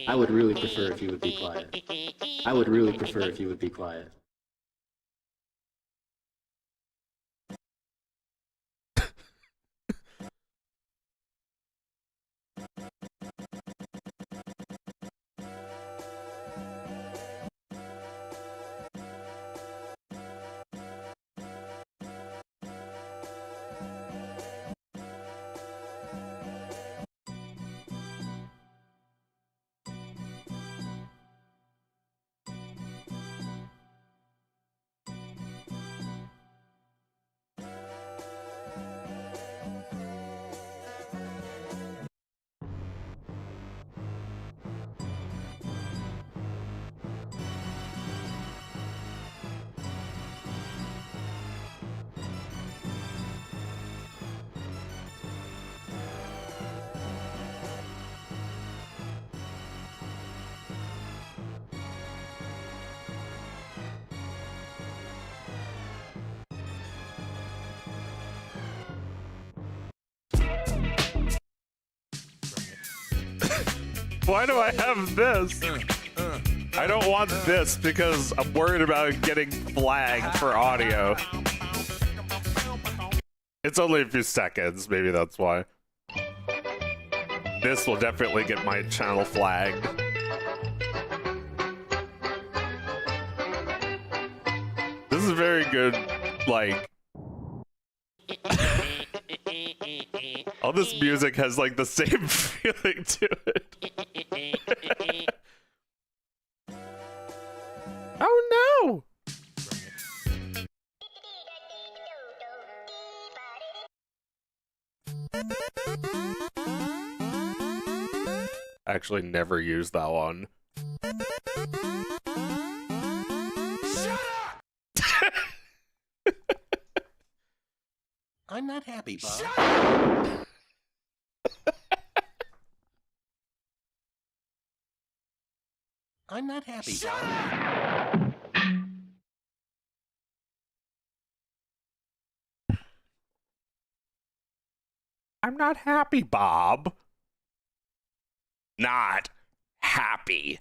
I would really prefer if you would be quiet. I would really prefer if you would be quiet. Why do I have this? I don't want this because I'm worried about getting flagged for audio. It's only a few seconds, maybe that's why. This will definitely get my channel flagged. This is very good, like... all this music has like the same feeling to it. Oh no! Actually never used that one. Shut up! I'm not happy, Bob. Shut up! I'm not happy, Bob. I'm not happy, Bob. Not happy.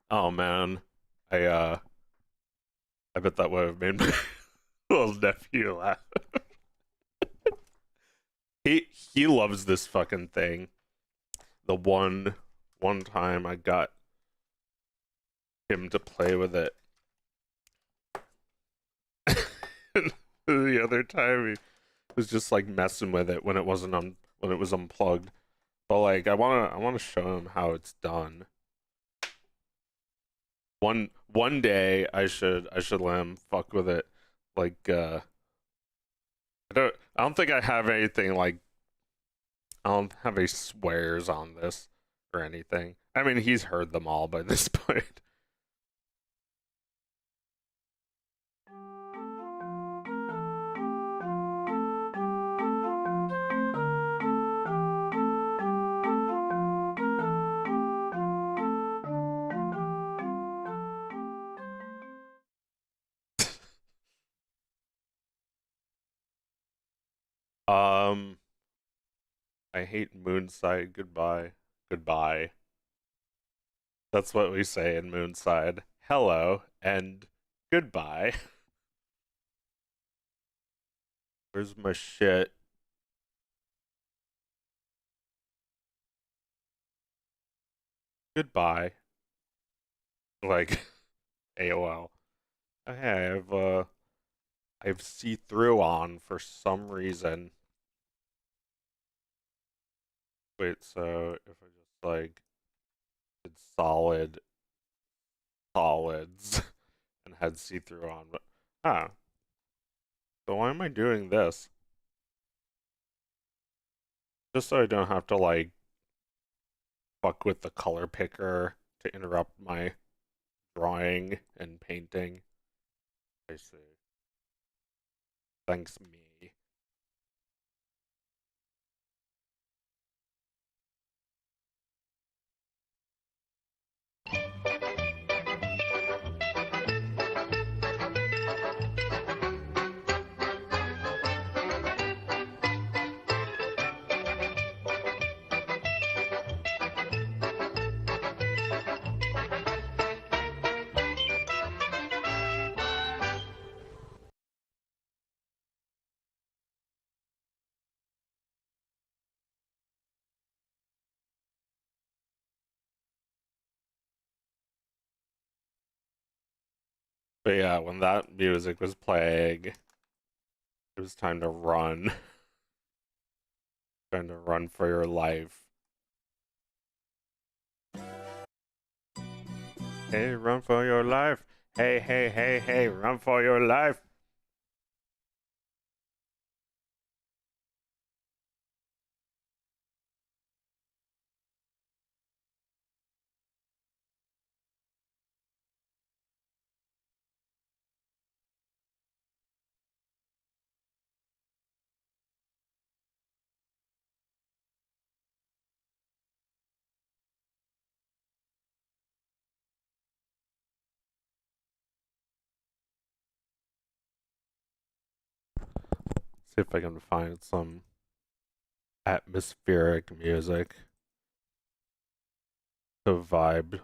Oh man, I bet that would have made my little nephew laugh. he loves this fucking thing. The one time I got him to play with it. The other time he was just like messing with it when it wasn't when it was unplugged. But like I wanna show him how it's done. One day I should let him fuck with it. Like I don't think I have anything like I don't have any swears on this or anything. I mean he's heard them all by this point. I hate Moonside. Goodbye. Goodbye. That's what we say in Moonside. Hello and goodbye. Where's my shit? Goodbye. Like AOL. Okay, I have see-through on for some reason. Wait, so if I just like did solids and had see-through on, but so why am I doing this? Just so I don't have to like fuck with the color picker to interrupt my drawing and painting. I see. Thanks, me. But yeah, when that music was playing, it was time to run. Time to run for your life. Hey, run for your life. Hey, hey, hey, hey, run for your life. See if I can find some atmospheric music to vibe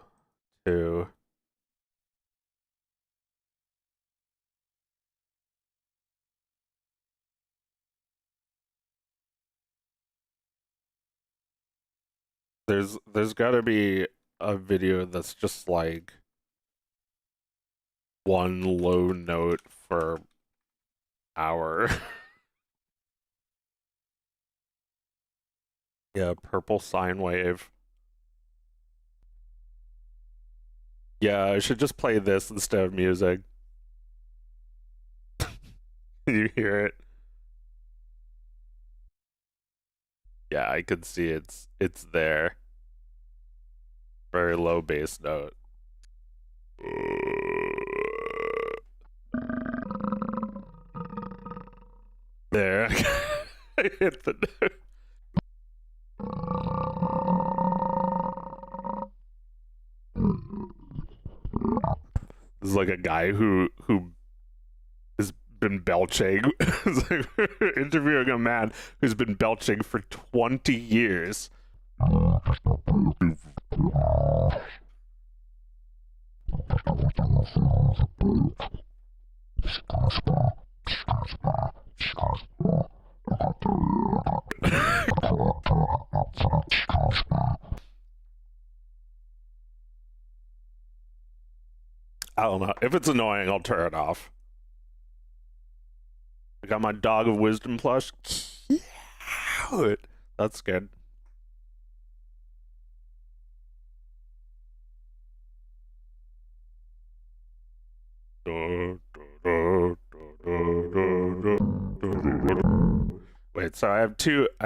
to. There's gotta be a video that's just like one low note for hour. Yeah, purple sine wave. Yeah, I should just play this instead of music. You hear it? Yeah, I could see it's there. Very low bass note. There. I hit the note. This is like a guy who has been belching. It's like interviewing a man who's been belching for 20 years. I don't know. If it's annoying, I'll turn it off. I got my Dog of Wisdom plush. Cute. That's good. Wait, so I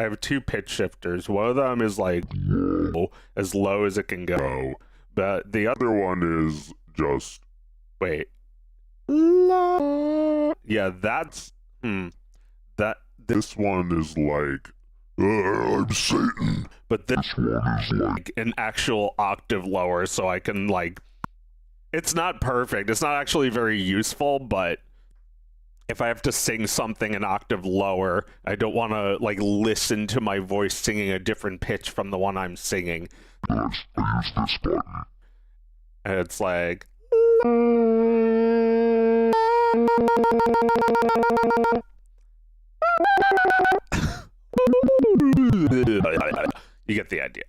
have two pitch shifters. One of them is like as low as it can go, but the other one is just wait. Yeah, that's that this one is like I'm Satan, but this one is like an actual octave lower, so I can like. It's not perfect. It's not actually very useful, but if I have to sing something an octave lower, I don't want to like listen to my voice singing a different pitch from the one I'm singing. I use this button. And it's like you get the idea.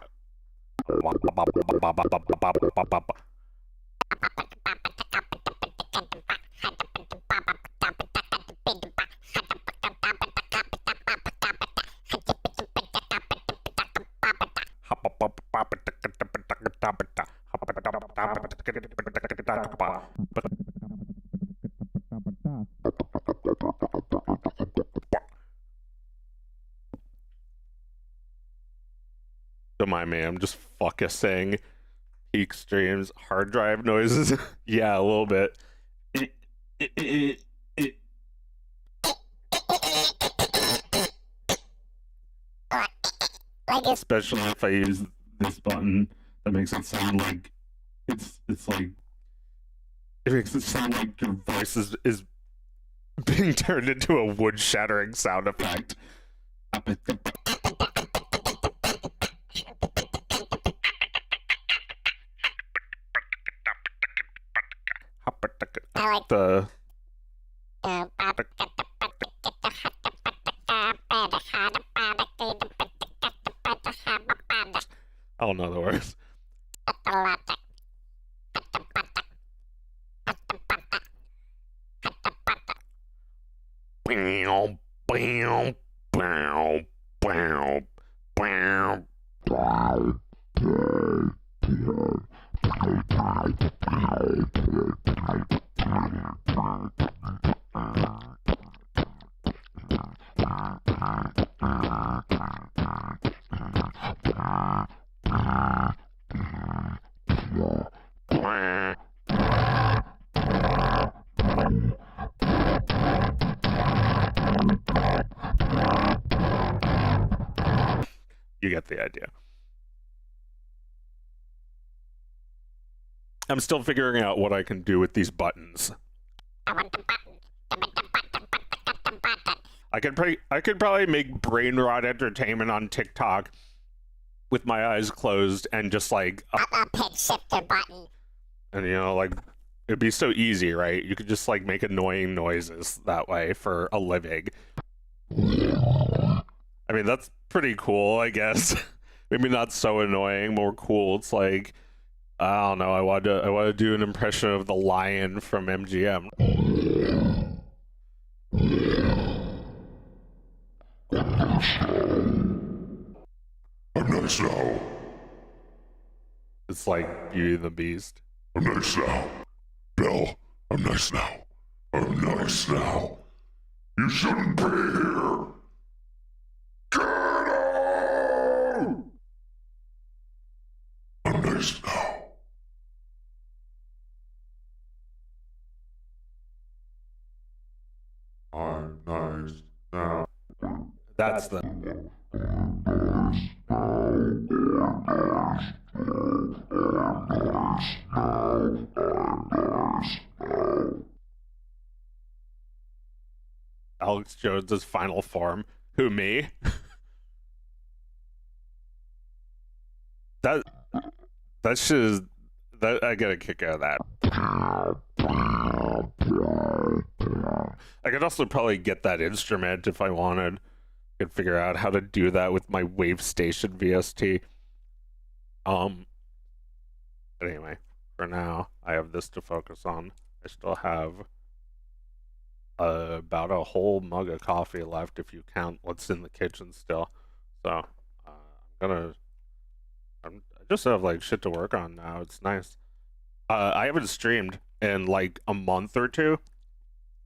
Don't mind me, I'm just focusing. Peak streams, hard drive noises. Yeah, a little bit. Especially if I use this button, that makes it sound like it's like it makes it sound like your voice is being turned into a wood shattering sound effect. I like The I don't know the words. Bow, bow, bow, bow, bow. You get the idea. I'm still figuring out what I can do with these buttons. I could probably make brain rot entertainment on TikTok with my eyes closed and just like a pitch shifter button. and you know, like it'd be so easy, right? You could just like make annoying noises that way for a living. I mean, that's pretty cool, I guess. Maybe not so annoying, more cool. It's like, I don't know, I want to do an impression of the lion from MGM. I'm nice now. It's like Beauty and the Beast. I'm nice now. Bill, I'm nice now. I'm nice now. You shouldn't be here. Get out! I'm nice now. I'm nice now. That's the... Alex Jones's final form. Who, me? That shit is... That, I get a kick out of that. I could also probably get that instrument if I wanted. I could figure out how to do that with my Wave Station VST. But anyway, for now, I have this to focus on. I still have about a whole mug of coffee left if you count what's in the kitchen still. So I just have like shit to work on now. It's nice. I haven't streamed in like a month or two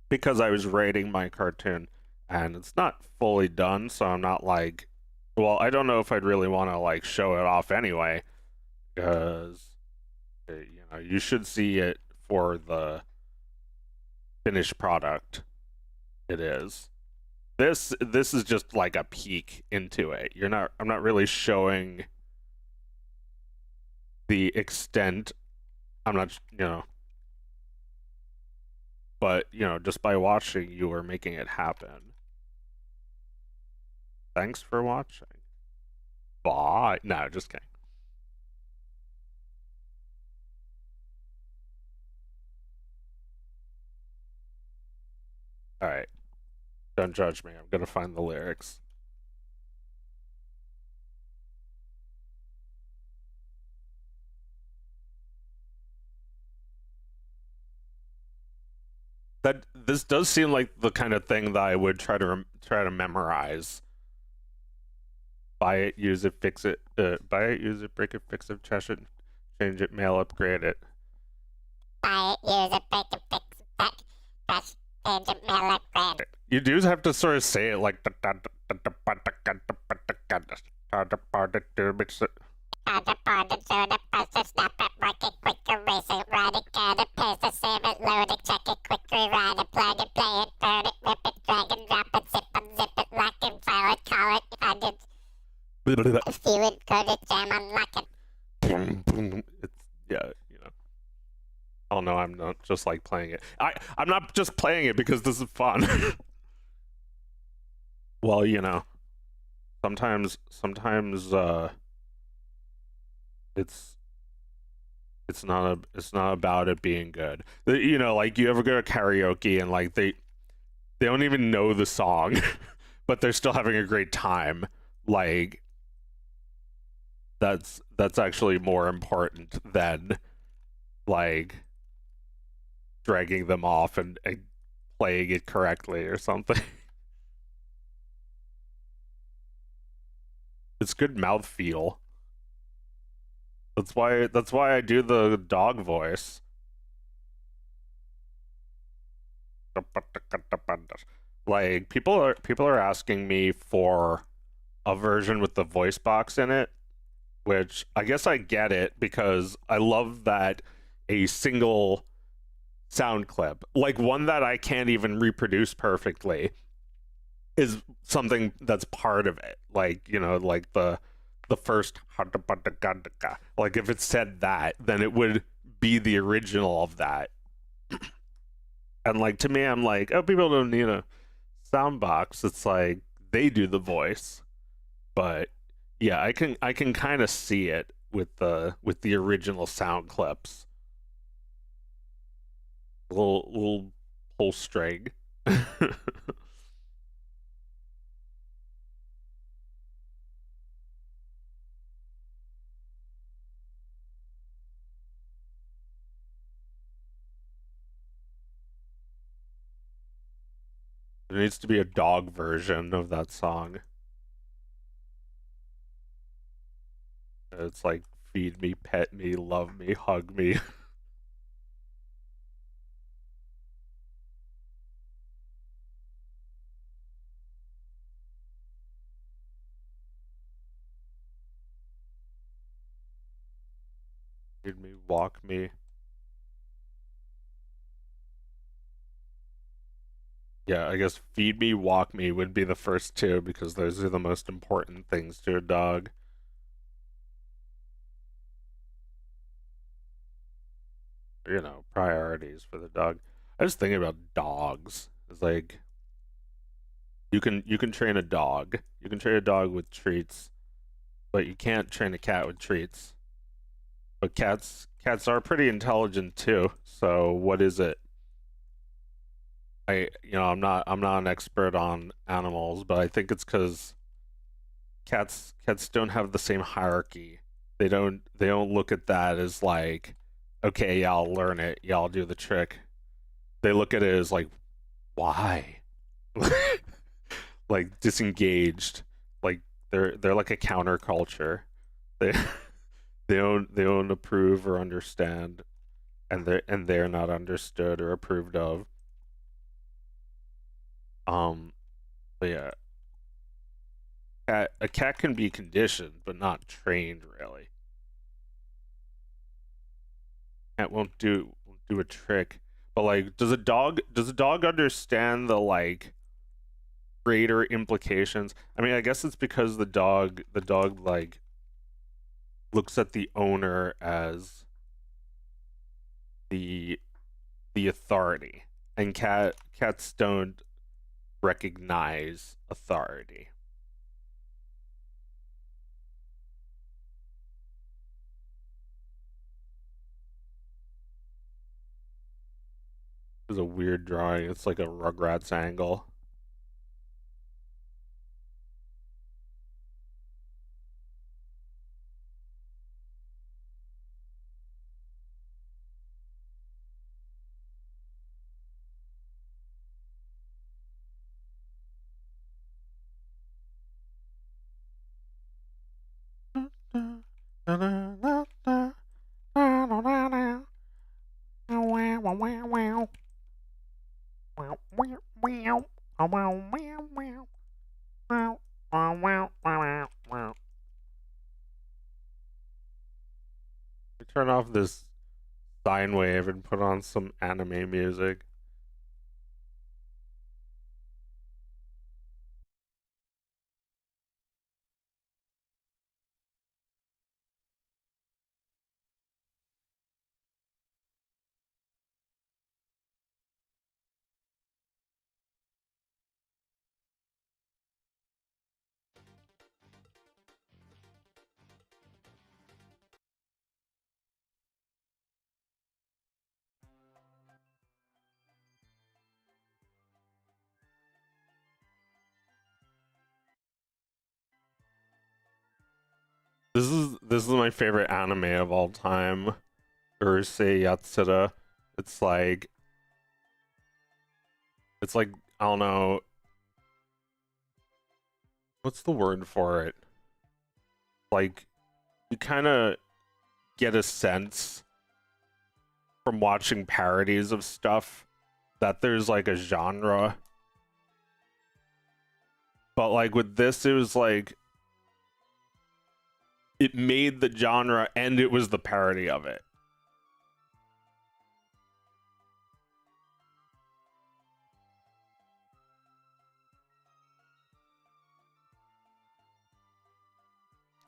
because I was writing my cartoon and it's not fully done, so I'm not like, well, I don't know if I'd really want to like show it off anyway, because you know, you should see it for the finished product. It is. This is just like a peek into it. I'm not really showing the extent. I'm not, you know, but you know, just by watching, you are making it happen. Thanks for watching. Bye. No, just kidding. All right. Don't judge me. I'm gonna find the lyrics. This does seem like the kind of thing that I would try to memorize. Buy it, use it, fix it. Buy it, use it, break it, fix it, trash it, change it, mail, upgrade it. Buy it, use it, break it, fix it, trash, change it, mail, upgrade it. You do have to sort of say it like If you would go to jam unlock it. It's, yeah, you know. Oh no, I'm not just like playing it. I'm not just playing it because this is fun. Well, you know, sometimes it's not about it being good. You know, like you ever go to karaoke and like they don't even know the song, but they're still having a great time. Like that's actually more important than like dragging them off and playing it correctly or something. It's good mouth feel. That's why I do the dog voice. Like people are asking me for a version with the voice box in it, which I guess I get it because I love that a single sound clip, like one that I can't even reproduce perfectly, is something that's part of it. Like, you know, like the first like if it said that, then it would be the original of that. And like to me, I'm like, oh, people don't need a sound box. It's like they do the voice. But yeah, I can kind of see it with the original sound clips. Little pull string. There needs to be a dog version of that song. It's like feed me, pet me, love me, hug me. Feed me, walk me. Yeah, I guess feed me, walk me would be the first two because those are the most important things to a dog. You know, priorities for the dog. I was thinking about dogs. It's like you can train a dog. You can train a dog with treats, but you can't train a cat with treats. But cats are pretty intelligent too. So what is it? I'm not an expert on animals, but I think it's because cats don't have the same hierarchy. They don't look at that as like, okay, yeah, I'll learn it, yeah, I'll do the trick. They look at it as like, why? Like disengaged. Like they're like a counterculture. They they don't approve or understand, and they're not understood or approved of. But yeah, a cat can be conditioned but not trained really. Cat won't do a trick. But like, does a dog understand the like greater implications? I mean, I guess it's because the dog like looks at the owner as the authority, and cats don't recognize authority. It's a weird drawing. It's like a Rugrats angle. Turn off this sine wave and put on some anime music. is my favorite anime of all time. Urusei Yatsura. It's like I don't know, what's the word for it? Like, you kind of get a sense from watching parodies of stuff that there's like a genre. But like with this, it was like it made the genre and it was the parody of it.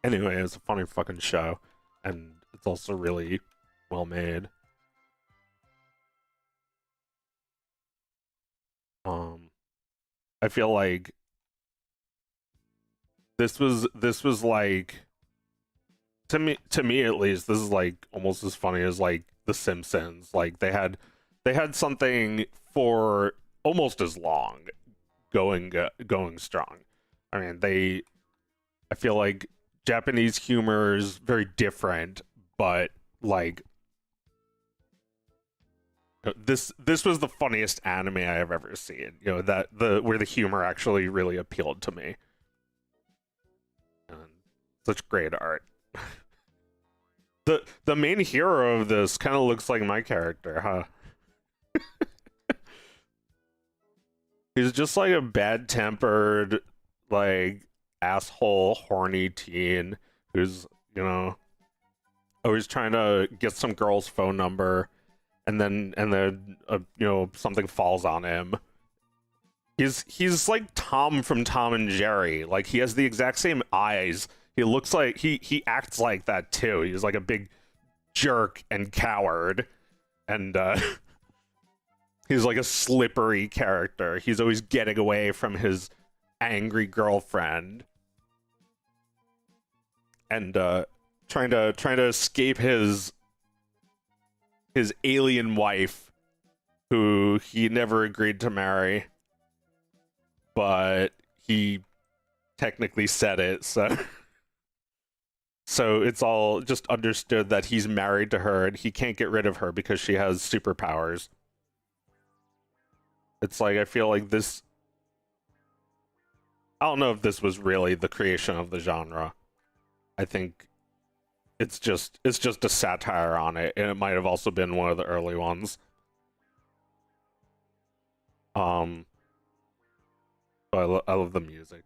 Anyway, it's a funny fucking show, and it's also really well made. I feel like this was like, to me at least, this is like almost as funny as like The Simpsons. Like they had something for almost as long going strong. I mean, I feel like Japanese humor is very different, but like this was the funniest anime I have ever seen. You know, that where the humor actually really appealed to me. And such great art. The main hero of this kind of looks like my character, huh? He's just like a bad-tempered, like, asshole, horny teen who's, you know, always trying to get some girl's phone number, and then you know, something falls on him. He's like Tom from Tom and Jerry. Like, he has the exact same eyes. He looks like he acts like that too. He's like a big jerk and coward, and he's like a slippery character. He's always getting away from his angry girlfriend and trying to escape his alien wife, who he never agreed to marry, but he technically said it, so it's all just understood that he's married to her and he can't get rid of her because she has superpowers. It's like, I feel like this, I don't know if this was really the creation of the genre. I think it's just a satire on it, and it might have also been one of the early ones. But I love the music.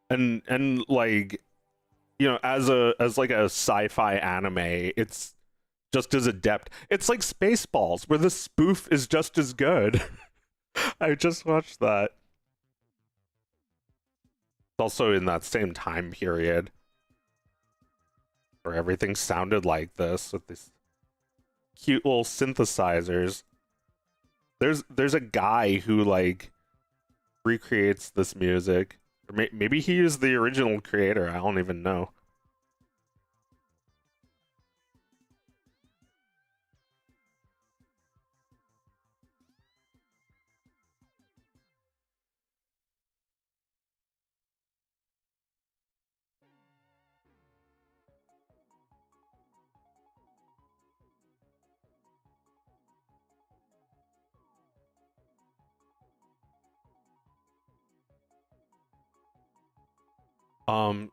And like, you know, as like a sci-fi anime, it's just as adept. It's like Spaceballs, where the spoof is just as good. I just watched that. It's also in that same time period where everything sounded like this, with these cute little synthesizers. There's a guy who like recreates this music. Or maybe he is the original creator. I don't even know.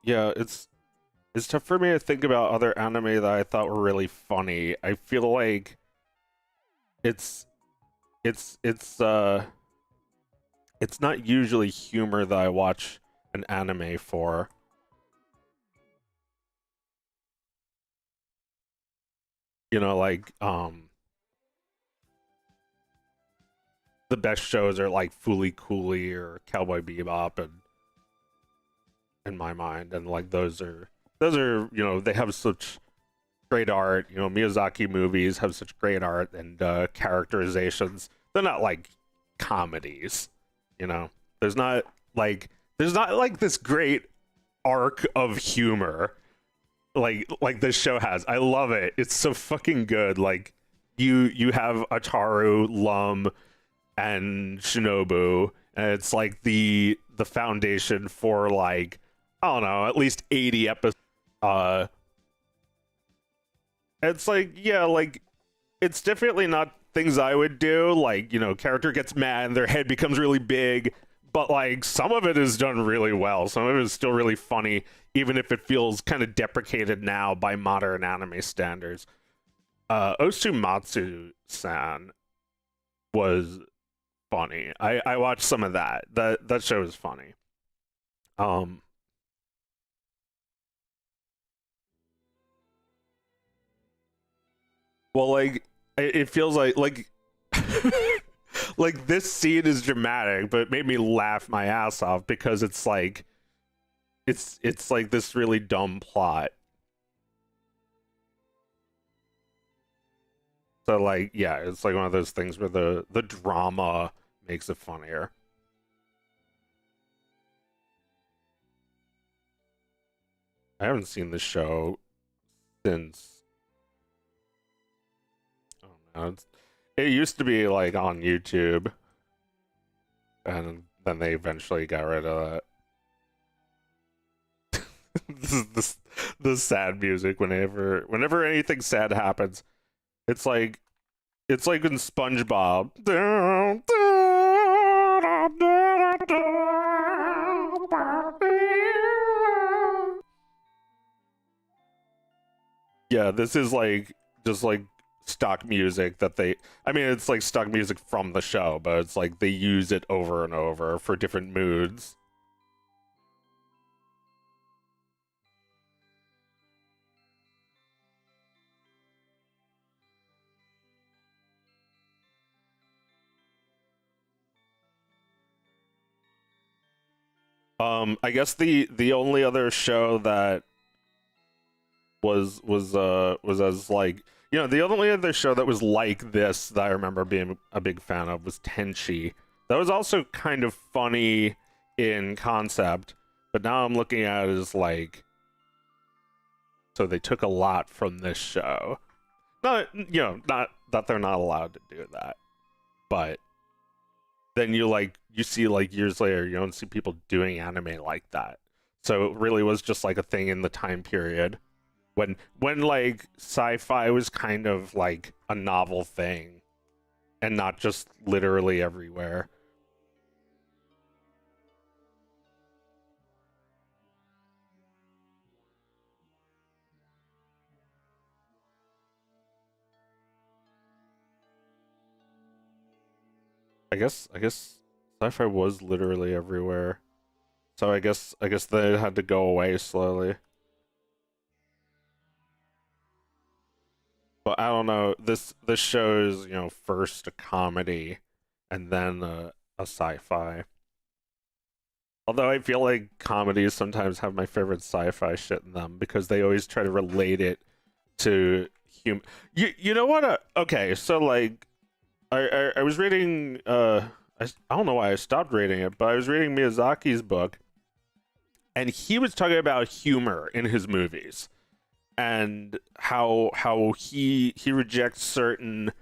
Yeah, it's tough for me to think about other anime that I thought were really funny. I feel like it's not usually humor that I watch an anime for. You know, like the best shows are like Fooly Cooly or Cowboy Bebop, and in my mind, and like those are, you know, they have such great art. You know, Miyazaki movies have such great art and characterizations. They're not like comedies, you know. There's not like this great arc of humor like this show has. I love it. It's so fucking good. Like you have Ataru, Lum, and Shinobu, and it's like the the foundation for like, I don't know, at least 80 episodes. It's like, yeah, like it's definitely not things I would do. Like, you know, character gets mad and their head becomes really big, but like some of it is done really well. Some of it is still really funny, even if it feels kind of deprecated now by modern anime standards. Osumatsu-san was funny. I watched some of that. That show is funny. Well, like it feels like like this scene is dramatic, but it made me laugh my ass off because it's like it's like this really dumb plot. So like, yeah, it's like one of those things where the drama makes it funnier. I haven't seen the show since, I don't know, it used to be like on YouTube, and then they eventually got rid of that. This is the sad music whenever anything sad happens. It's like in SpongeBob. Yeah, this is like just like stock music that I mean, it's like stock music from the show, but it's like they use it over and over for different moods. I guess the only other show that was as like, you know, the only other show that was like this that I remember being a big fan of was Tenchi. That was also kind of funny in concept, but now I'm looking at it as like, so they took a lot from this show. Not, you know, not that they're not allowed to do that, but then you see like years later, you don't see people doing anime like that. So it really was just like a thing in the time period when like sci-fi was kind of like a novel thing and not just literally everywhere. I guess sci-fi was literally everywhere. So I guess they had to go away slowly. But I don't know. This show is, you know, first a comedy and then a sci-fi. Although I feel like comedies sometimes have my favorite sci-fi shit in them because they always try to relate it to human. You know what? Okay, so like I was reading I don't know why I stopped reading it, but I was reading Miyazaki's book, and he was talking about humor in his movies and how he rejects certain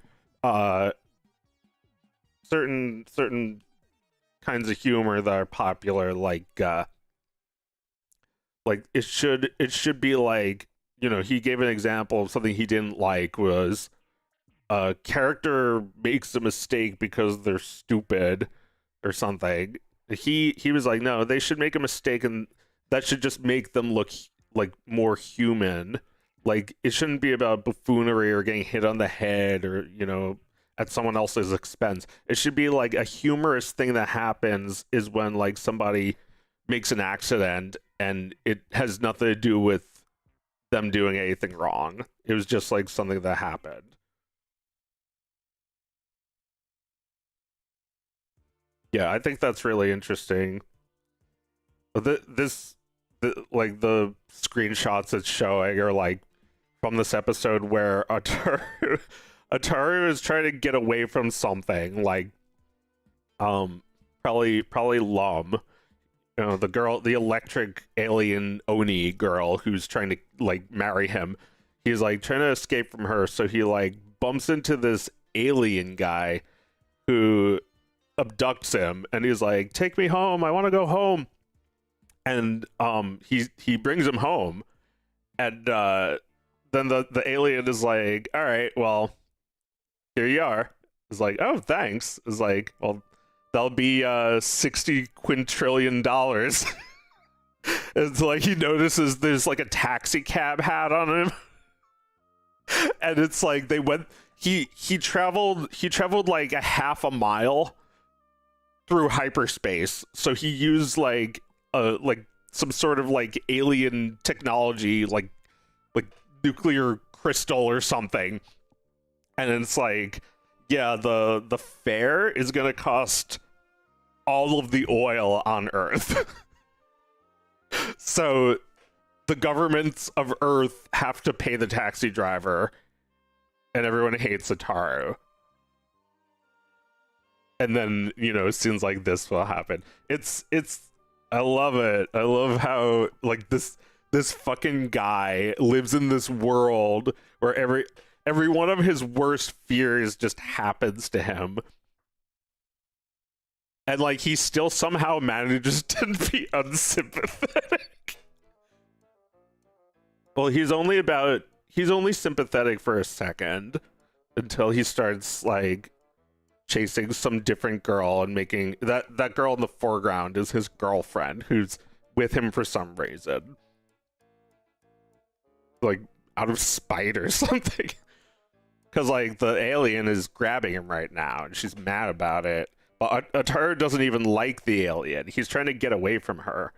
kinds of humor that are popular, like it should be like, you know, he gave an example of something he didn't like was a character makes a mistake because they're stupid or something. He was like, no, they should make a mistake and that should just make them look like more human. Like, it shouldn't be about buffoonery or getting hit on the head or, you know, at someone else's expense. It should be like a humorous thing that happens is when like somebody makes an accident and it has nothing to do with them doing anything wrong. It was just like something that happened. Yeah, I think that's really interesting. Like the screenshots it's showing are like from this episode where Ataru is trying to get away from something, like probably Lum, you know, the electric alien Oni girl who's trying to like marry him. He's like trying to escape from her, so he like bumps into this alien guy who abducts him, and he's like, "Take me home. I want to go home." And he brings him home, and then the alien is like, "All right, well, here you are." It's like, "Oh, thanks." It's like, "Well, that'll be $60 quintillion." It's like he notices there's like a taxi cab hat on him, and it's like they went. He traveled like a half a mile through hyperspace, so he used like some sort of like alien technology, like nuclear crystal or something, and it's like, yeah, the fare is gonna cost all of the oil on Earth. So the governments of Earth have to pay the taxi driver, and everyone hates Ataru. And then, you know, scenes like this will happen. It's I love it. I love how like this fucking guy lives in this world where every one of his worst fears just happens to him. And like he still somehow manages to be unsympathetic. Well, he's only sympathetic for a second until he starts like chasing some different girl and making that girl in the foreground is his girlfriend who's with him for some reason. Like out of spite or something. Cause like the alien is grabbing him right now and she's mad about it. But Ataru doesn't even like the alien. He's trying to get away from her.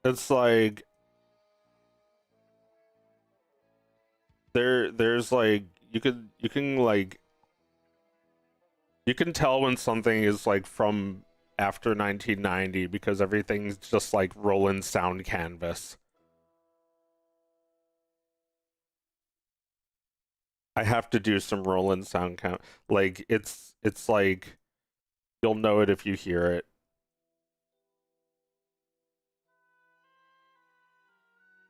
It's like there's like you can like you can tell when something is like from after 1990 because everything's just like Roland sound canvas. I have to do some Roland sound count. Like it's like you'll know it if you hear it.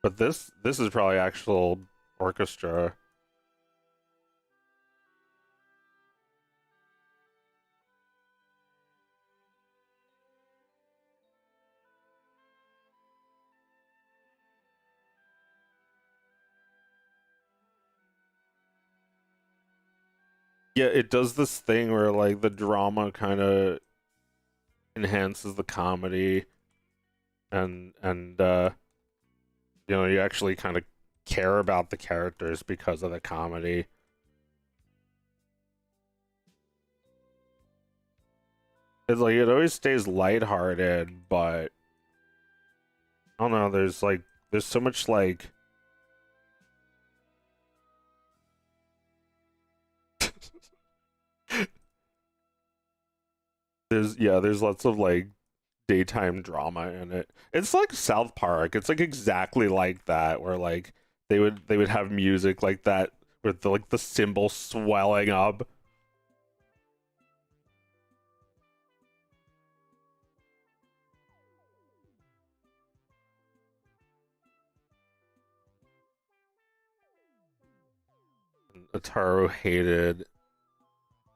But this is probably actual orchestra. Yeah, it does this thing where like the drama kind of enhances the comedy and you know, you actually kind of care about the characters because of the comedy. It's like it always stays lighthearted, but I don't know, there's so much like there's lots of like daytime drama in it. It's like South Park. It's like exactly like that, where like they would have music like that with the, like the cymbal swelling up. Ataru hated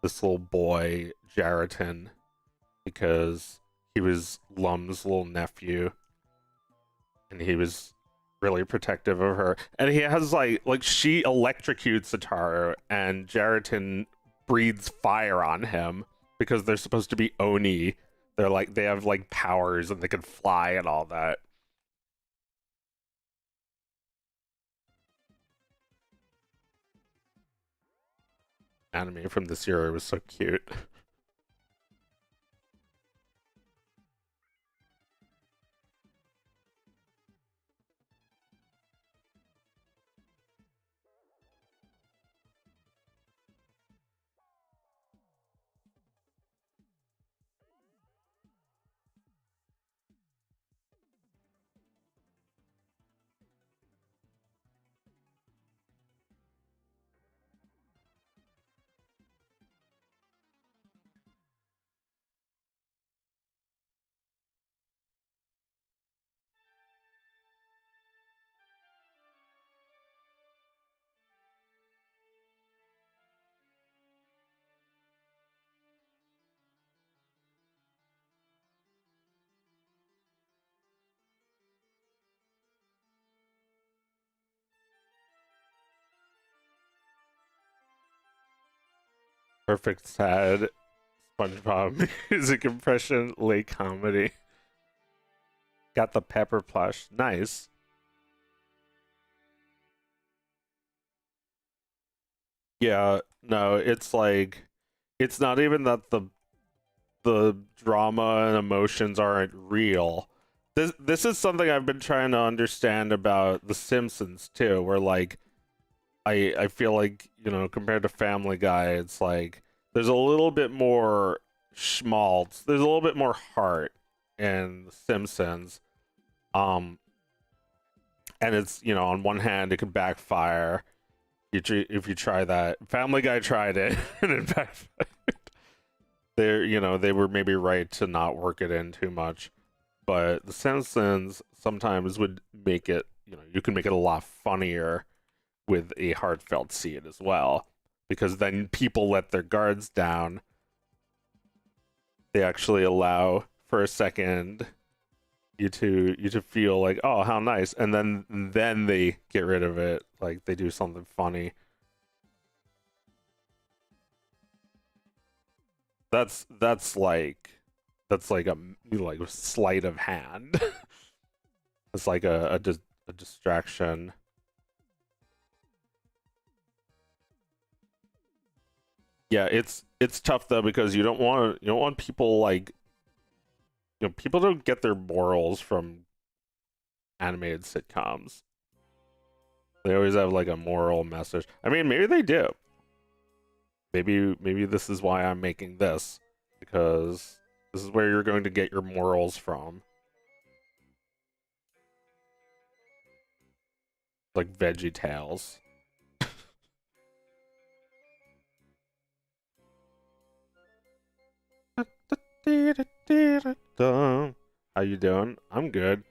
this little boy, Jaratin, because he was Lum's little nephew, and he was really protective of her. And he has like she electrocutes Ataru, and Jaratin breathes fire on him because they're supposed to be Oni. They're like, they have like powers and they can fly and all that. Anime from this era was so cute. Perfect sad SpongeBob music impression, late comedy. Got the pepper plush. Nice. Yeah, no, it's like it's not even that the drama and emotions aren't real. This is something I've been trying to understand about The Simpsons too, where like I feel like, you know, compared to Family Guy, it's like there's a little bit more schmaltz. There's a little bit more heart in The Simpsons. And it's, you know, on one hand it could backfire if you try that. Family Guy tried it and it backfired. They're, you know, they were maybe right to not work it in too much, but The Simpsons sometimes would make it, you know, you can make it a lot funnier with a heartfelt scene as well, because then people let their guards down. They actually allow for a second you to feel like, oh, how nice, and then they get rid of it, like they do something funny. That's like a sleight of hand. It's like a distraction. Yeah, it's tough though, because you don't want people like, you know, people don't get their morals from animated sitcoms. They always have like a moral message. I mean, maybe they do. Maybe this is why I'm making this, because this is where you're going to get your morals from. Like Veggie Tales. How you doing? I'm good.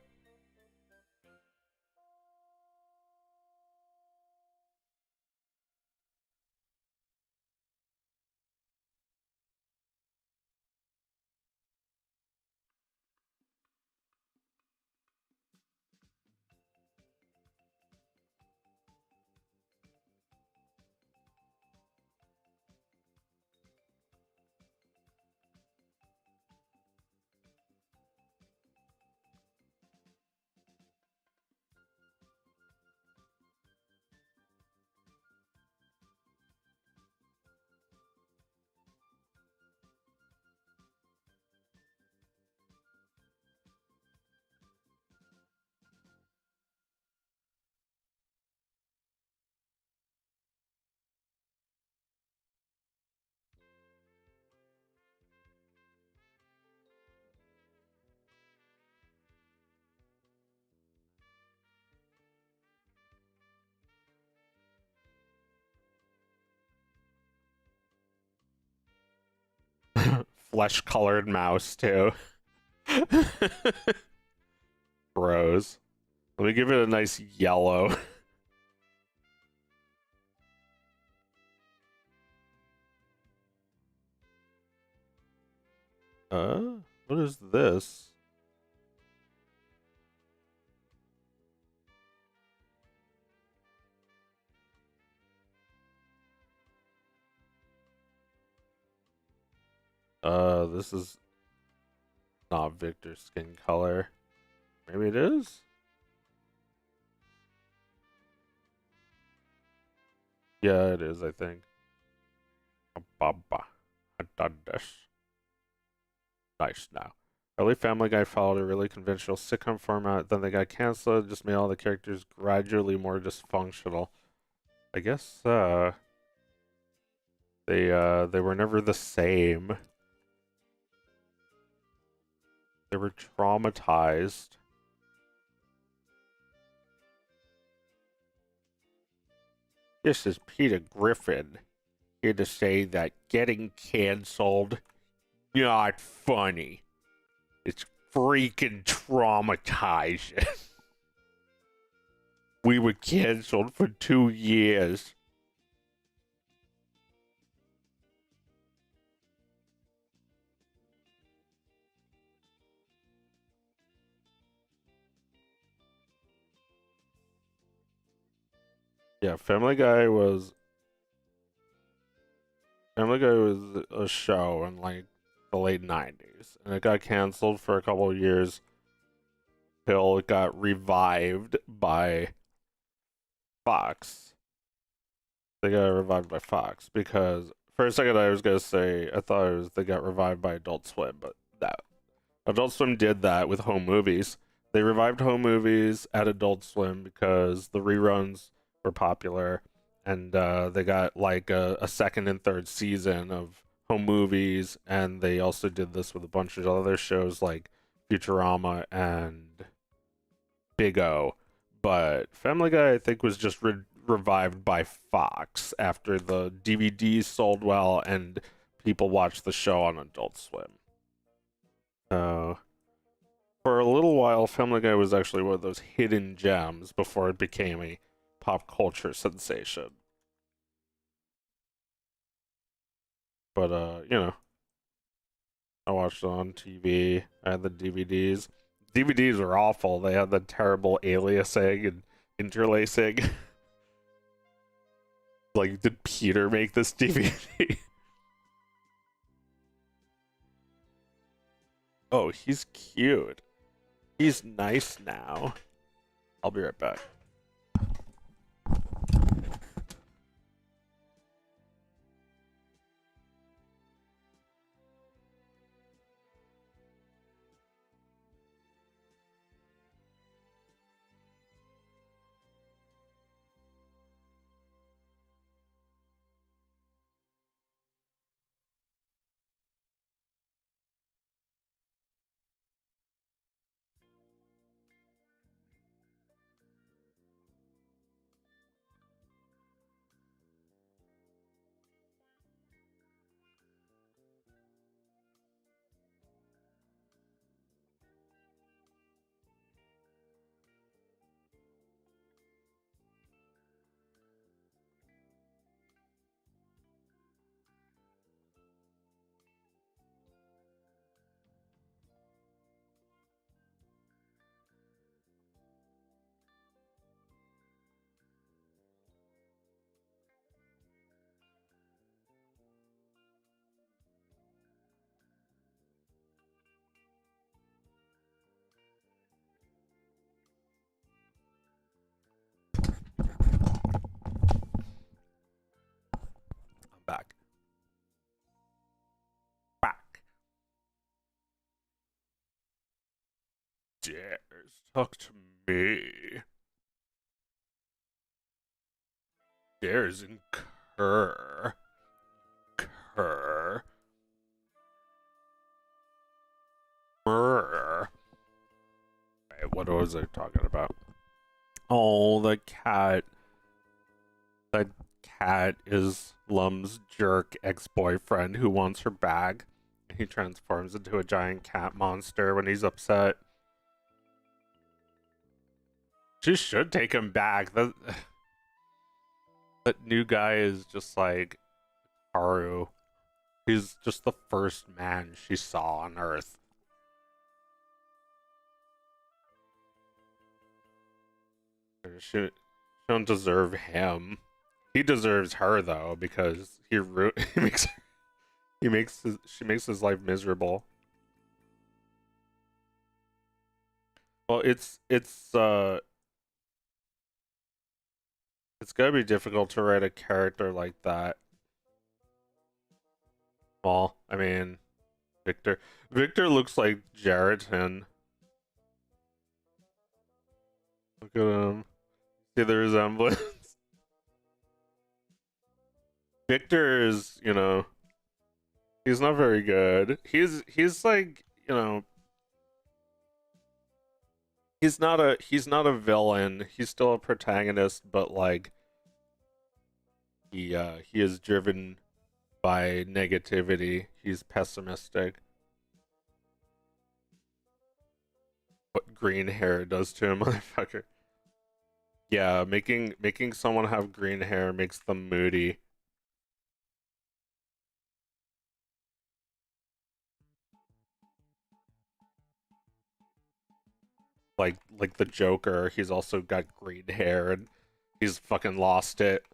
Flesh-colored mouse too. Bros. Let me give it a nice yellow. What is this? This is not Victor's skin color. Maybe it is? Yeah, it is, I think. Baba. I done this. Nice now. Early Family Guy followed a really conventional sitcom format, then they got canceled, just made all the characters gradually more dysfunctional. I guess, they were never the same. They were traumatized. This is Peter Griffin, here to say that getting canceled, not funny. It's freaking traumatizing. We were canceled for 2 years. Yeah, Family Guy was a show in like the late 90s, and it got canceled for a couple of years till it got revived by Fox. They got revived by Fox because for a second I was gonna say I thought it was they got revived by Adult Swim, but that Adult Swim did that with home movies. They revived home movies at Adult Swim because the reruns were popular, and they got like a second and third season of home movies, and they also did this with a bunch of other shows like Futurama and Big O. But Family Guy, I think, was just revived by Fox after the DVDs sold well and people watched the show on Adult Swim. For a little while, Family Guy was actually one of those hidden gems before it became a pop culture sensation. But, you know, I watched it on TV. I had the DVDs. DVDs were awful. They had the terrible aliasing and interlacing. Like, did Peter make this DVD? Oh, he's cute. He's nice now. I'll be right back. Back. Dares talk to me. Dares incur. Murr. Right, what was I talking about? Oh, the cat. The cat is Lum's jerk ex-boyfriend who wants her bag. He transforms into a giant cat monster when he's upset. She should take him back. That new guy is just like Haru. He's just the first man she saw on Earth. She don't deserve him. He deserves her though, because he She makes his life miserable. Well, it's gotta be difficult to write a character like that. Well, I mean, Victor looks like Jarreton. Look at him. See the resemblance. Victor is, you know, he's not very good. He's like, you know, he's not a villain. He's still a protagonist, but like he is driven by negativity. He's pessimistic. What green hair does to a motherfucker. Yeah, making someone have green hair makes them moody. Like the Joker, he's also got green hair and he's fucking lost it.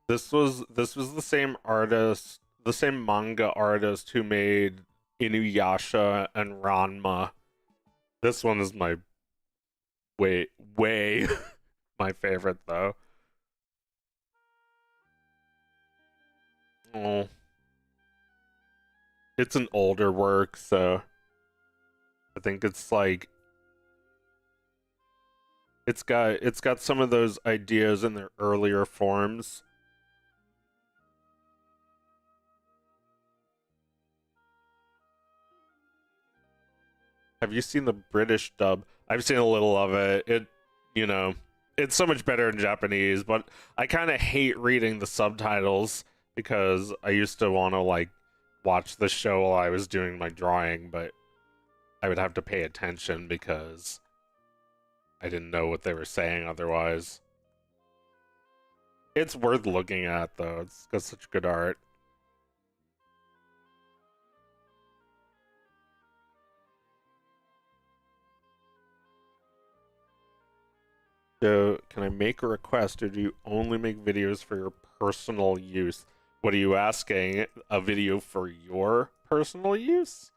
This was the same artist, the same manga artist who made Inuyasha and Ranma. This one is my way my favorite though. Oh. It's an older work, so I think it's like it's got some of those ideas in their earlier forms. Have you seen the British dub? I've seen a little of it. You know, it's so much better in Japanese, but I kind of hate reading the subtitles because I used to want to like watch the show while I was doing my drawing, but I would have to pay attention because I didn't know what they were saying otherwise. It's worth looking at though. It's got such good art. So, can I make a request, or do you only make videos for your personal use? What are you asking? A video for your personal use?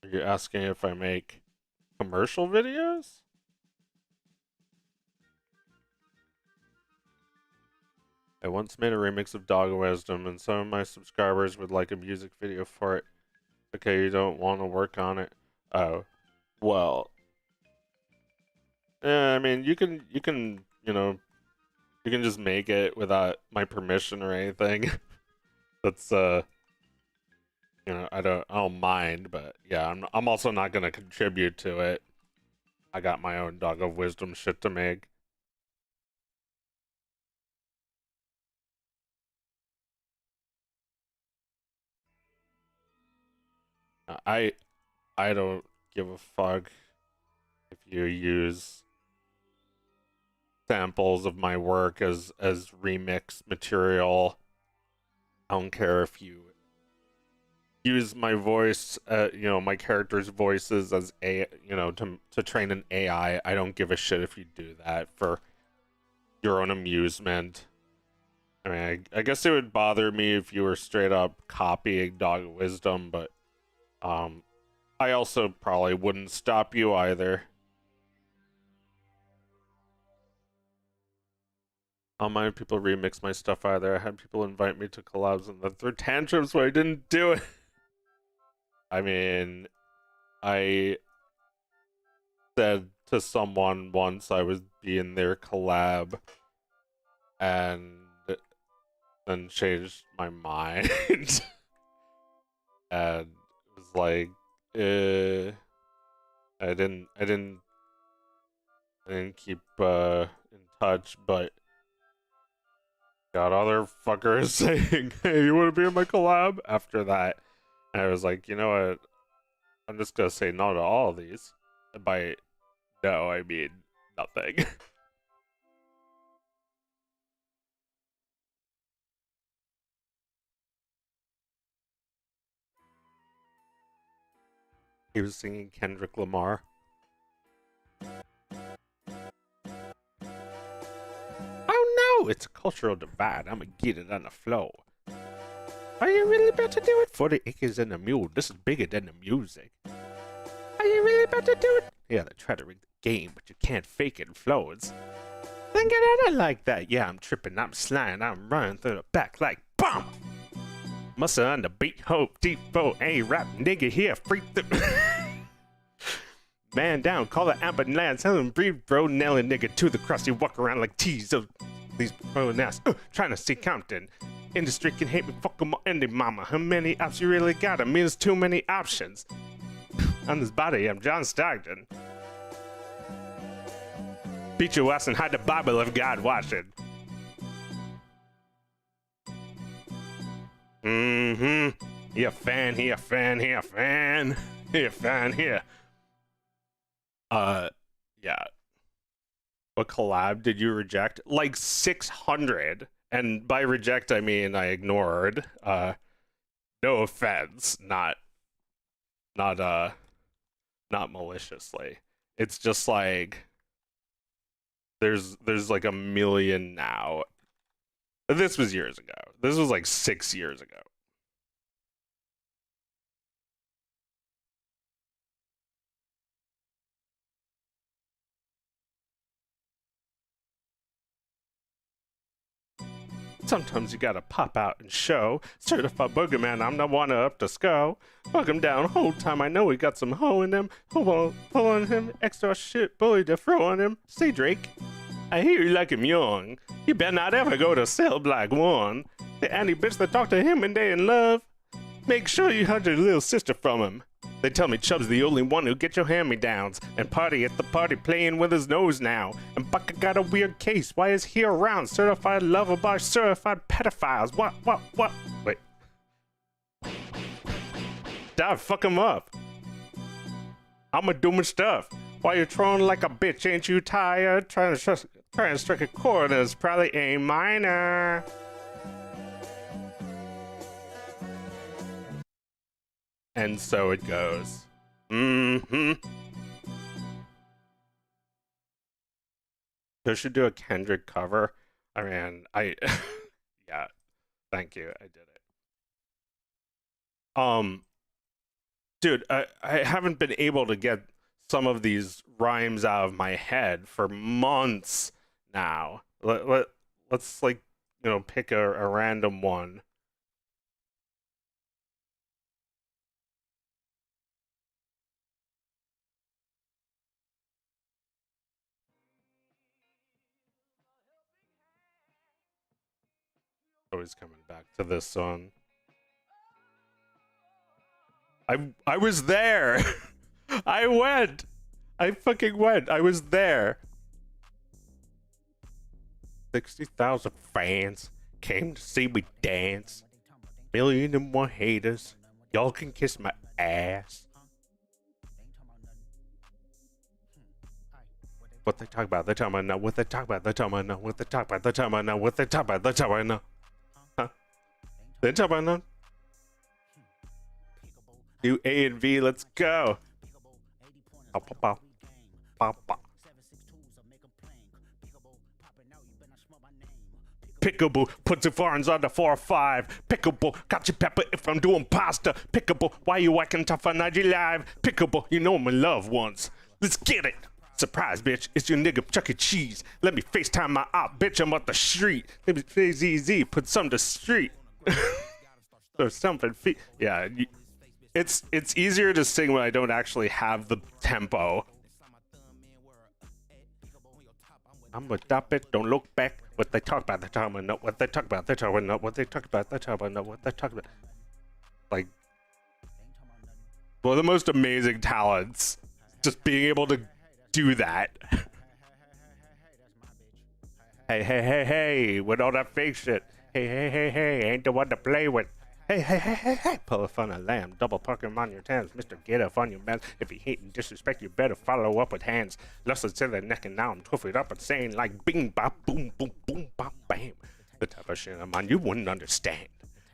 Are you asking if I make commercial videos? I once made a remix of Dog of Wisdom, and some of my subscribers would like a music video for it. Okay, you don't want to work on it? Oh, well. Yeah, I mean, you can, you know, you can just make it without my permission or anything. That's, you know, I don't mind, but yeah, I'm also not gonna contribute to it. I got my own Dog of Wisdom shit to make. I don't give a fuck if you use samples of my work as remix material. I don't care if you use my voice, you know, my characters' voices as you know, to train an AI. I don't give a shit if you do that for your own amusement. I mean, I guess it would bother me if you were straight up copying Dog of Wisdom, but I also probably wouldn't stop you either. I don't mind if people remix my stuff either. I had people invite me to collabs and then throw tantrums when I didn't do it. I mean, I said to someone once I would be in their collab and then changed my mind. And it was like, I didn't keep in touch, but got other fuckers saying, hey, you want to be in my collab? After that, and I was like, you know what? I'm just gonna say no to all of these. And by no, I mean nothing. He was singing Kendrick Lamar. Oh no, it's a cultural divide. I'ma get it on the floor. Are you really about to do it? 40 acres and a mule. This is bigger than the music. Are you really about to do it? Yeah, they try to rig the game, but you can't fake it in flows. Then get out of like that. Yeah, I'm tripping, I'm sliding, I'm running through the back like BOOM! Muscle on the beat, hope, deep bow, A-rap, nigga here, freak the... Man down, call the ambulance, tell him breathe, bro, nail a nigga to the cross. You walk around like tease, so these pronouns, trying to see Compton. Industry can hate me, fuck 'em all, ending mama. How many options you really got? I mean, there's too many options. On this body, I'm John Stockton. Beat your ass and hide the Bible of God watching. He a fan, he a fan, he a fan. He a fan here. Yeah. What collab did you reject? Like 600. And by reject, I mean I ignored. No offense. Not maliciously. It's just like there's like a million now. This was years ago. This was like 6 years ago. Sometimes you gotta pop out and show. Certified boogeyman, I'm the one up to skull. Fuck him down, whole time I know he got some hoe in him. Pull on him, extra shit, bully to throw on him. Say Drake, I hear you like him young. You better not ever go to Cell Block 1. The Annie bitch that talk to him and they in love. Make sure you hide your little sister from him. They tell me Chubb's the only one who get your hand-me-downs. And Party at the party playing with his nose now. And Bucka got a weird case. Why is he around? Certified lover by certified pedophiles. What? Wait. Dad, fuck him up. I'ma do my stuff. Why you trolling like a bitch? Ain't you tired? Trying to strike a chord is probably A minor. And so it goes. They should do a Kendrick cover. I mean, yeah. Thank you. I did it. Dude, I haven't been able to get some of these rhymes out of my head for months now. Let's like, you know, pick a random one. Always coming back to this song. I was there. I went. I fucking went. I was there. 60,000 fans came to see me dance. 1,000,001 haters. Y'all can kiss my ass. What they talk about, they talk about now. What they talk about, they talk about now. What they talk about, they talk about now. What they talk about, they talk about now. Huh? They talk about now. Do A and V, let's go. Pop, pop, pop. Pop, pop. Pickable, put the foreigns on the 4-5. Pickable, got your pepper if I'm doing pasta. Pickable, why you acting tough on IG Live? Pickable, you know I'm in love once. Let's get it. Surprise, bitch, it's your nigga Chuck E. Cheese. Let me FaceTime my op, bitch, I'm up the street. Let me play ZZ, put some to street. Or something, yeah, it's easier to sing when I don't actually have the tempo. I'm gonna stop it, don't look back. What they talk about, they talk about, no. What they talk about, they talk about, no. What they talk about, they talk about, no. What they talk about. Like, one of the most amazing talents. Just being able to do that. Hey, with all that fake shit. Hey, ain't the one to play with. Hey, hey, hey, hey, hey, pull a fun of lamb, double park him on your tans, Mr. Get Up on your man. If he hate and disrespect, you better follow up with hands. Lusted to the neck and now I'm twiffed up and saying like bing, bop, boom, boom, boom, bop, bam. The type of shit I'm on you wouldn't understand.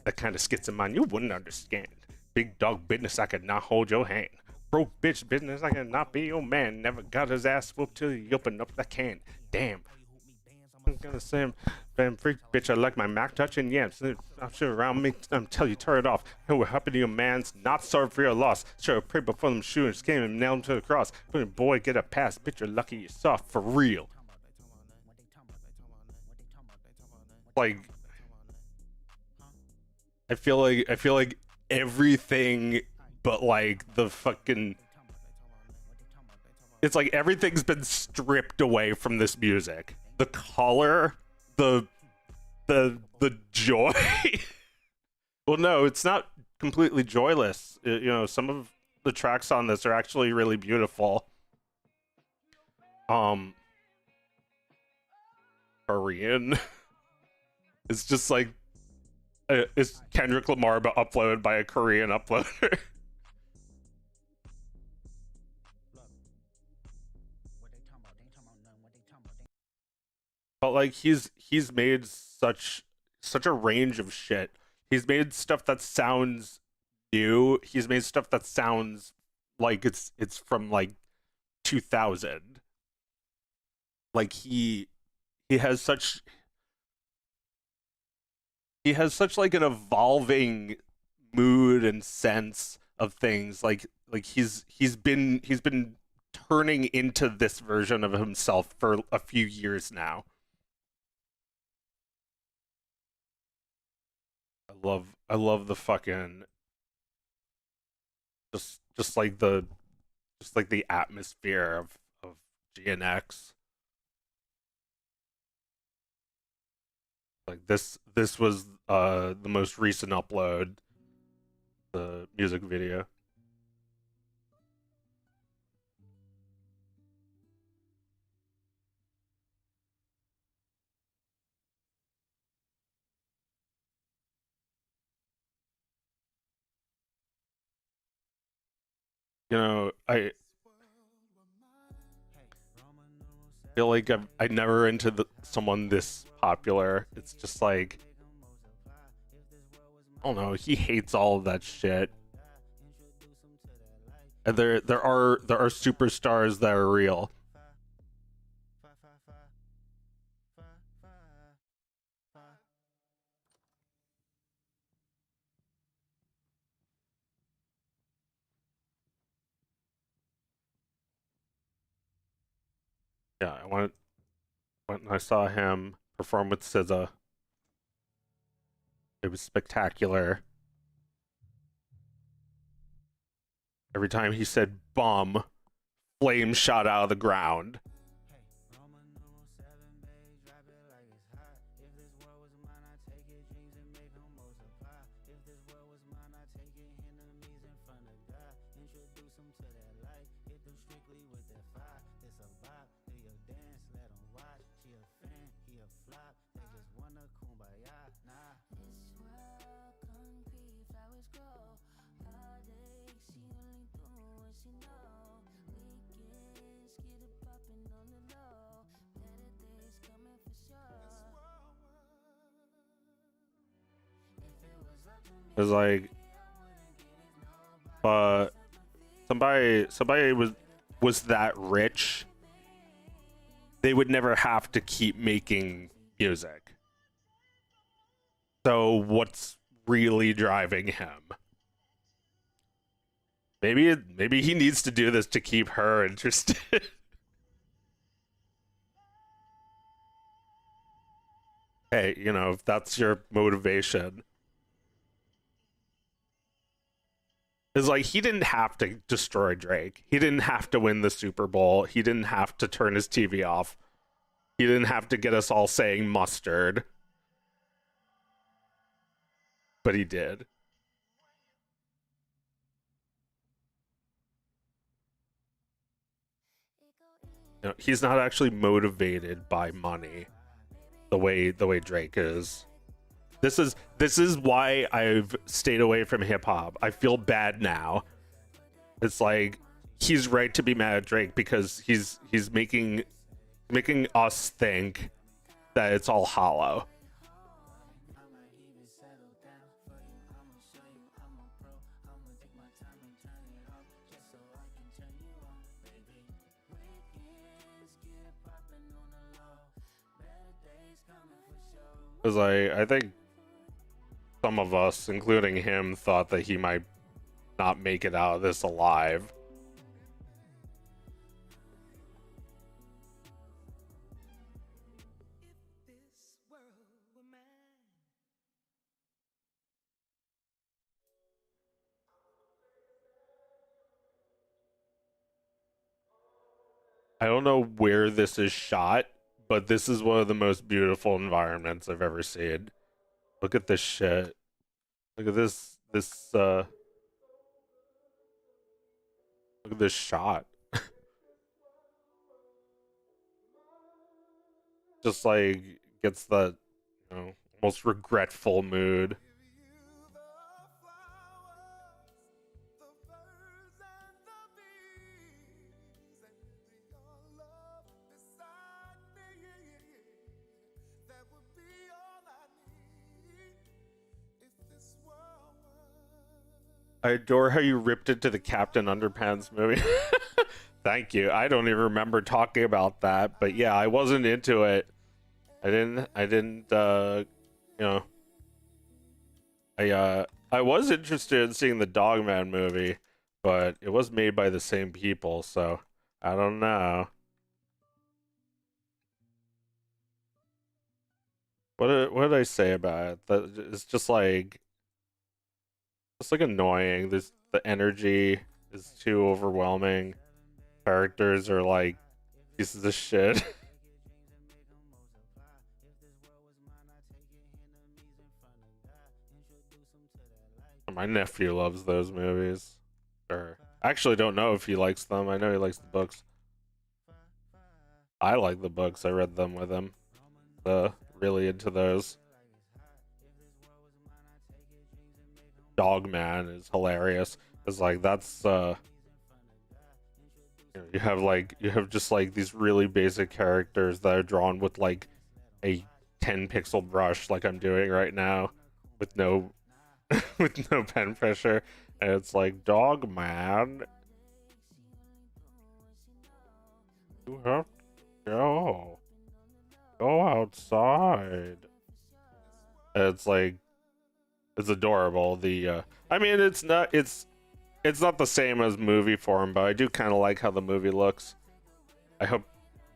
The kind of skits I'm on you wouldn't understand. Big dog business, I could not hold your hand. Broke bitch business, I could not be your man. Never got his ass whooped till he opened up the can. Damn. I'm gonna say I'm freak bitch, I like my Mac touching yams. I'm sure around me tell you turn it off. Hey, we're happy to your man's not sorry for your loss. Sure, pray before them shooting, came and nailed him to the cross. But boy, get a pass, bitch, you're lucky you're soft for real. Like I feel like everything but like the fucking it's like everything's been stripped away from this music. The color, the joy. Well, no, it's not completely joyless. You know, some of the tracks on this are actually really beautiful. Korean. It's just like it's Kendrick Lamar but uploaded by a Korean uploader. But like he's made such a range of shit. He's made stuff that sounds new. He's made stuff that sounds like it's from like 2000. Like he has such like an evolving mood and sense of things. Like he's been turning into this version of himself for a few years now. I love the fucking just like the atmosphere of GNX. Like this was the most recent upload, the music video. You know, I feel like I never into someone this popular. It's just like, I don't know, he hates all of that shit. And there are superstars that are real. Yeah, when I saw him perform with SZA, it was spectacular. Every time he said bum, flames shot out of the ground. It was like, somebody was that rich, they would never have to keep making music. So what's really driving him? Maybe he needs to do this to keep her interested. Hey, you know, if that's your motivation. It's like, he didn't have to destroy Drake. He didn't have to win the Super Bowl. He didn't have to turn his TV off. He didn't have to get us all saying mustard. But he did. You know, he's not actually motivated by money the way Drake is. This is why I've stayed away from hip hop. I feel bad now. It's like he's right to be mad at Drake because he's making us think that it's all hollow. Because I think some of us, including him, thought that he might not make it out of this alive. I don't know where this is shot, but this is one of the most beautiful environments I've ever seen. Look at this shit. Look at this look at this shot. Just like gets the, you know, almost regretful mood. I adore how you ripped into the Captain Underpants movie. Thank you. I don't even remember talking about that, but yeah, I wasn't into it. I didn't you know, I was interested in seeing the Dogman movie, but it was made by the same people, so I don't know. What did I say about it? That it's just like annoying. The energy is too overwhelming. Characters are like pieces of shit. My nephew loves those movies. Or I actually don't know if he likes them. I know he likes the books. I like the books. I read them with him. Really into those. Dogman is hilarious. It's like that's you have just like these really basic characters that are drawn with like a 10 pixel brush like I'm doing right now with no with no pen pressure, and it's like, Dogman, you have to go outside. And it's like, it's adorable. I mean, it's not the same as movie form, but I do kind of like how the movie looks. I hope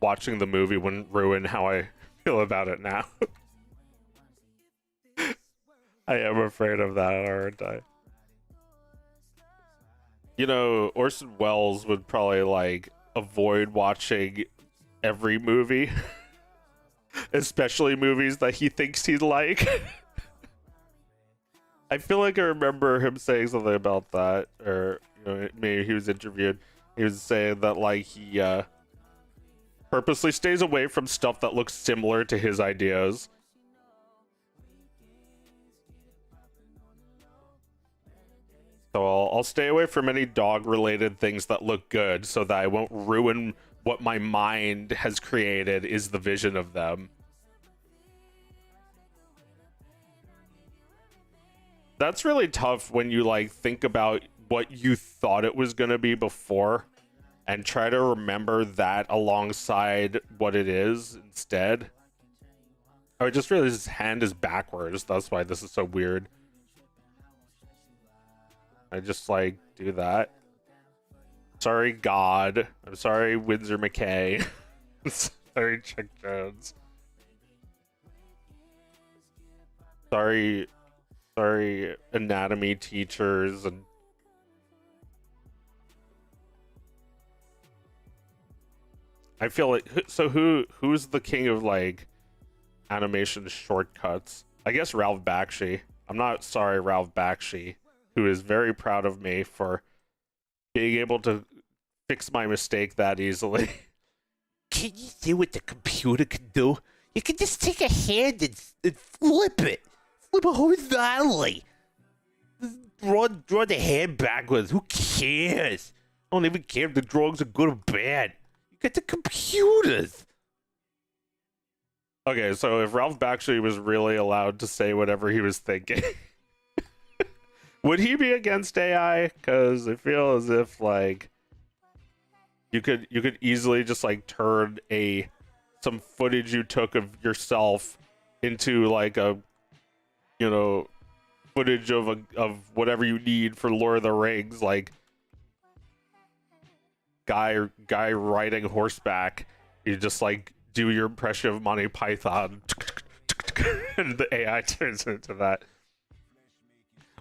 watching the movie wouldn't ruin how I feel about it now. I am afraid of that, aren't I? You know, Orson Welles would probably like avoid watching every movie, especially movies that he thinks he'd like. I feel like I remember him saying something about that, or you know, maybe he was interviewed. He was saying that like he purposely stays away from stuff that looks similar to his ideas. So I'll stay away from any dog-related things that look good, so that I won't ruin what my mind has created is the vision of them. That's really tough when you like think about what you thought it was going to be before and try to remember that alongside what it is instead. Oh, I just realized his hand is backwards. That's why this is so weird. I just like do that. Sorry, God. I'm sorry, Windsor McKay. Sorry, Chuck Jones. Sorry, anatomy teachers and I feel like so who's the king of like animation shortcuts? I guess Ralph Bakshi. I'm not sorry, Ralph Bakshi, who is very proud of me for being able to fix my mistake that easily. Can you see what the computer can do? You can just take a hand and flip But horizontally. Draw the hand backwards. Who cares? I don't even care if the drawings are good or bad. You get the computers. Okay, so if Ralph Bakshi was really allowed to say whatever he was thinking, would he be against AI? Because I feel as if like you could easily just like turn some footage you took of yourself into like a, you know, footage of whatever you need for Lord of the Rings, like guy riding horseback. You just like do your impression of Monty Python, and the AI turns into that.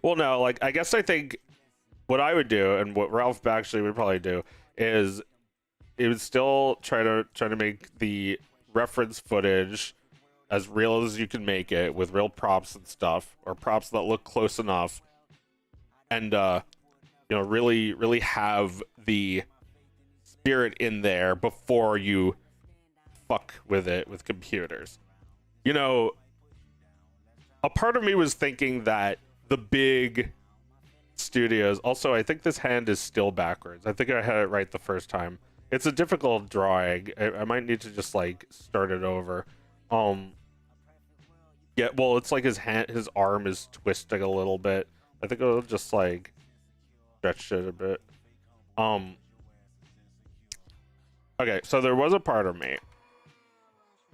Well, no, like I guess I think what I would do and what Ralph Bakshi would probably do is it would still try to make the reference footage as real as you can make it with real props and stuff, or props that look close enough, and you know, really have the spirit in there before you fuck with it with computers. You know, a part of me was thinking that the big studios, also I think this hand is still backwards. I think I had it right the first time. It's a difficult drawing. I might need to just like start it over. Yeah, well, it's like his arm is twisting a little bit. I think I'll just like stretch it a bit. Okay, so there was a part of me.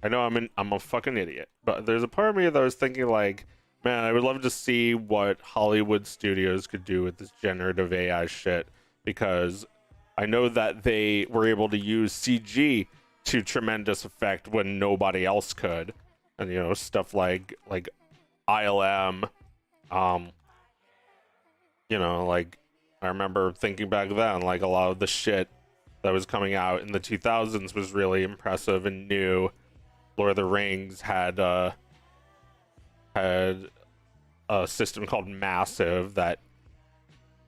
I know I'm a fucking idiot, but there's a part of me that was thinking like, man, I would love to see what Hollywood studios could do with this generative AI shit, because I know that they were able to use CG to tremendous effect when nobody else could. And you know, stuff like ILM, you know, like I remember thinking back then, like a lot of the shit that was coming out in the 2000s was really impressive and new. Lord of the Rings had a system called Massive that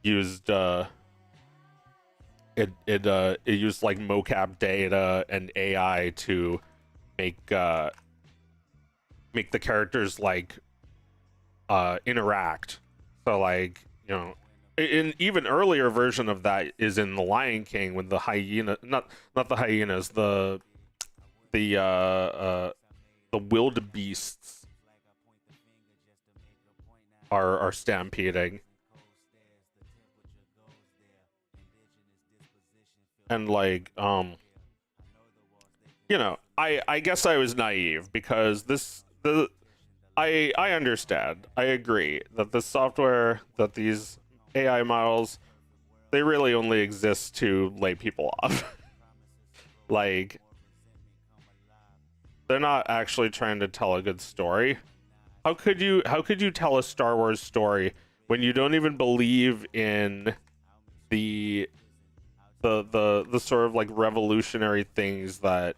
used it used like mocap data and AI to make the characters like interact. So like, you know, an even earlier version of that is in The Lion King when the hyena, not the hyenas, the wildebeests are stampeding. And like, you know, I guess I was naive because I understand. I agree that the software, that these AI models, they really only exist to lay people off. Like, they're not actually trying to tell a good story. How could you tell a Star Wars story when you don't even believe in the sort of like revolutionary things that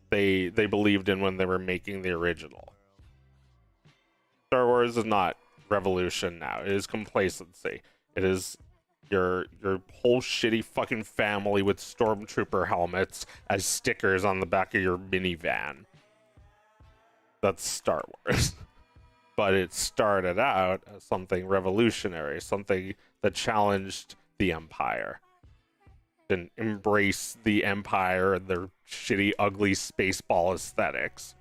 they believed in when they were making the original? Star Wars is not revolution now. It is complacency. It is your whole shitty fucking family with stormtrooper helmets as stickers on the back of your minivan. That's Star Wars. But it started out as something revolutionary, something that challenged the Empire. And embrace the Empire and their shitty, ugly spaceball aesthetics.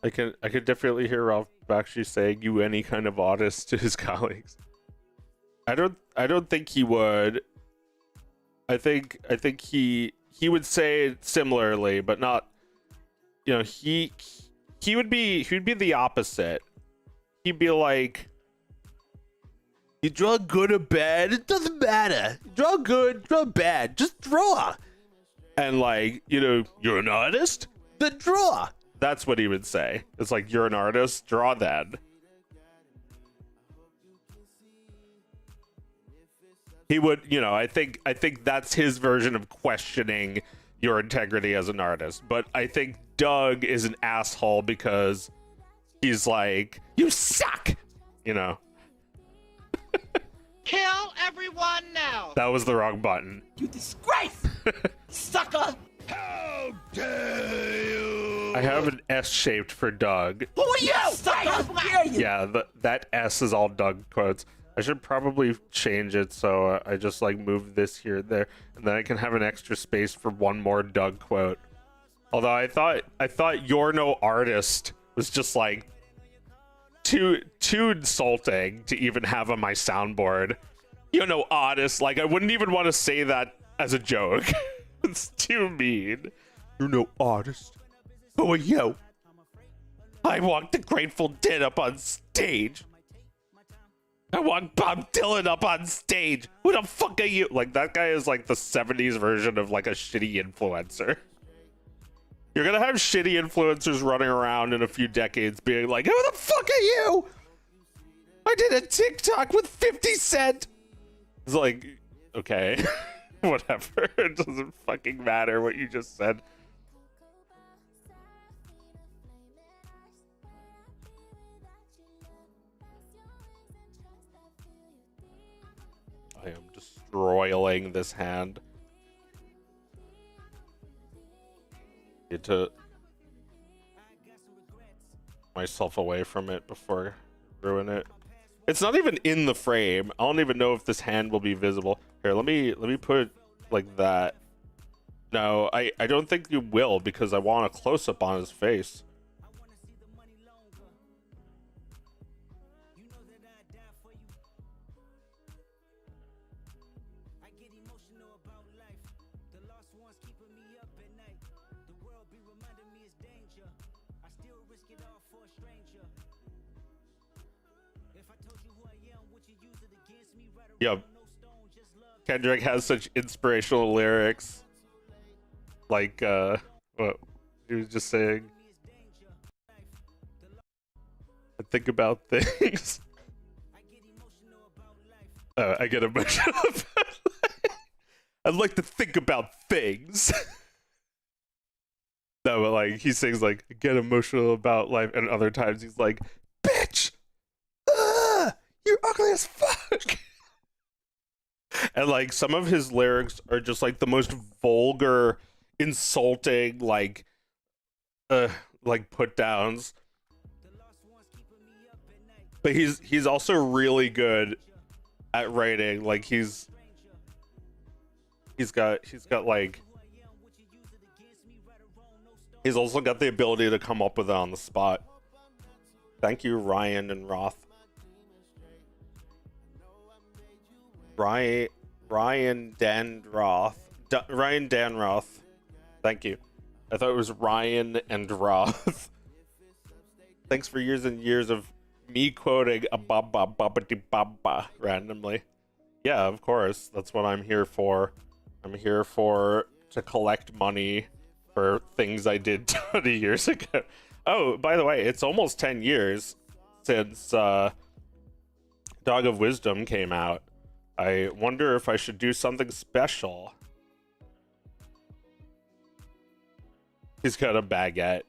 I could definitely hear Ralph Bakshi saying "you any kind of artist" to his colleagues. I don't think he would. I think he would say it similarly, but not. You know, he would be the opposite. He'd be like, "You draw good or bad, it doesn't matter. Draw good, draw bad, just draw. And like, you know, you're an artist? Then draw. That's what he would say. It's like, you're an artist, draw then. He would, you know, I think that's his version of questioning your integrity as an artist. But I think Doug is an asshole because he's like, you suck, you know. Kill everyone now! That was the wrong button. You disgrace! Sucker! How dare you? I have an S shaped for Doug. Who are you? Sucker! How dare you? Yeah, that S is all Doug quotes. I should probably change it so I just like move this here and there, and then I can have an extra space for one more Doug quote. Although I thought "you're no artist" was just like too insulting to even have on my soundboard. You're no artist. Like, I wouldn't even want to say that as a joke. It's too mean. You're no artist. Who are you? I walked the Grateful Dead up on stage. I want Bob Dylan up on stage. Who the fuck are you? Like, that guy is like the 70s version of like a shitty influencer. You're gonna have shitty influencers running around in a few decades being like, who the fuck are you? I did a TikTok with 50 Cent. It's like, okay, whatever. It doesn't fucking matter what you just said. I am destroying this hand. Get to myself away from it before I ruin it. It's not even in the frame. I don't even know if this hand will be visible. Here, let me put it like that. No, I don't think you will, because I want a close-up on his face. Yep. Kendrick has such inspirational lyrics. Like, what he was just saying. I think about things. I get emotional about life. I'd like to think about things. No, but like, he sings like, I get emotional about life, and other times he's like, bitch! You're ugly as fuck! And like, some of his lyrics are just like the most vulgar, insulting, like put downs. But he's also really good at writing. Like, he's got like, he's also got the ability to come up with it on the spot. Thank you, Ryan and Roth. Ryan Danroth. Ryan Danroth. Thank you. I thought it was Ryan and Roth. Thanks for years and years of me quoting a baba babadi baba randomly. Yeah, of course. That's what I'm here for. I'm here to collect money for things I did 20 years ago. Oh, by the way, it's almost 10 years since Dog of Wisdom came out. I wonder if I should do something special. He's got a baguette.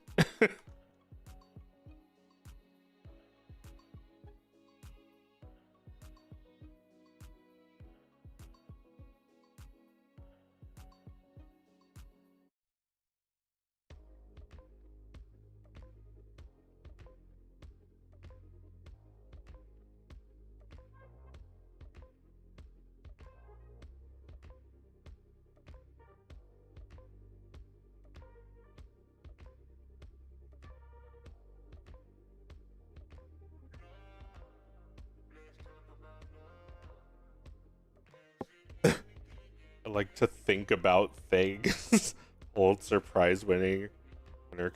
I like to think about things. Old surprise winner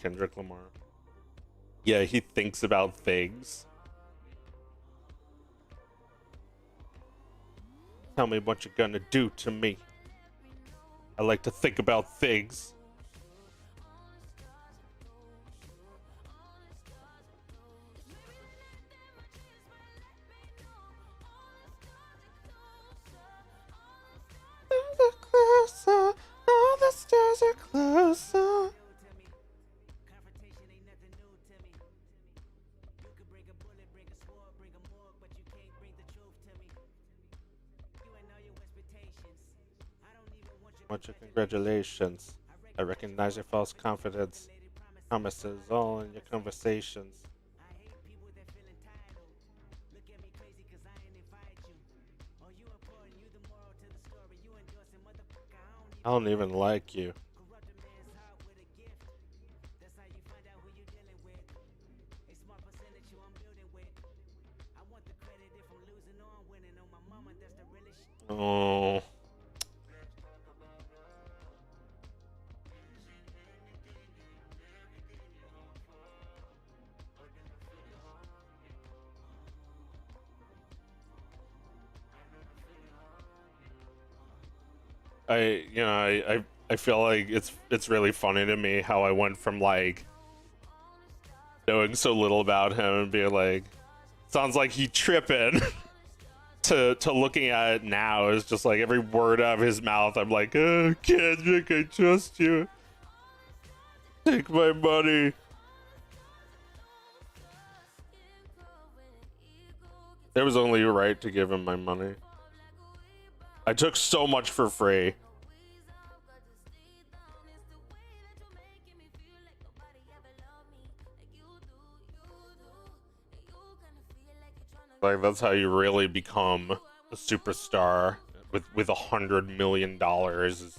Kendrick Lamar. Yeah, he thinks about things. Tell me what you're gonna do to me. I like to think about things. Closer, all the stars are closer. Much congratulations. I recognize your false confidence. Promises all in your conversations. I don't even like you. Oh. I feel like it's really funny to me how I went from like knowing so little about him and being like, sounds like he tripping, to looking at it now is just like every word out of his mouth. I'm like, oh, Kendrick, I trust you. Take my money. It was only right to give him my money. I took so much for free. Like, that's how you really become a superstar with $100 million, is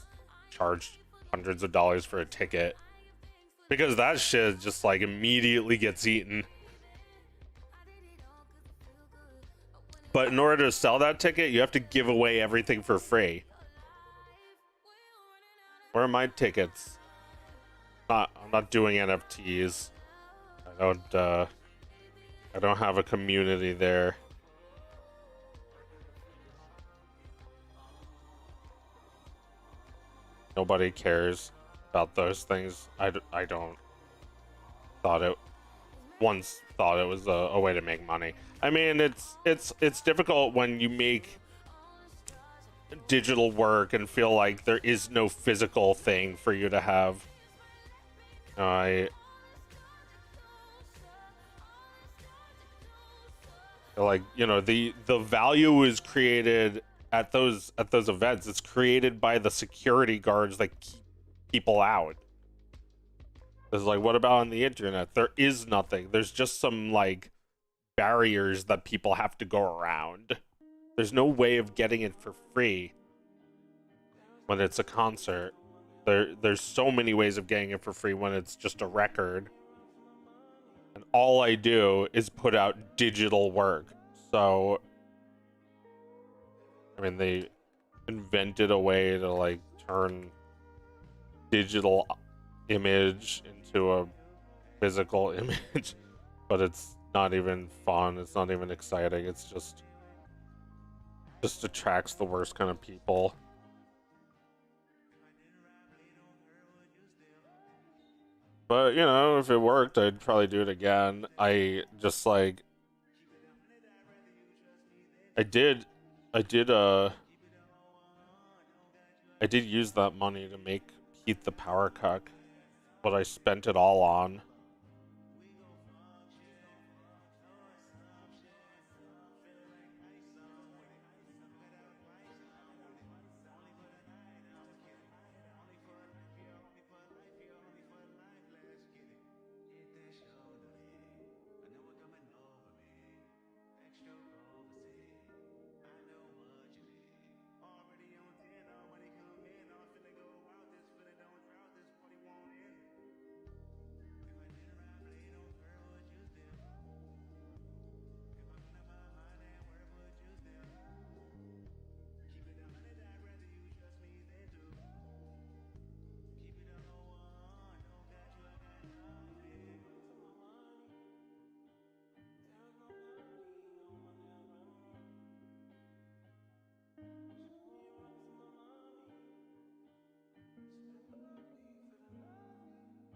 charged hundreds of dollars for a ticket, because that shit just like immediately gets eaten. But in order to sell that ticket, you have to give away everything for free. Where are my tickets? I'm not doing NFTs. I don't have a community there. Nobody cares about those things. I don't. Once thought it was a way to make money. I mean, it's difficult when you make digital work and feel like there is no physical thing for you to have. Like, you know, the value is created at those events. It's created by the security guards that keep people out. It's like, what about on the internet? There is nothing. There's just some like barriers that people have to go around. There's no way of getting it for free when it's a concert. There's so many ways of getting it for free when it's just a record. And all I do is put out digital work. So, I mean, they invented a way to like turn digital image into a physical image, but it's not even fun. It's not even exciting. It's just attracts the worst kind of people. But, you know, if it worked, I'd probably do it again. I did use that money to make Pete the Power Cuck, but I spent it all on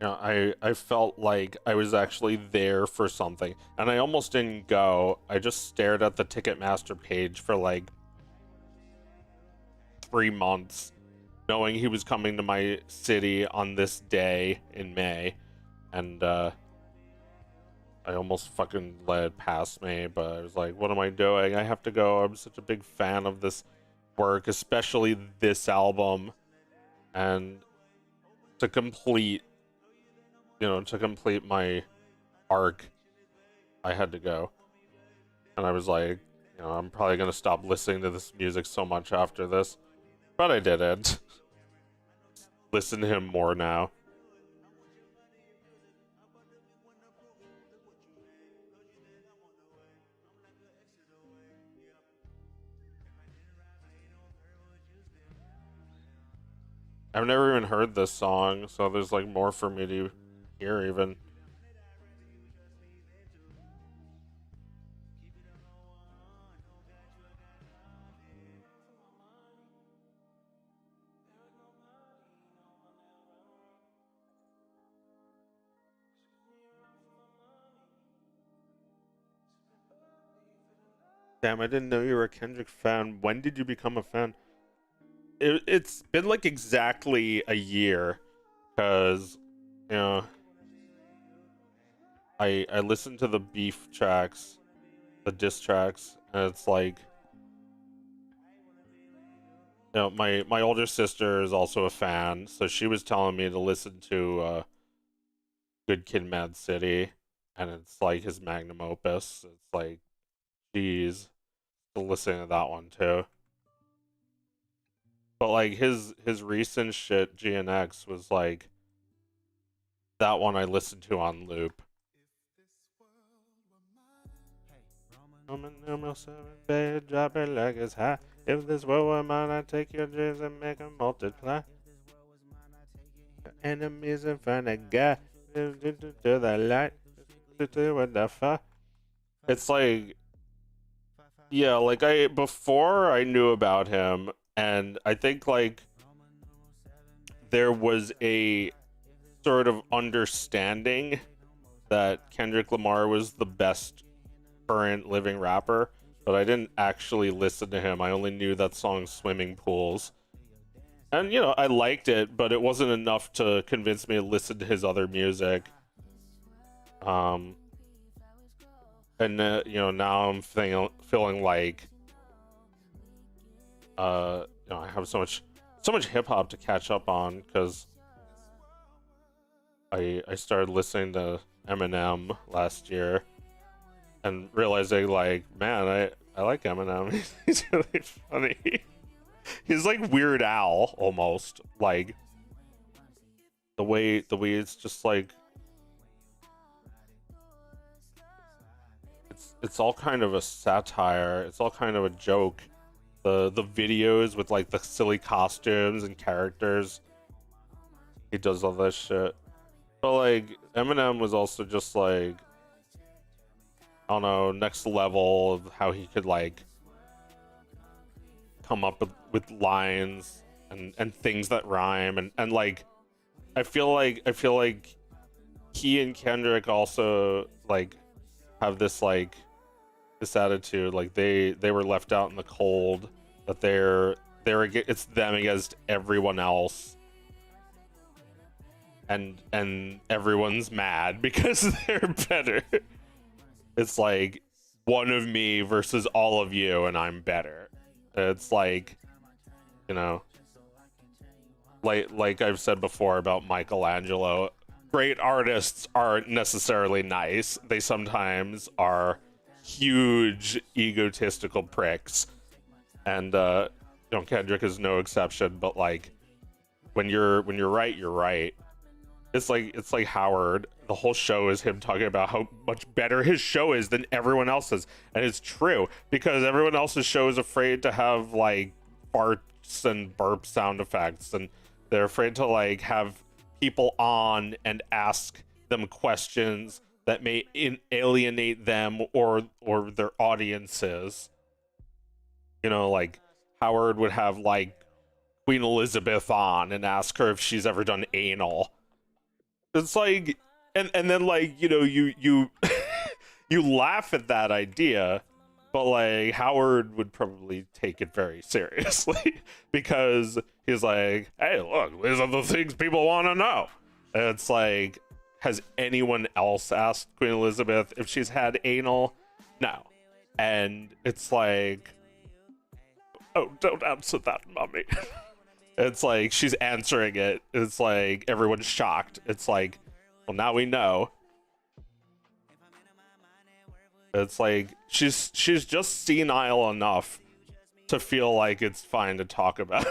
You know, I felt like I was actually there for something, and I almost didn't go. I just stared at the Ticketmaster page for like 3 months, knowing he was coming to my city on this day in May, and I almost fucking let it pass me, but I was like, what am I doing? I have to go. I'm such a big fan of this work, especially this album, and to complete, you know, to complete my arc, I had to go. And I was like, you know, I'm probably gonna stop listening to this music so much after this, but I didn't. Listen to him more now. I've never even heard this song, so there's like more for me to hear even. Damn, I didn't know you were a Kendrick fan. When did you become a fan? It's been like exactly a year, because, you know, I listened to the beef tracks, the diss tracks, and it's like, you know, my older sister is also a fan, so she was telling me to listen to Good Kid, Mad City, and it's like his magnum opus. It's like, geez, still listening to that one too. But like his recent shit, GNX, was like, that one I listened to on loop. Roman numeral 7, babe, drop it like it's hot. If this world were mine, I'd take your dreams and make them multiply. Enemies in front of God, to the light, what the fuck? It's like, yeah, like before I knew about him, and I think like there was a sort of understanding that Kendrick Lamar was the best current living rapper, but I didn't actually listen to him. I only knew that song Swimming Pools. And, you know, I liked it, but it wasn't enough to convince me to listen to his other music. And, you know, now I'm feeling like, you know, I have so much hip hop to catch up on, because I started listening to Eminem last year and realizing, like, man, I like Eminem. He's really funny. He's like Weird Al almost, like the way it's just like it's all kind of a satire. It's all kind of a joke. The videos with like the silly costumes and characters. He does all that shit. But like Eminem was also just like, I don't know, next level of how he could like come up with lines and things that rhyme, and like I feel like he and Kendrick also like have this like this attitude, like they were left out in the cold, that it's them against everyone else, and everyone's mad because they're better. It's like one of me versus all of you, and I'm better. It's like, you know, like I've said before about Michelangelo, great artists aren't necessarily nice. They sometimes are huge egotistical pricks, and you know, Kendrick is no exception. But like, when you're right, you're right. It's like Howard. The whole show is him talking about how much better his show is than everyone else's, and it's true, because everyone else's show is afraid to have like farts and burp sound effects, and they're afraid to like have people on and ask them questions that may alienate them or their audiences. You know, like Howard would have like Queen Elizabeth on and ask her if she's ever done anal. It's like, and then like, you know, you you laugh at that idea, but like Howard would probably take it very seriously because he's like, hey, look, these are the things people want to know. And it's like, has anyone else asked Queen Elizabeth if she's had anal? No. And it's like, oh, don't answer that, mommy. It's like she's answering it. It's like everyone's shocked. It's like, well, now we know. It's like she's just senile enough to feel like it's fine to talk about.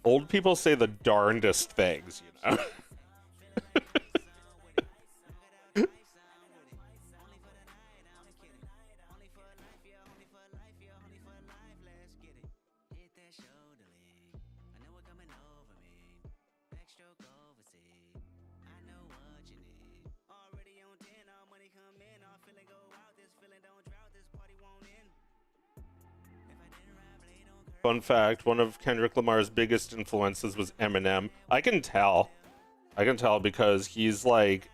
Old people say the darndest things, you know. Fun fact, one of Kendrick Lamar's biggest influences was Eminem. I can tell because he's like,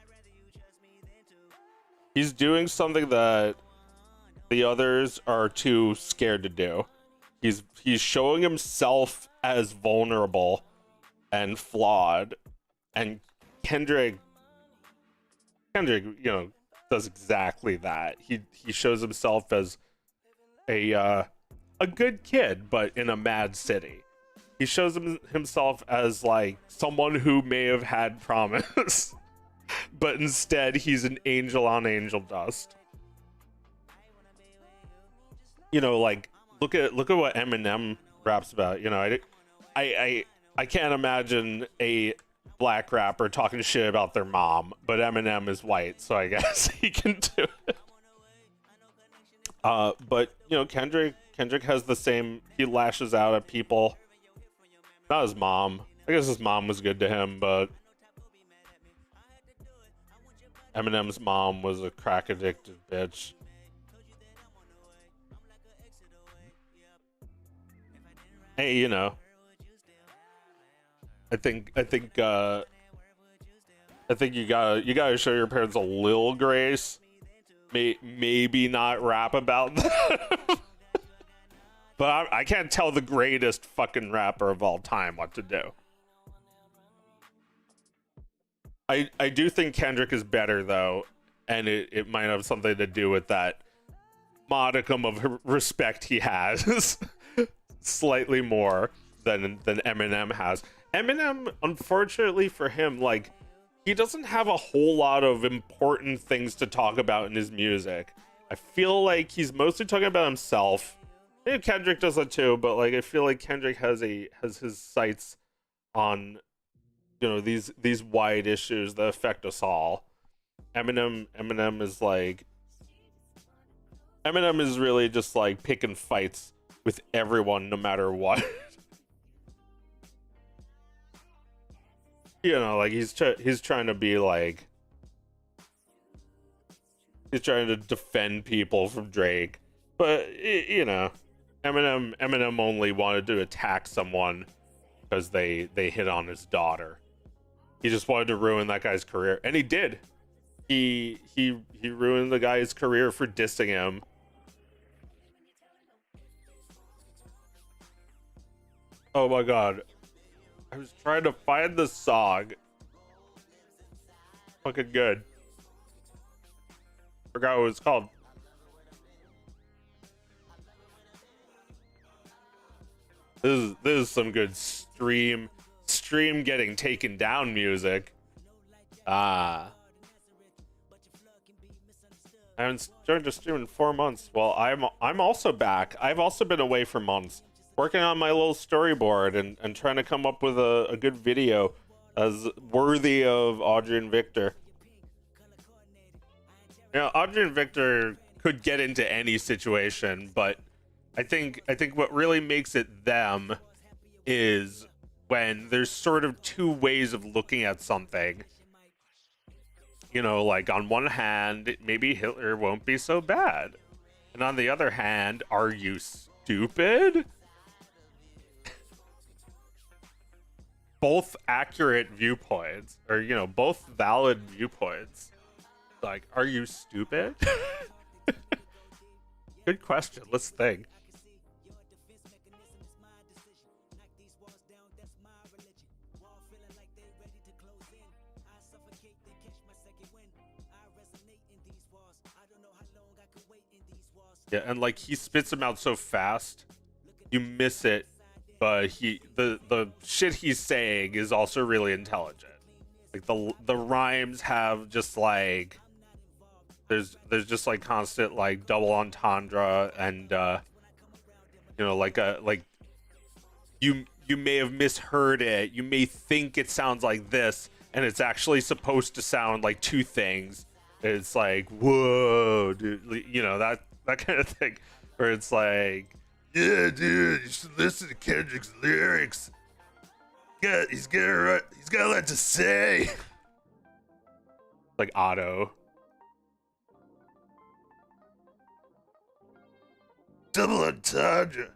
he's doing something that the others are too scared to do. He's showing himself as vulnerable and flawed, and Kendrick, you know, does exactly that. He shows himself as a good kid, but in a mad city. He shows himself as like someone who may have had promise, but instead he's an angel on angel dust. You know, like look at what Eminem raps about. You know, I can't imagine a black rapper talking shit about their mom, but Eminem is white, so I guess he can do it. But you know, Kendrick has the same. He lashes out at people. Not his mom. I guess his mom was good to him, but Eminem's mom was a crack addicted bitch. Hey, you know, I think you gotta show your parents a little grace. Maybe not rap about them. But I can't tell the greatest fucking rapper of all time what to do. I do think Kendrick is better though, and it might have something to do with that modicum of respect he has. Slightly more than Eminem has. Eminem, unfortunately for him, like, he doesn't have a whole lot of important things to talk about in his music. I feel like he's mostly talking about himself. Maybe Kendrick does that too, but like I feel like Kendrick has his sights on, you know, these wide issues that affect us all. Eminem is really just like picking fights with everyone no matter what. You know, like he's trying to be like, he's trying to defend people from Drake, but you know, Eminem only wanted to attack someone because they hit on his daughter. He just wanted to ruin that guy's career, and he did. He ruined the guy's career for dissing him. Oh my god, I was trying to find the song. Fucking good. Forgot what it's called. This is some good stream getting taken down music. I haven't started to stream in 4 months. Well, I'm also back. I've also been away for months, working on my little storyboard and trying to come up with a good video as worthy of Audrey and Victor. You know, Audrey and Victor could get into any situation, but I think what really makes it them is when there's sort of two ways of looking at something. You know, like on one hand, maybe Hitler won't be so bad, and on the other hand, are you stupid? Both accurate viewpoints, or you know, both valid viewpoints. Like, are you stupid? Good question. Let's think. Yeah, and like he spits them out so fast, you miss it, but the shit he's saying is also really intelligent. Like the rhymes have just like there's just like constant like double entendre and you know, like you may have misheard it. You may think it sounds like this, and it's actually supposed to sound like two things. It's like, whoa, dude, you know, that kind of thing, where it's like, yeah, dude, you should listen to Kendrick's lyrics. Yeah, he's got a lot to say. Like Otto. Double entendre.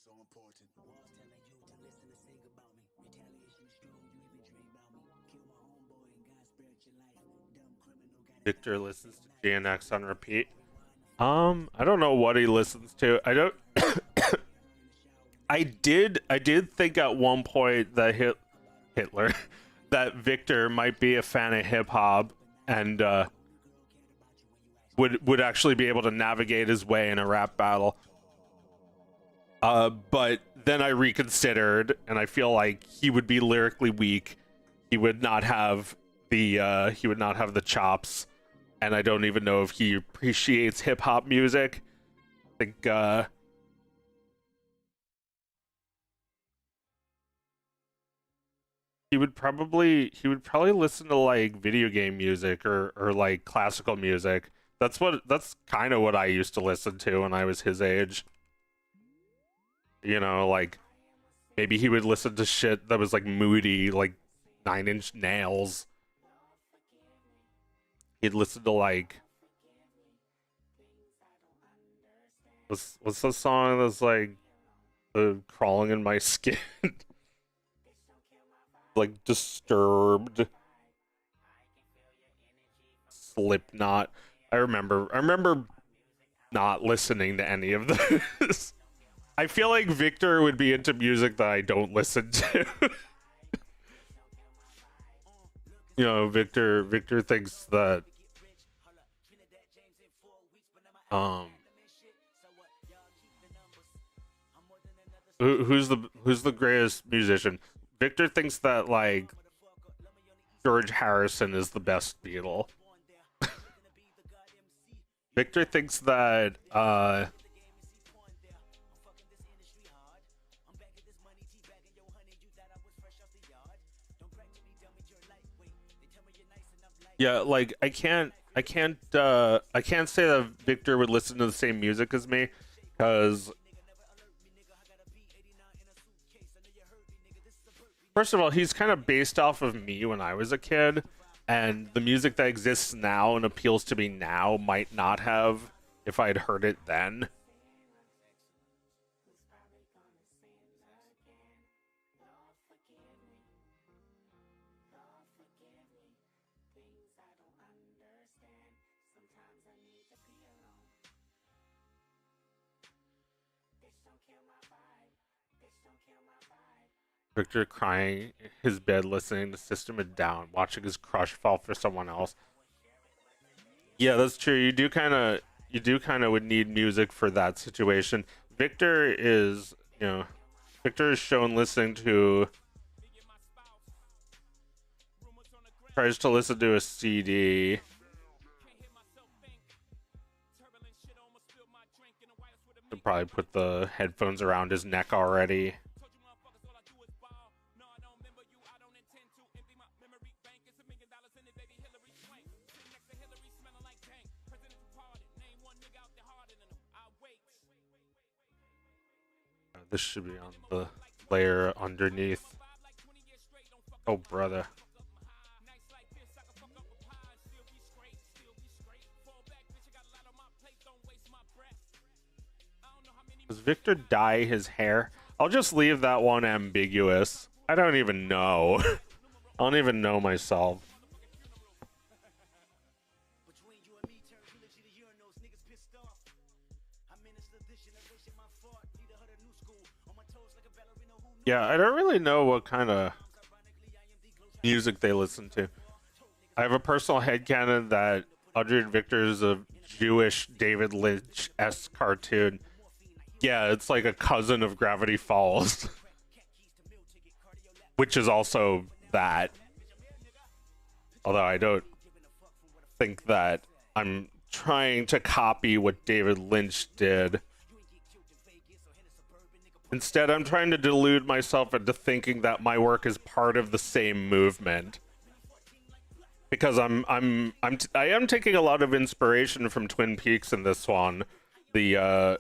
So important. Walls telling you to listen and sing about me. Retaliation is strong, you even dream about me. Kill my homeboy and God spared your life. Dumb criminal got Victor listens to GNX on repeat. I don't know what he listens to. I don't. I did think at one point that Hitler, that Victor might be a fan of hip hop and would actually be able to navigate his way in a rap battle. But then I reconsidered, and I feel like he would be lyrically weak. He would not have the chops, and I don't even know if he appreciates hip hop music. I think he would probably listen to like video game music or like classical music. That's kind of what I used to listen to when I was his age. You know, like maybe he would listen to shit that was like moody, like Nine Inch Nails. He'd listen to like what's the song that's like crawling in my skin? Like Disturbed, Slipknot. I remember not listening to any of this. I feel like Victor would be into music that I don't listen to. You know, Victor thinks that who's the greatest musician? Victor thinks that like George Harrison is the best Beatle. Victor thinks that yeah, like I can't say that Victor would listen to the same music as me, because first of all, he's kind of based off of me when I was a kid, and the music that exists now and appeals to me now might not have if I'd heard it then. Victor crying in his bed, listening to System of a Down, watching his crush fall for someone else. Yeah, that's true. You do kind of would need music for that situation. Victor is shown listening to, tries to listen to a CD. probably put the headphones around his neck already. This should be on the layer underneath. Oh, brother. Does Victor dye his hair? I'll just leave that one ambiguous. I don't even know. I don't even know myself. Yeah, I don't really know what kind of music they listen to. I have a personal headcanon that Audrey and Victor is a Jewish David Lynch-esque cartoon. Yeah, it's like a cousin of Gravity Falls. Which is also that. Although I don't think that I'm trying to copy what David Lynch did. Instead, I'm trying to delude myself into thinking that my work is part of the same movement. Because I am taking a lot of inspiration from Twin Peaks in this one. The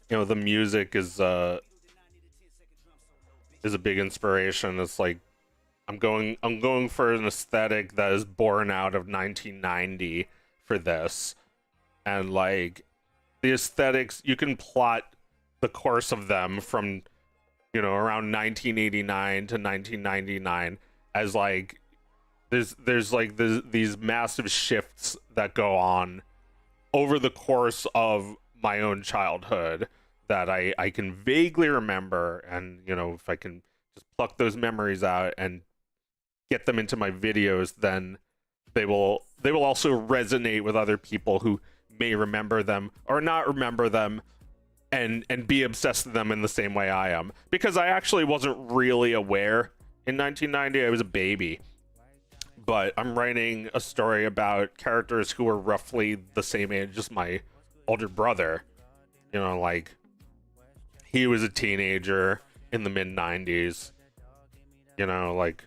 you know, the music is a big inspiration. It's like I'm going for an aesthetic that is born out of 1990 for this. And like the aesthetics, you can plot the course of them from, you know, around 1989 to 1999 as like there's like these massive shifts that go on over the course of my own childhood that I can vaguely remember. And, you know, if I can just pluck those memories out and get them into my videos, then they will also resonate with other people who may remember them or not remember them and be obsessed with them in the same way I am. Because I actually wasn't really aware in 1990. I was a baby. But I'm writing a story about characters who are roughly the same age as my older brother. You know, like, he was a teenager in the mid-90s. You know, like,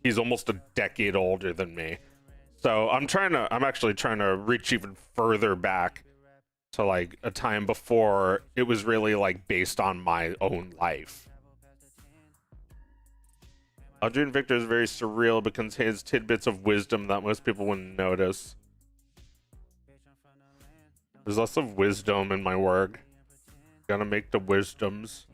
he's almost a decade older than me. So I'm actually trying to reach even further back to like a time before it was really like based on my own life. Audrey and Victor is very surreal but contains tidbits of wisdom that most people wouldn't notice. There's lots of wisdom in my work. Gotta make the wisdoms.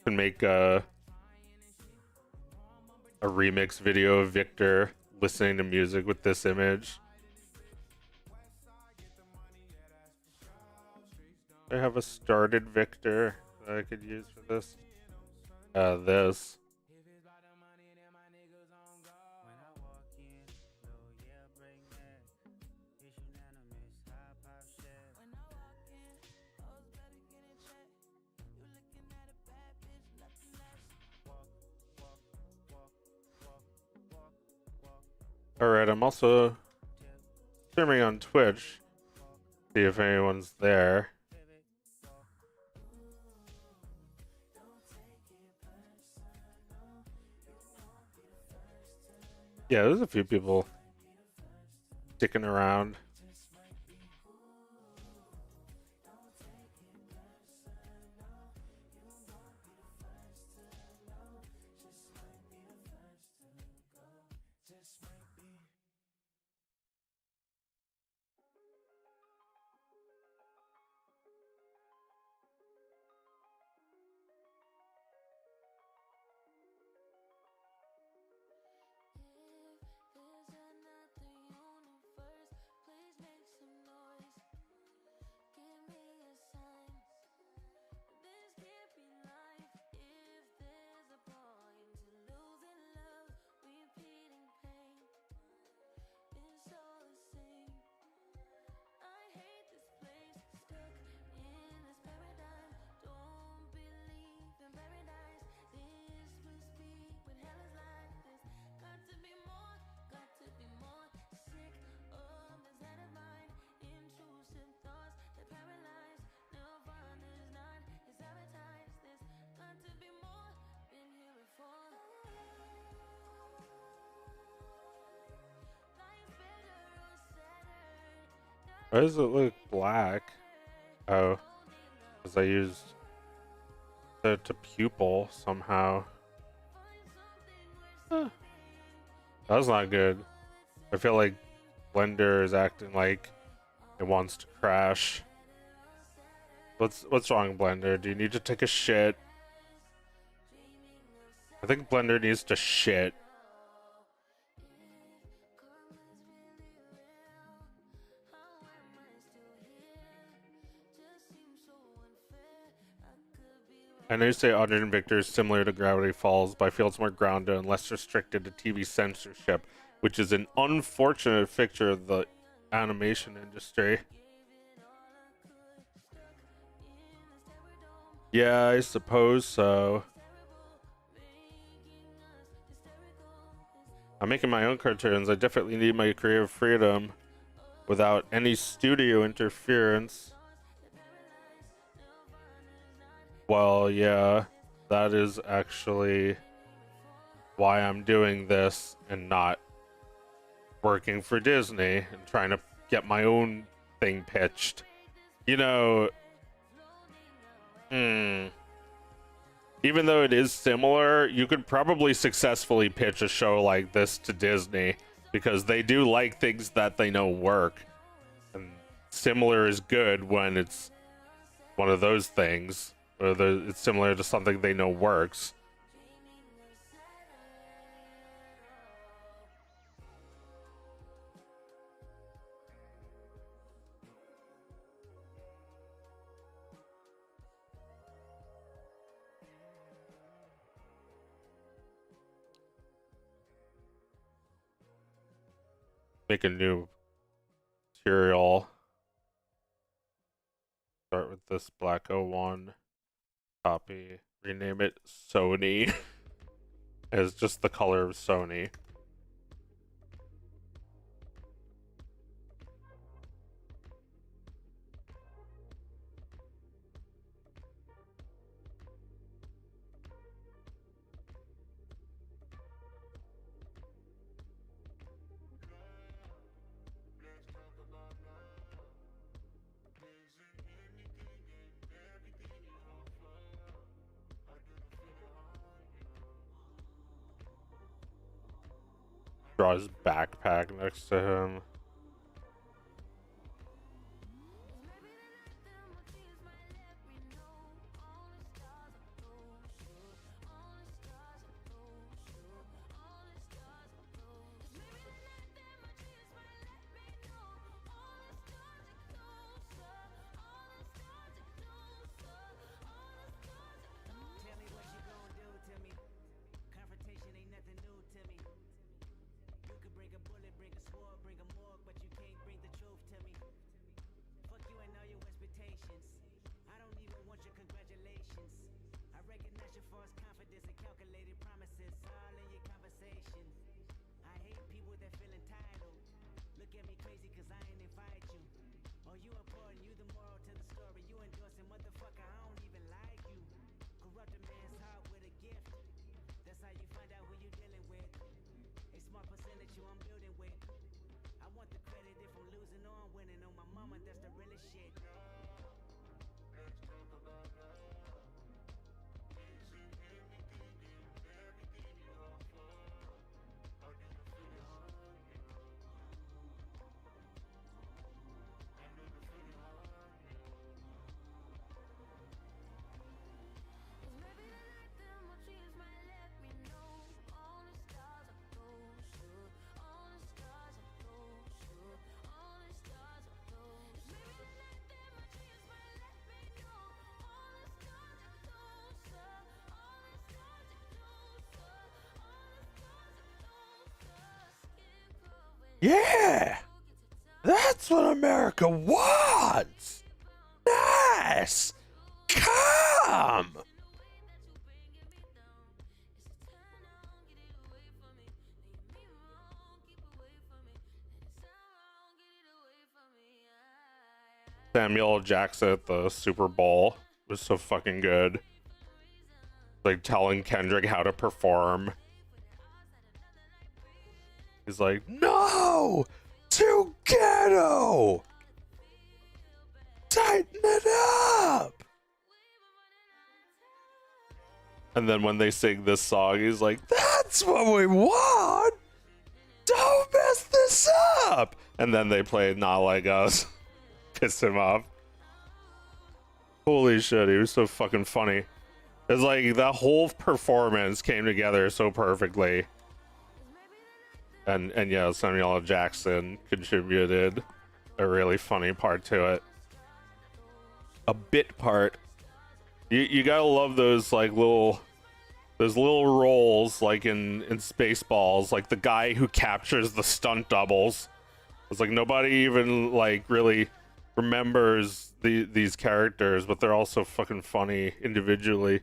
Can make a remix video of Victor listening to music with this image. I have a started Victor that I could use for this. This. Alright, I'm also streaming on Twitch. See if anyone's there. Yeah, there's a few people sticking around. Why does it look black? Oh, because I used it to pupil somehow. Huh. That's not good. I feel like Blender is acting like it wants to crash. What's wrong, Blender? Do you need to take a shit? I think Blender needs to shit. I know you say Audit Invictor is similar to Gravity Falls, but I feel it's more grounded and less restricted to TV censorship, which is an unfortunate feature of the animation industry. Yeah, I suppose so. I'm making my own cartoons. I definitely need my creative freedom without any studio interference. Well, yeah, that is actually why I'm doing this and not working for Disney and trying to get my own thing pitched. You know, even though it is similar, you could probably successfully pitch a show like this to Disney because they do like things that they know work. And similar is good when it's one of those things. Or it's similar to something they know works. Make a new material. Start with this black 01. Copy, rename it Sony. It's just the color of Sony. Draw his backpack next to him. Tell me what you gon' do to me. Confrontation ain't nothing new to me. You could bring a bullet, bring a sword, bring a morgue, but you can't bring the truth to me. Fuck you and all your expectations. I don't even want your congratulations. I recognize your false confidence and calculated promises all in your conversation. I hate people that feel entitled. Look at me crazy cause I ain't invite you. Oh, you important, you the moral to the story. You endorsing, motherfucker, I don't even like you. Corrupt a man's heart with a gift. That's how you find out who you dealing with. A smart percentage you I'm building with. I want the credit if I'm losing or I'm winning. On my mama, that's the realest shit. Yeah! That's what America wants! Nice! Come! Samuel L. Jackson at the Super Bowl was so fucking good. Like telling Kendrick how to perform. He's like, no! Too ghetto! Tighten it up. And then when they sing this song, he's like, that's what we want. Don't mess this up. And then they play Not Like Us. Piss him off. Holy shit, he was so fucking funny. It's like that whole performance came together so perfectly. And yeah, Samuel L. Jackson contributed a really funny part to it. A bit part. You gotta love those like little roles like in Spaceballs, like the guy who captures the stunt doubles. It's like nobody even like really remembers these characters, but they're also fucking funny individually.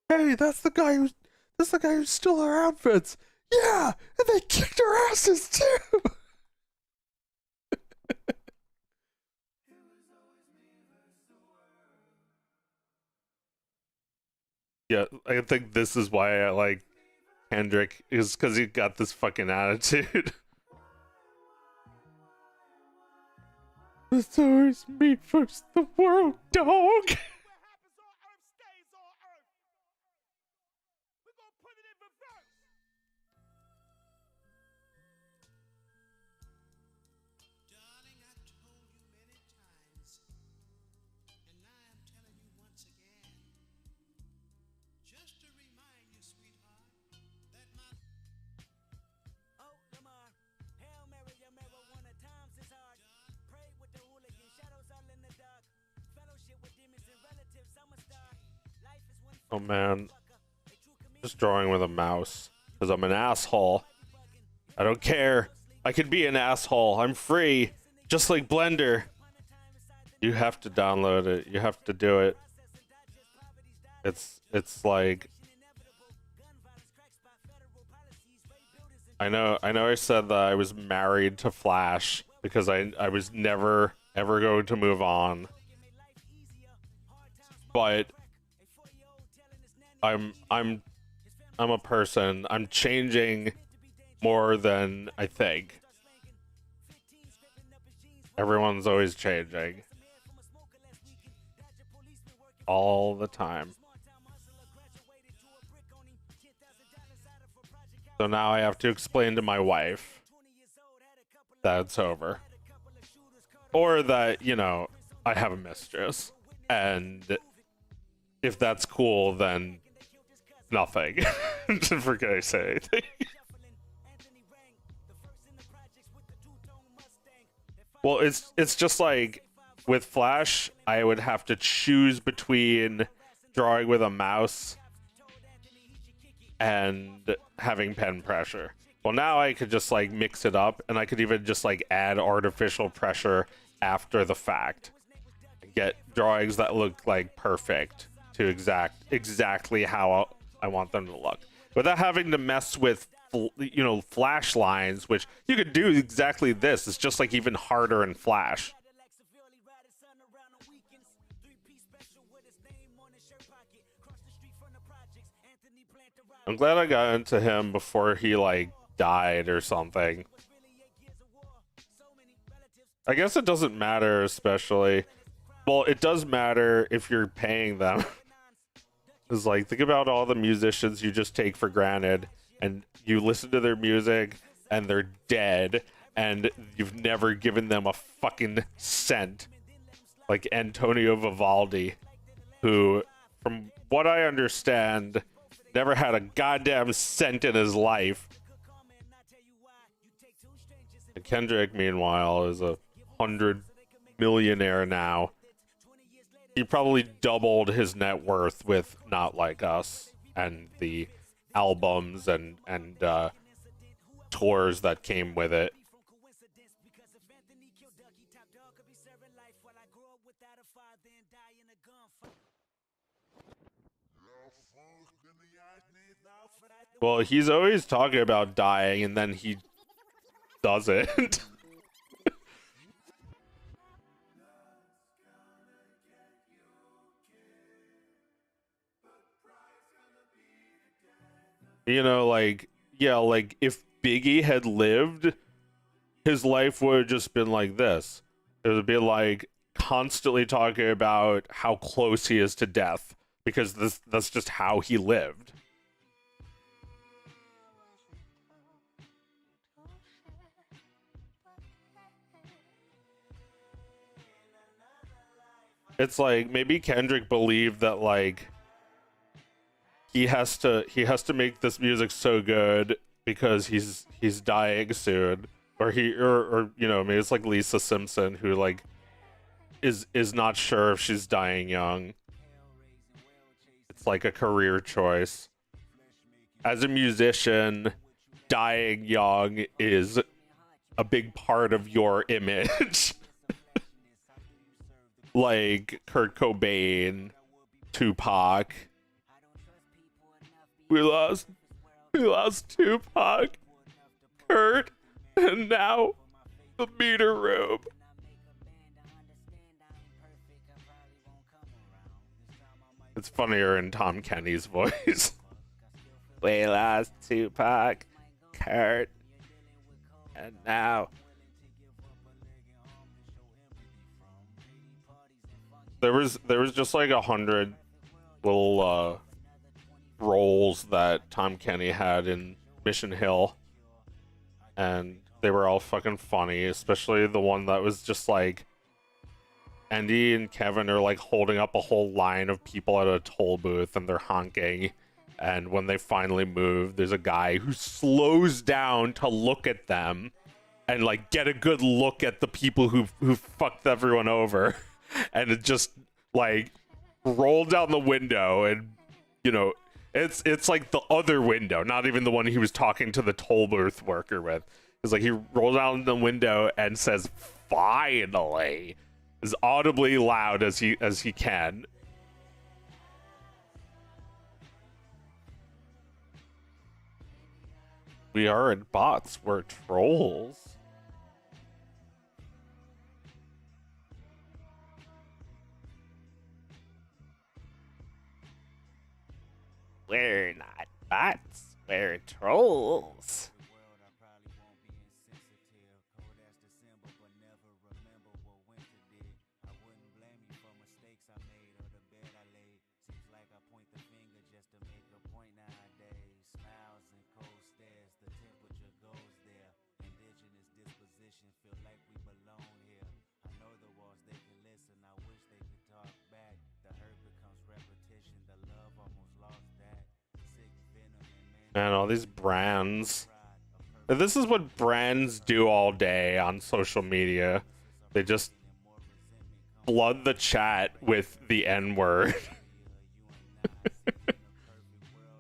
Hey, that's the guy who stole our outfits. Yeah, and they kicked our asses too. Yeah, I think this is why I like Kendrick, is because he got this fucking attitude. It's always me versus the world, dog. What happens on Earth stays on Earth. We're gonna put it in reverse. Darling, I've told you many times, and now I'm telling you once again, just to remind you, sweetheart, that my Oh, Lamar. Hail Mary, your marijuana times is hard. Pray with the hooligan, shadows all in the dark. Fellowship with demons and relatives, I'm a star. Life is one Oh man, just drawing with a mouse because I'm an asshole. I don't care. I can be an asshole. I'm free, just like Blender. You have to download it. You have to do it. It's like I know I said that I was married to Flash because I was never ever going to move on. But I'm a person. I'm changing more than I think. Everyone's always changing. All the time. So now I have to explain to my wife that it's over. Or that, you know, I have a mistress. And if that's cool, then nothing. Just forget I say anything. Well, it's just like with Flash, I would have to choose between drawing with a mouse and having pen pressure. Well, now I could just like mix it up, and I could even just like add artificial pressure after the fact. Get drawings that look like perfect to exactly how I want them to look, without having to mess with, you know, Flash lines, which you could do exactly this. It's just like even harder in Flash. I'm glad I got into him before he like died or something. I guess it doesn't matter, especially. Well, it does matter if you're paying them. It's like, think about all the musicians you just take for granted, and you listen to their music, and they're dead, and you've never given them a fucking cent. Like Antonio Vivaldi, who, from what I understand, never had a goddamn cent in his life. And Kendrick, meanwhile, is a 100-millionaire now. He probably doubled his net worth with Not Like Us and the albums and tours that came with it. Well, he's always talking about dying, and then he doesn't. You know, like, yeah, like if Biggie had lived, his life would have just been like this. It would be like constantly talking about how close he is to death because that's just how he lived. It's like maybe Kendrick believed that like he has to make this music so good because he's dying soon, or you know, maybe it's like Lisa Simpson who like is not sure if she's dying young. It's like a career choice. As a musician, dying young is a big part of your image. Like Kurt Cobain, Tupac. We lost Tupac, Kurt, and now the meter room. It's funnier in Tom Kenny's voice. We lost Tupac, Kurt, and now there was just like 100 little roles that Tom Kenny had in Mission Hill, and they were all fucking funny, especially the one that was just like Andy and Kevin are like holding up a whole line of people at a toll booth and they're honking, and when they finally move, there's a guy who slows down to look at them and like get a good look at the people who fucked everyone over. And it just like rolled down the window, and you know, it's like the other window, not even the one he was talking to the toll booth worker with. It's like he rolls down the window and says finally, as audibly loud as he can. We aren't bots, we're trolls. We're not bots, we're trolls. And all these brands. This is what brands do all day on social media. They just flood the chat with the N-word.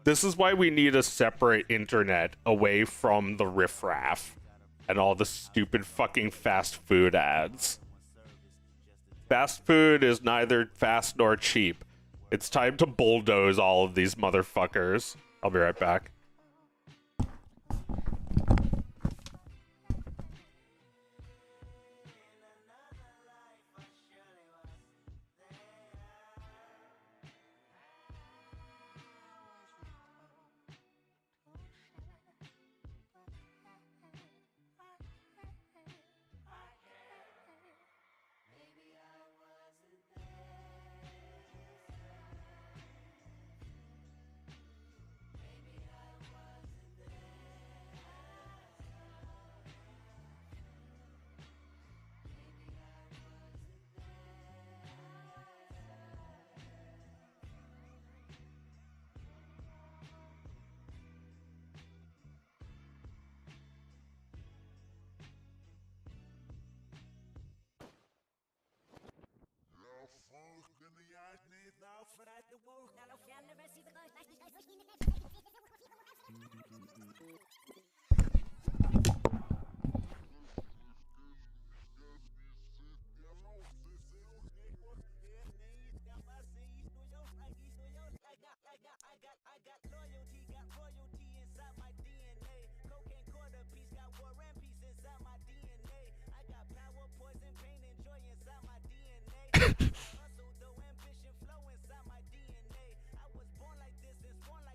This is why we need a separate internet away from the riffraff and all the stupid fucking fast food ads. Fast food is neither fast nor cheap. It's time to bulldoze all of these motherfuckers. I'll be right back.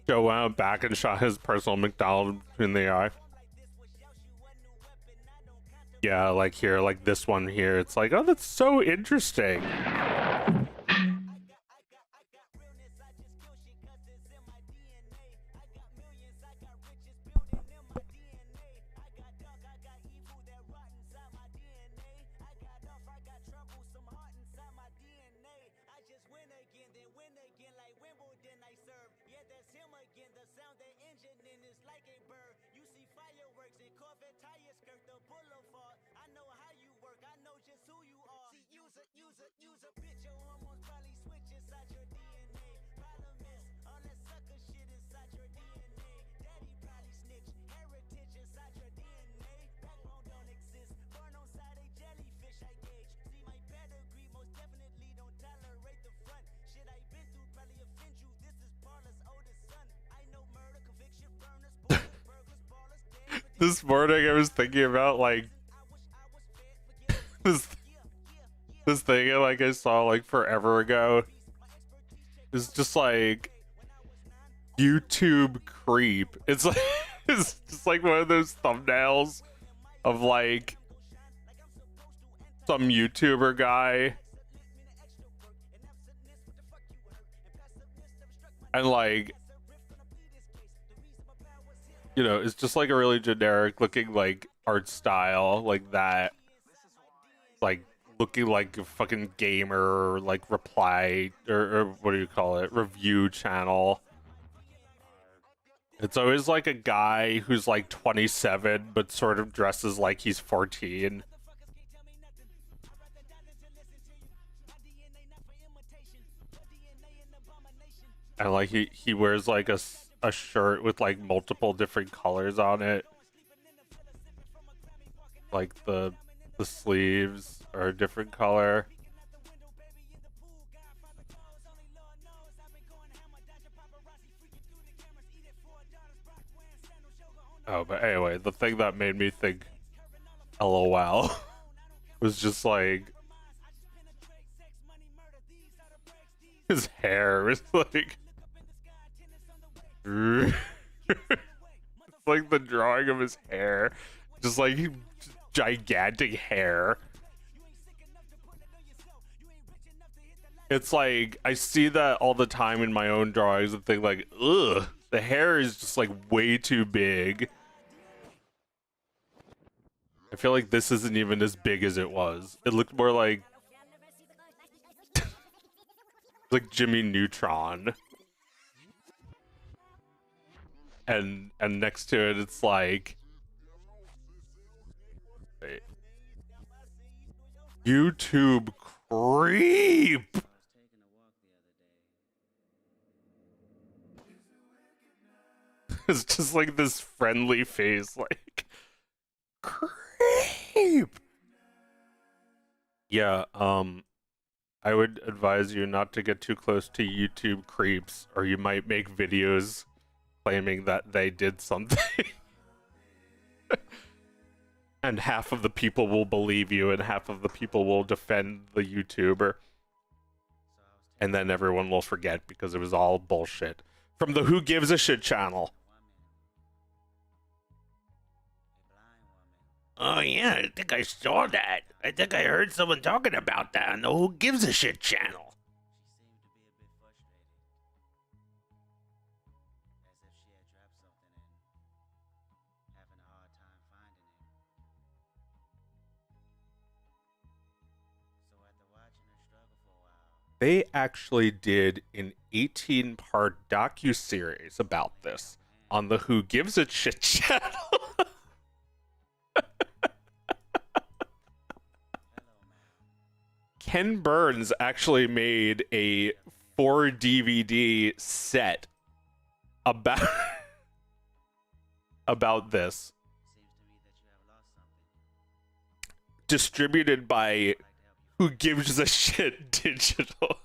Joe went back and shot his personal McDonald in the eye. Yeah, like here, like this one here. It's like, oh, that's so interesting. This morning I was thinking about like this thing like I saw like forever ago. It's just like YouTube creep. It's like it's just like one of those thumbnails of like some YouTuber guy and like, you know, it's just like a really generic looking like art style like that, like looking like a fucking gamer or like reply or what do you call it, review channel. It's always like a guy who's like 27 but sort of dresses like he's 14. And like he wears like a shirt with like multiple different colors on it. Like the sleeves are a different color. Oh, but anyway, the thing that made me think LOL was just like his hair is like it's like the drawing of his hair, just like gigantic hair. It's like I see that all the time in my own drawings and think like, ugh, the hair is just like way too big. I feel like this isn't even as big as it was. It looked more like like Jimmy Neutron. And next to it, it's like, wait, YouTube creep. It's just like this friendly face, like creep. Yeah, I would advise you not to get too close to YouTube creeps, or you might make videos claiming that they did something. And half of the people will believe you and half of the people will defend the YouTuber. And then everyone will forget because it was all bullshit. From the Who Gives a Shit channel. Oh yeah, I think I saw that. I think I heard someone talking about that on the Who Gives a Shit channel. They actually did an 18-part docuseries about this on the Who Gives a Shit channel. Ken Burns actually made a 4 DVD set about this, distributed by Who Gives a Shit Digital.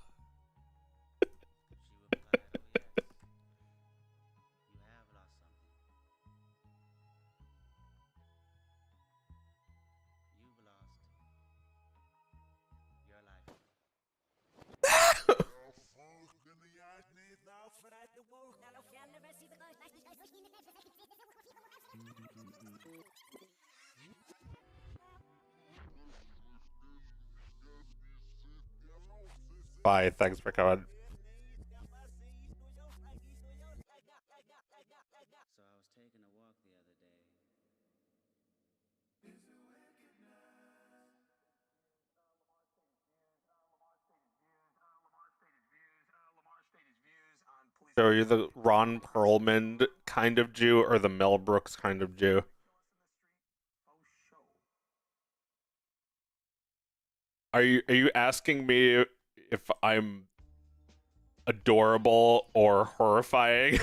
Bye. Thanks for coming. So I was taking a walk the other day. So are you the Ron Perlman kind of Jew or the Mel Brooks kind of Jew? Are you asking me if I'm adorable or horrifying?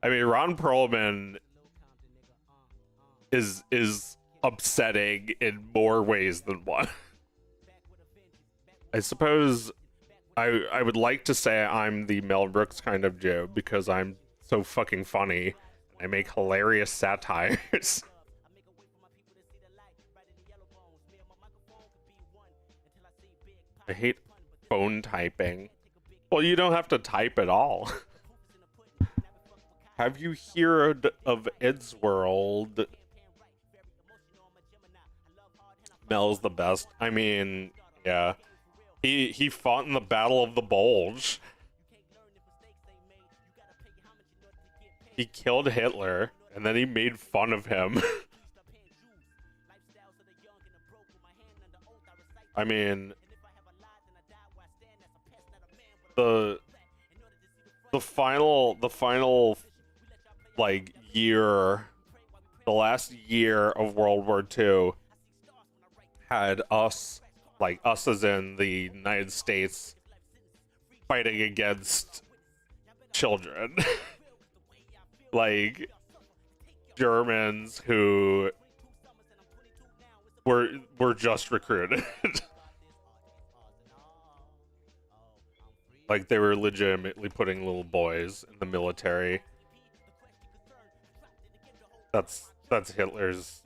I mean, Ron Perlman is upsetting in more ways than one. I suppose I would like to say I'm the Mel Brooks kind of Jew because I'm so fucking funny. I make hilarious satires. I hate phone typing. Well, you don't have to type at all. Have you heard of Eddsworld? Mel's the best. I mean, yeah. He fought in the Battle of the Bulge. He killed Hitler, and then he made fun of him. I mean, the final like year, the last year of World War II had us, like us as in the United States, fighting against children. Like Germans who were just recruited. Like they were legitimately putting little boys in the military. That's Hitler's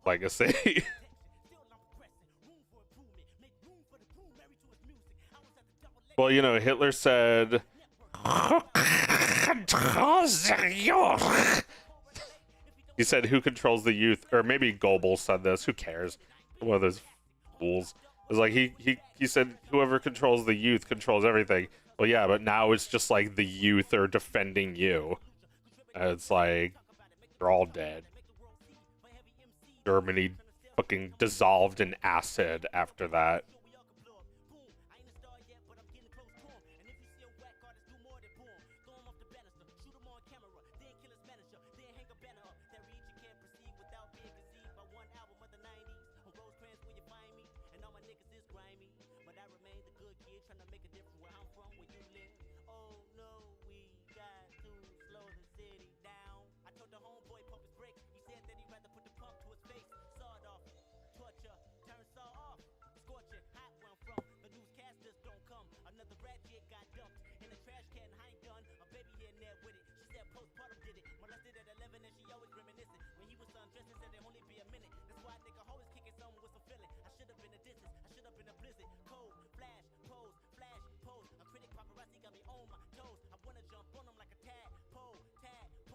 legacy. Well, you know, Hitler said he said, who controls the youth? Or maybe Goebbels said this, who cares? One of those fools. It was like he said whoever controls the youth controls everything. Well, yeah, but now it's just like the youth are defending you. And it's like they're all dead. Germany fucking dissolved in acid after that.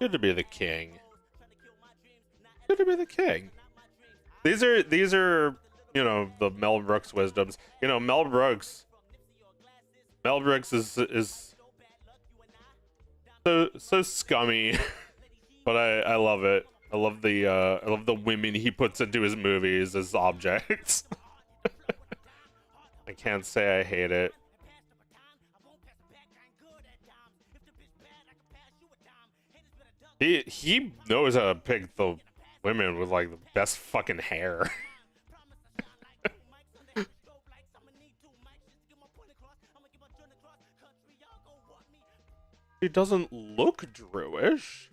Good to be the king. Good to be the king. These are, you know, the Mel Brooks wisdoms. You know, Mel Brooks is so scummy, but I love it. I love the women he puts into his movies as objects. I can't say I hate it. He knows how to pick the women with like the best fucking hair. He doesn't look Jewish.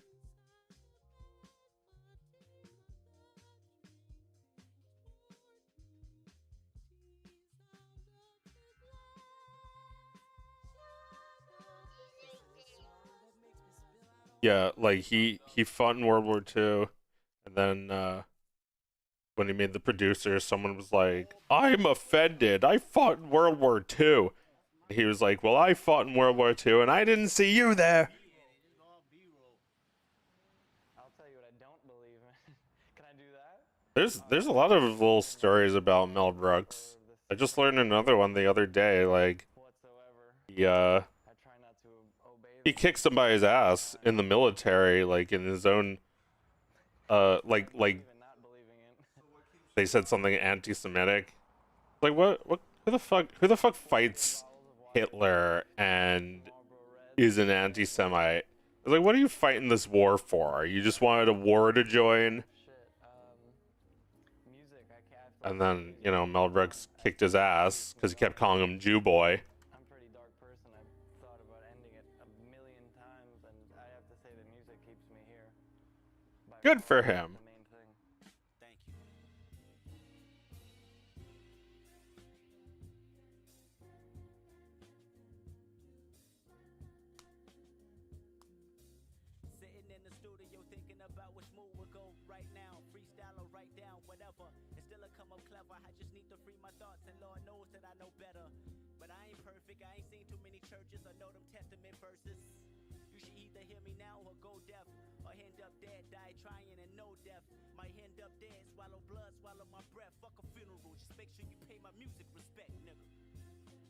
Yeah, like he fought in World War II, and then when he made The Producer, someone was like, "I'm offended. I fought in World War II." And he was like, "Well, I fought in World War II, and I didn't see you there." I'll tell you what I don't believe in. Can I do that? There's a lot of little stories about Mel Brooks. I just learned another one the other day. Like, he kicked somebody's ass in the military, like in his own, like they said something anti-Semitic. Like, who the fuck fights Hitler and is an anti-Semite? Like, what are you fighting this war for? You just wanted a war to join? And then, you know, Mel Brooks kicked his ass because he kept calling him Jew boy. I'm a pretty dark person. I've thought about ending it a million times, and I have to say that music keeps me here. Good for him. The main thing. Thank you. Sitting in the studio thinking about which move will go right now. Freestyle or write down, whatever. It still come up clever. I just need to free my thoughts, and Lord knows that I know better. But I ain't perfect. I ain't seen too many churches or know them Testament verses. You should either hear me now or go deaf, or end up dead, die trying and no death. Might end up dead, swallow blood, swallow my breath. Fuck a funeral, just make sure you pay my music respect, nigga.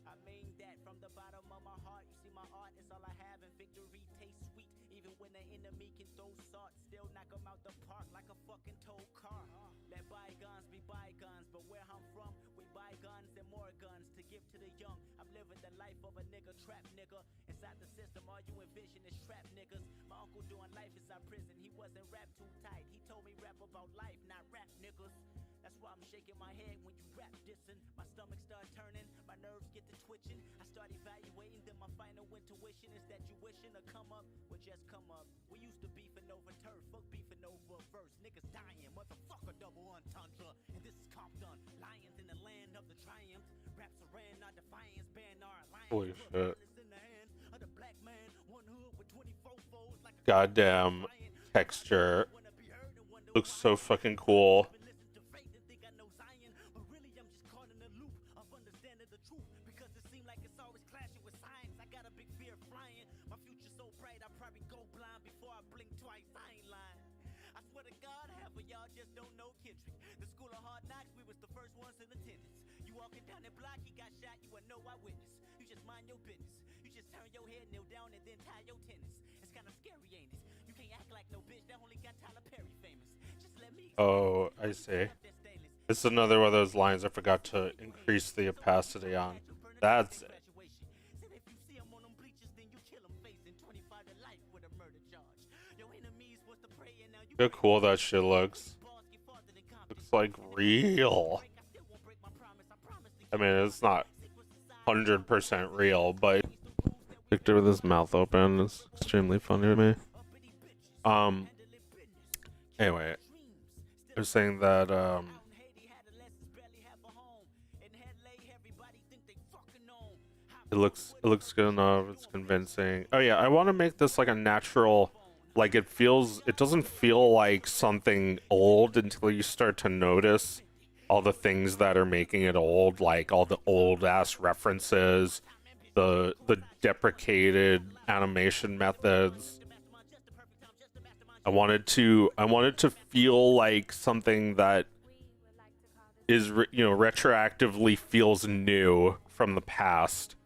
I mean that from the bottom of my heart. You see my art is all I have, and victory tastes sweet. Even when the enemy can throw salt, still knock 'em out the park like a fucking tow car. Let bygones be bygones, but where I'm from, we buy guns and more guns to give to the young. I'm living the life of a nigga, trap nigga. Inside the system, all you envision is trap niggas. My uncle doing life inside prison, he wasn't rap too tight. He told me rap about life, not rap niggas. That's why I'm shaking my head when you rap dissing. My stomach start turning, my nerves get to twitching. I start evaluating, then my final intuition is that you wishing to come up, well just come up. We used to beefing over turf, fuck beefing over verse. Niggas dying, motherfucker, double entendre. And this is Compton, lions in the land of the triumphs. Raps ran our defiance, ban our alliance. Holy shit. In the hands of the black man, one hood with 24 foes like a Goddamn texture. Looks so fucking cool. Walking down the block, he got shot, you a no eyewitness. You just mind your business. You just turn your head, kneel down, and then tie your tennis. It's kind of scary, ain't it? You can't act like no bitch that only got Tyler Perry famous. Just let me. Oh, I see. This is another one of those lines I forgot to increase the opacity on. That's it. Look how cool that shit looks. Looks like real. I mean, it's not 100% real, but Victor with his mouth open is extremely funny to me. Anyway, I was saying that it looks good enough. It's convincing. Oh yeah, I want to make this like a natural, like it doesn't feel like something old until you start to notice all the things that are making it old, like all the old ass references, the deprecated animation methods. I wanted to feel like something that is retroactively feels new from the past.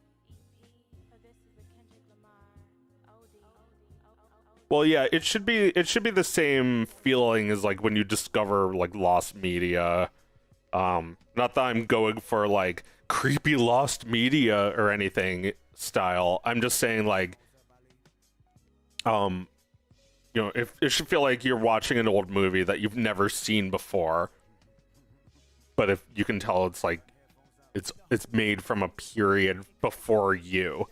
Well, yeah, it should be the same feeling as like when you discover like lost media. Not that I'm going for like creepy lost media or anything style. I'm just saying like, if it should feel like you're watching an old movie that you've never seen before, but if you can tell it's like, it's made from a period before you,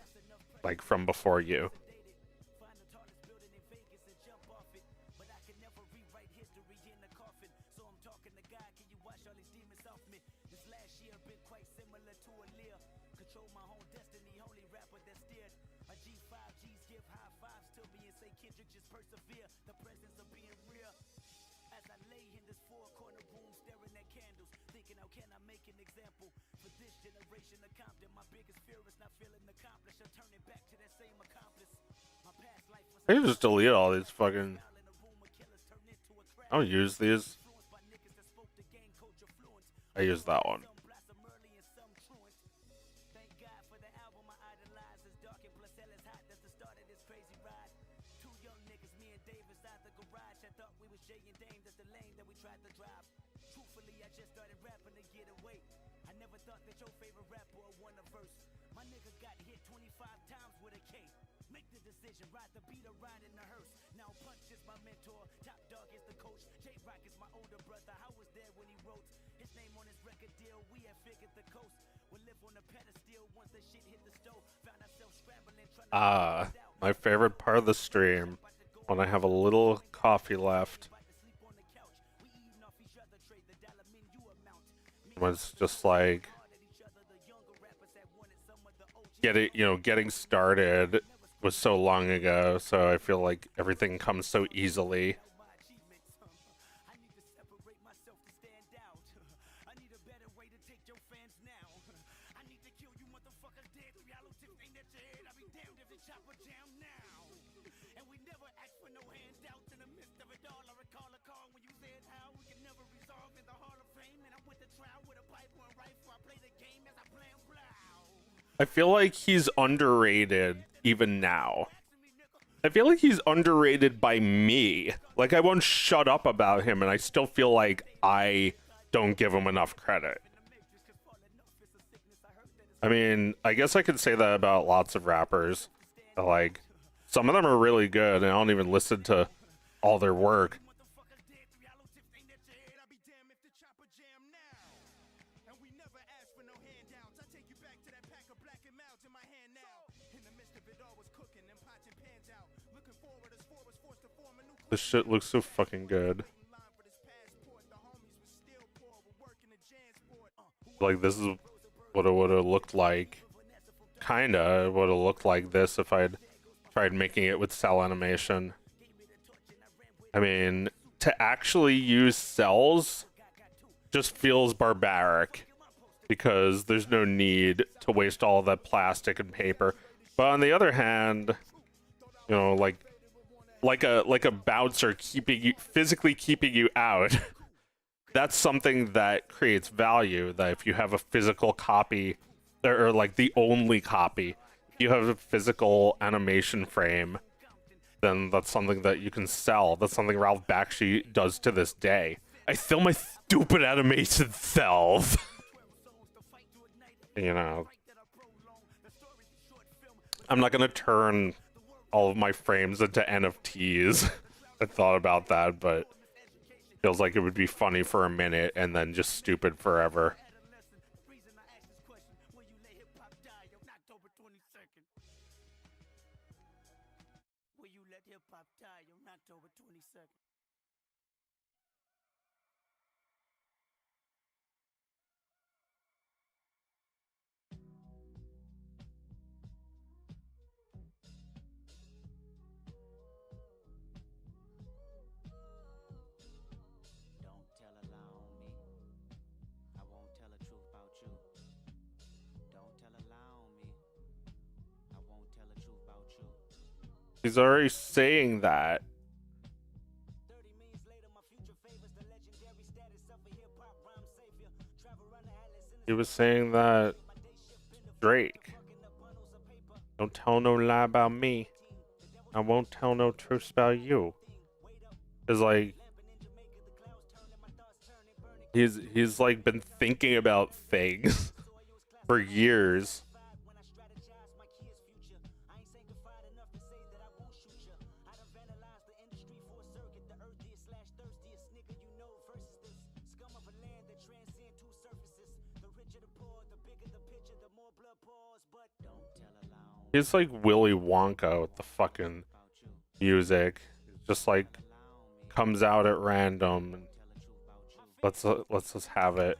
like from before you. I can just delete all these fucking. I don't use these. I used that one. Thank God for the album I idolize. It's dark and plus hell is hot. That's the start of this crazy ride. Two young niggas, me and Davis out the garage. I thought we was Jay and Dame. That's the lane that we tried to drive. Truthfully, I just started rapping to get away. I never thought that your favorite rapper would won a verse. My nigga got hit 25 times with a K. Make the decision, ride the beat or ride in the hearse. Now Punch is my mentor, Top Dog is the coach. J-Rock is my older brother, I was there when he wrote his name on his record deal. We had figured the coast would live on a pedestal once the shit hit the stove. Found ourselves scrambling, trying to My favorite part of the stream, when I have a little coffee left, was just like getting started was so long ago, so I feel like everything comes so easily. I feel like he's underrated even now. I feel like he's underrated by me. Like, I won't shut up about him, and I still feel like I don't give him enough credit. I mean, I guess I could say that about lots of rappers. Like, some of them are really good, and I don't even listen to all their work. This shit looks so fucking good. Like, this is what it would have looked like. Kinda would have looked like this if I'd tried making it with cell animation. I mean, to actually use cells just feels barbaric, because there's no need to waste all that plastic and paper. But on the other hand, you know, like a bouncer physically keeping you out, that's something that creates value. That if you have a physical copy, or like the only copy, if you have a physical animation frame, then that's something that you can sell. That's something Ralph Bakshi does to this day. I sell my stupid animation cells. You know, I'm not gonna turn all of my frames into NFTs. I thought about that, but feels like it would be funny for a minute and then just stupid forever. He's already saying that. He was saying that Drake. Don't tell no lie about me. I won't tell no truth about you. It's like he's like been thinking about things for years. He's like Willy Wonka with the fucking music. It just like comes out at random. And let's just have it.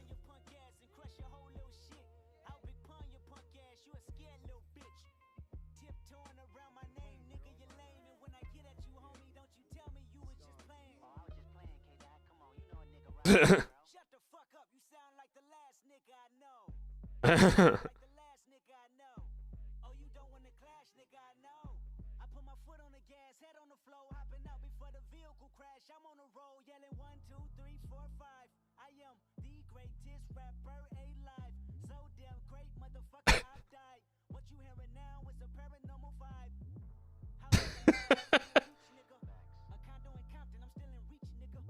rapper alive. So damn great, motherfucker, I've died. What you hearing now is a paranormal vibe. A condo in Compton, I'm still in reach, nigga.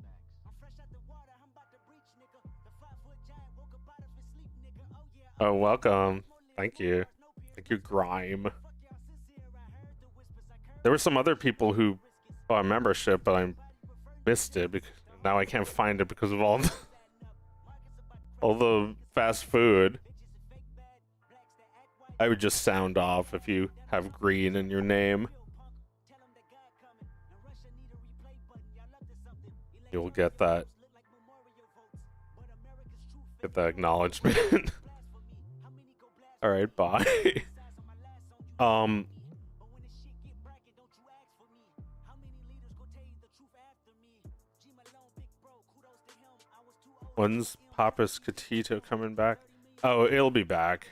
I'm fresh out the water, I'm about to breach, nigga. The 5-foot giant woke up out of his sleep, nigga. Oh yeah. Oh, welcome. Thank you. Thank you, Grime. There were some other people who bought membership, but I missed it because now I can't find it because of all the fast food. I would just sound off if you have green in your name. You'll get that. Get that acknowledgement. All right, bye. When's Papas Catito coming back? Oh, it'll be back.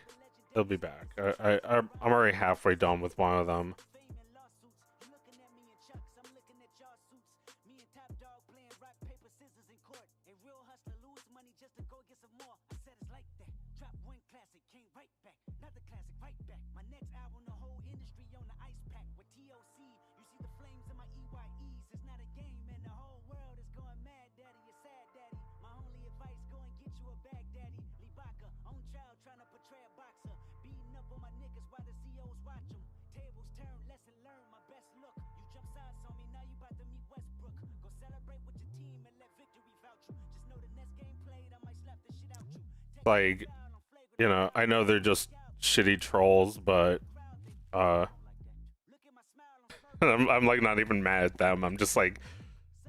It'll be back. I'm already halfway done with one of them. Like, you know, I know they're just shitty trolls, but I'm like not even mad at them. I'm just like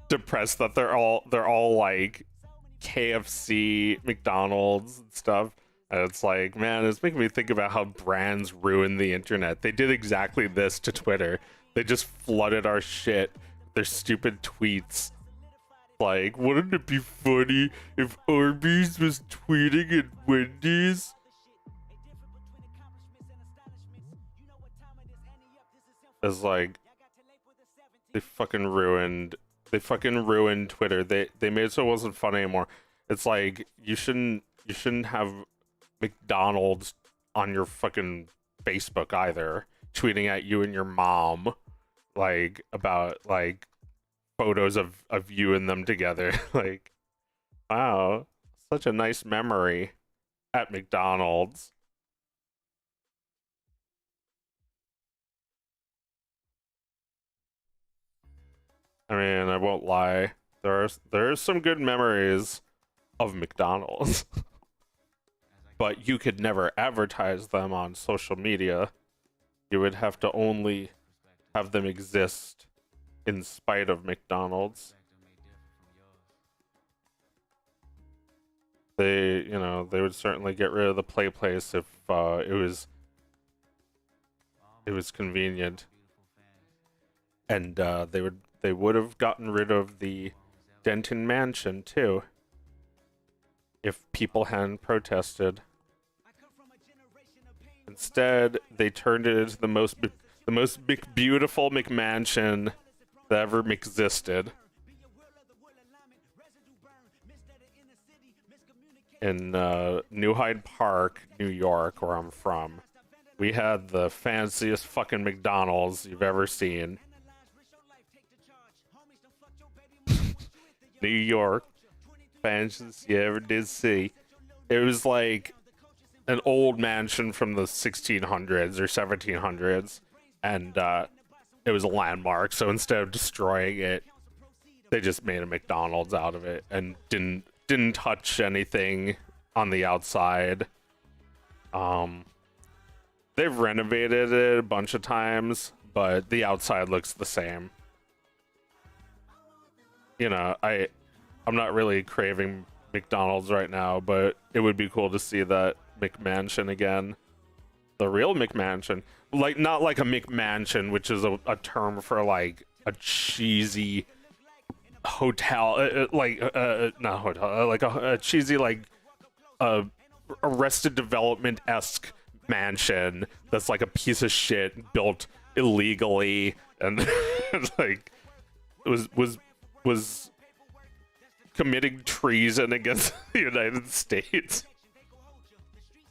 depressed that they're all like KFC, McDonald's and stuff. And it's like, man, it's making me think about how brands ruin the internet. They did exactly this to Twitter. They just flooded our shit with their stupid tweets. Like, wouldn't it be funny if Arby's was tweeting at Wendy's? It's like they fucking ruined Twitter. They made it so it wasn't fun anymore. It's like you shouldn't have McDonald's on your fucking Facebook either, tweeting at you and your mom like about like photos of you and them together. Like, wow, such a nice memory at McDonald's. I mean, I won't lie, there are some good memories of McDonald's. But you could never advertise them on social media. You would have to only have them exist in spite of McDonald's. They, you know, they would certainly get rid of the play place if it was convenient. And they would have gotten rid of the Denton Mansion too, if people hadn't protested. Instead, they turned it into the most beautiful McMansion that ever existed. In New Hyde Park, New York, where I'm from, we had the fanciest fucking McDonald's you've ever seen. New York, fanciest you ever did see. It was like an old mansion from the 1600s or 1700s, and it was a landmark. So instead of destroying it, they just made a McDonald's out of it and didn't touch anything on the outside. They've renovated it a bunch of times, but the outside looks the same. You know, I'm not really craving McDonald's right now, but it would be cool to see that McMansion again. The real McMansion. Like, not like a McMansion, which is a term for like a cheesy hotel, not hotel, like a cheesy, like Arrested Development-esque mansion that's like a piece of shit built illegally and like was committing treason against the United States.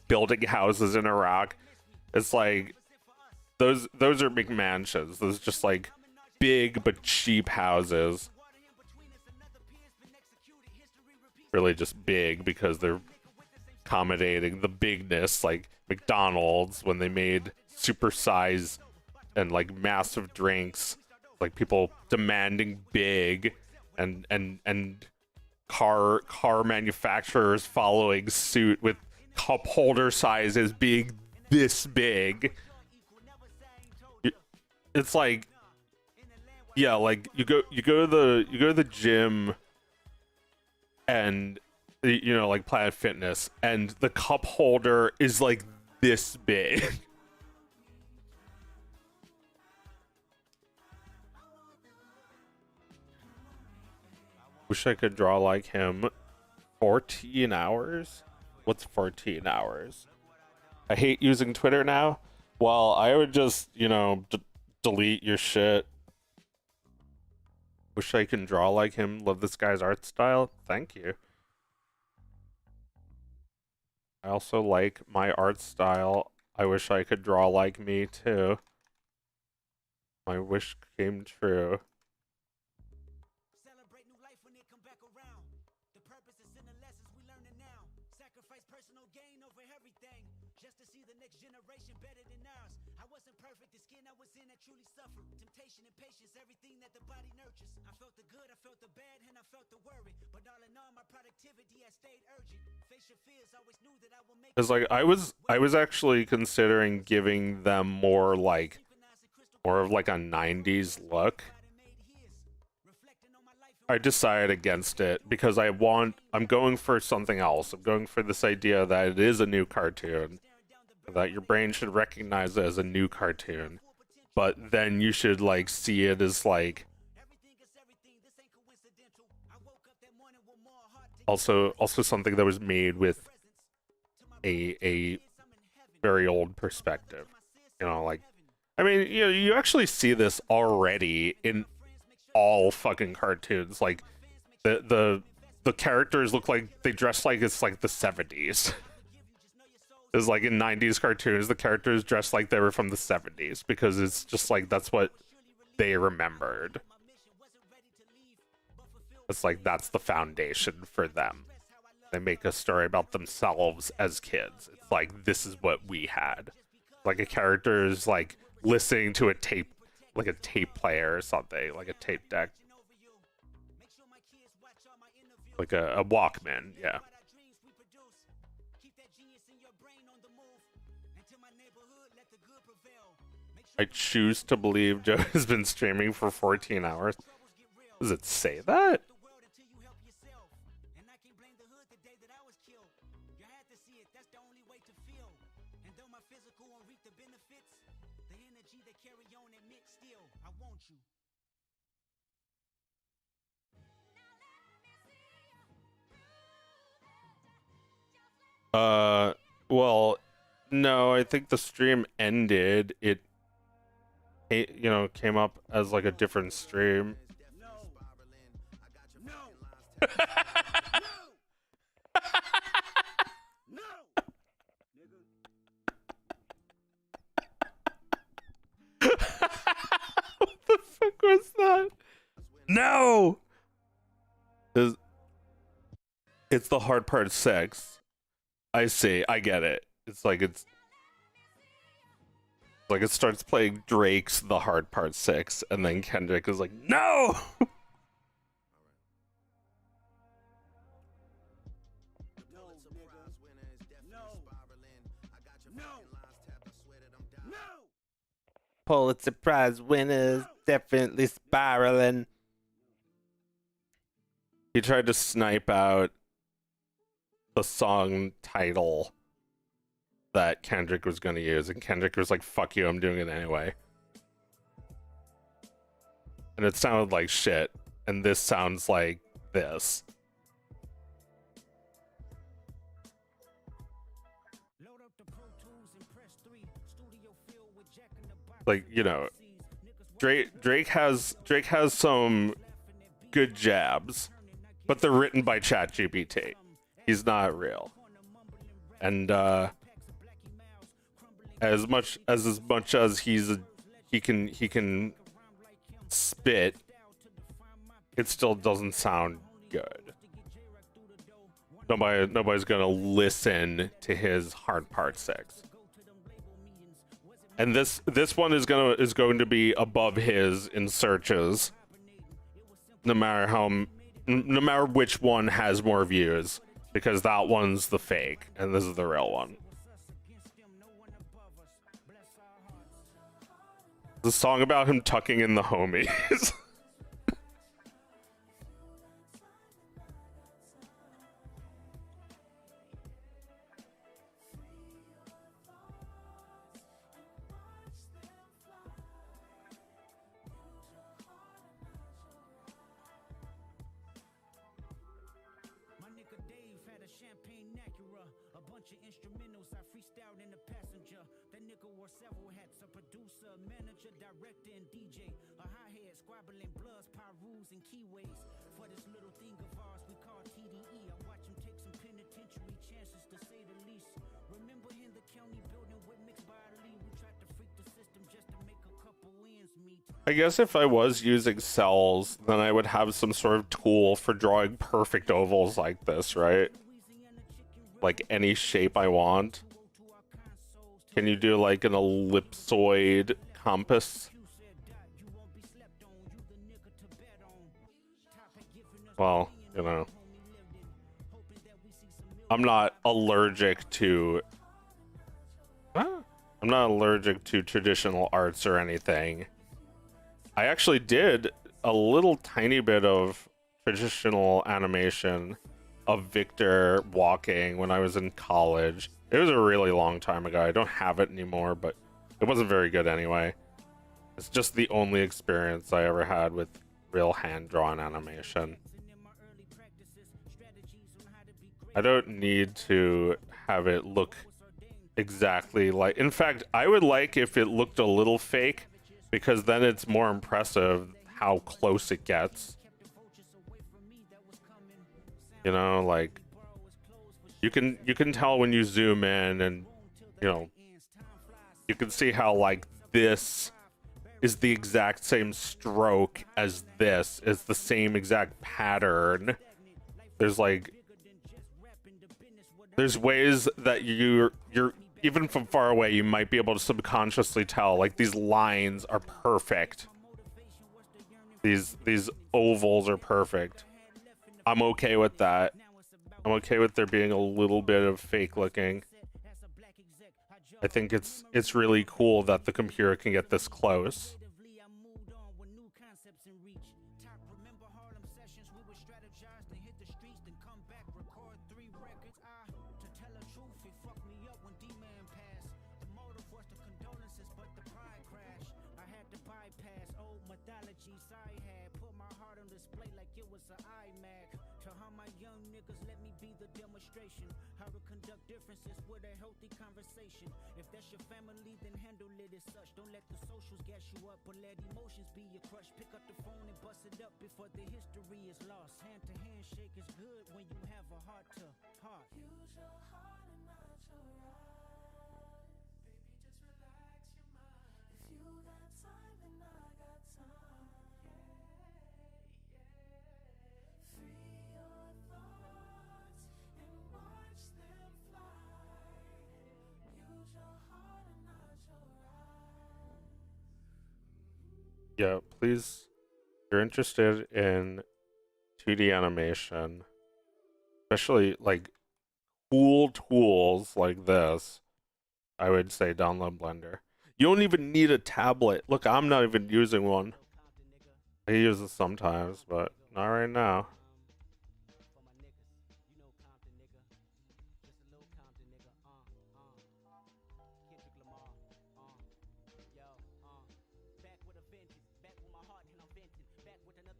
building houses in Iraq. It's like those are McMansions. Those just like big but cheap houses. Really just big because they're accommodating the bigness, like McDonald's when they made supersize and like massive drinks, like people demanding big, and car manufacturers following suit with cup holder sizes being this big. It's like, yeah, like you go to the gym and like Planet Fitness, and the cup holder is like this big. Wish I could draw like him. 14 hours? What's 14 hours? I hate using Twitter now. Well, I would just, delete your shit. Wish I can draw like him. Love this guy's art style. Thank you. I also like my art style. I wish I could draw like me too. My wish came true. Celebrate new life when they come back around. The purpose is in the lessons we learning now. Sacrifice personal gain over everything, just to see the next generation better than ours. I wasn't perfect, the skin I was in that truly suffered. Temptation and patience, everything that the body nurtures. I felt the good, I felt the bad, and I felt the worry. But all in all, my productivity has stayed urgent. Face your fears, always knew that I will make. Because like I was actually considering giving them more of like a 90s look. I decided against it because I'm going for something else. I'm going for this idea that it is a new cartoon, that your brain should recognize it as a new cartoon, but then you should like see it as like also something that was made with a very old perspective. Like, I mean, you actually see this already in all fucking cartoons. Like the characters look like they dress like it's like the 70s. It's like in 90s cartoons, the characters dress like they were from the 70s because it's just like that's what they remembered. It's like that's the foundation for them. They make a story about themselves as kids. It's like this is what we had. Like a character is like listening to a tape, like a tape player or something, like a tape deck, like a Walkman. Yeah. I choose to believe Joe has been streaming for 14 hours. Does it say that? Well, no, I think the stream ended. It came up as like a different stream. What the fuck was that? No! It's the hard part of sex. I see. I get it. It's like it starts playing Drake's The Hard Part 6, and then Kendrick is like, no! Pulitzer Prize winners definitely spiraling. He tried to snipe out the song title that Kendrick was going to use, and Kendrick was like, fuck you, I'm doing it anyway. And it sounded like shit, and this sounds like this. Like, Drake has some good jabs, but they're written by ChatGPT. He's not real. And as much as he can spit, it still doesn't sound good. Nobody's gonna listen to his Hard Part 6. And this one is going to be above his in searches, no matter which one has more views, because that one's the fake and this is the real one. The song about him tucking in the homies. My nigga Dave had a champagne Acura, a bunch of instrumentals I freestyled in the passenger. That nigga wore several hats, a producer, manager, director, and DJ. A hi-hat, squabbling bloods, pyrus, and keyways. For this little thing of ours we call TDE. I watch him take some penitentiary chances, to say the least. Remember in the county building with mixed bodily, we tried to freak the system just to make a couple ends meet. I guess if I was using cells, then I would have some sort of tool for drawing perfect ovals like this, right? Like any shape I want. Can you do like an ellipsoid compass? Well, you know, I'm not allergic to traditional arts or anything. I actually did a little tiny bit of traditional animation of Victor walking when I was in college. It was a really long time ago. I don't have it anymore, but it wasn't very good anyway. It's just the only experience I ever had with real hand-drawn animation. I don't need to have it look exactly like... In fact, I would like if it looked a little fake, because then it's more impressive how close it gets. You know, like you can tell when you zoom in, and you know, you can see how like this is the exact same stroke as this, is the same exact pattern. There's like there's ways that you're even from far away, you might be able to subconsciously tell, like, these lines are perfect. These ovals are perfect. I'm okay with that. I'm okay with there being a little bit of fake looking. I think it's really cool that the computer can get this close. Differences with a healthy conversation. If that's your family, then handle it as such. Don't let the socials gas you up, but let emotions be your crush. Pick up the phone and bust it up before the history is lost. Hand to handshake is good when you have a heart to heart. Use your heart and not your eyes. Baby, just relax your mind. If you got time, then I got time. Free your thoughts and watch them fly. Use your heart and not your eyes. Yeah, please, if you're interested in 2D animation, especially like cool tools like this, I would say download Blender. You don't even need a tablet. Look, I'm not even using one. I use it sometimes, but not right now.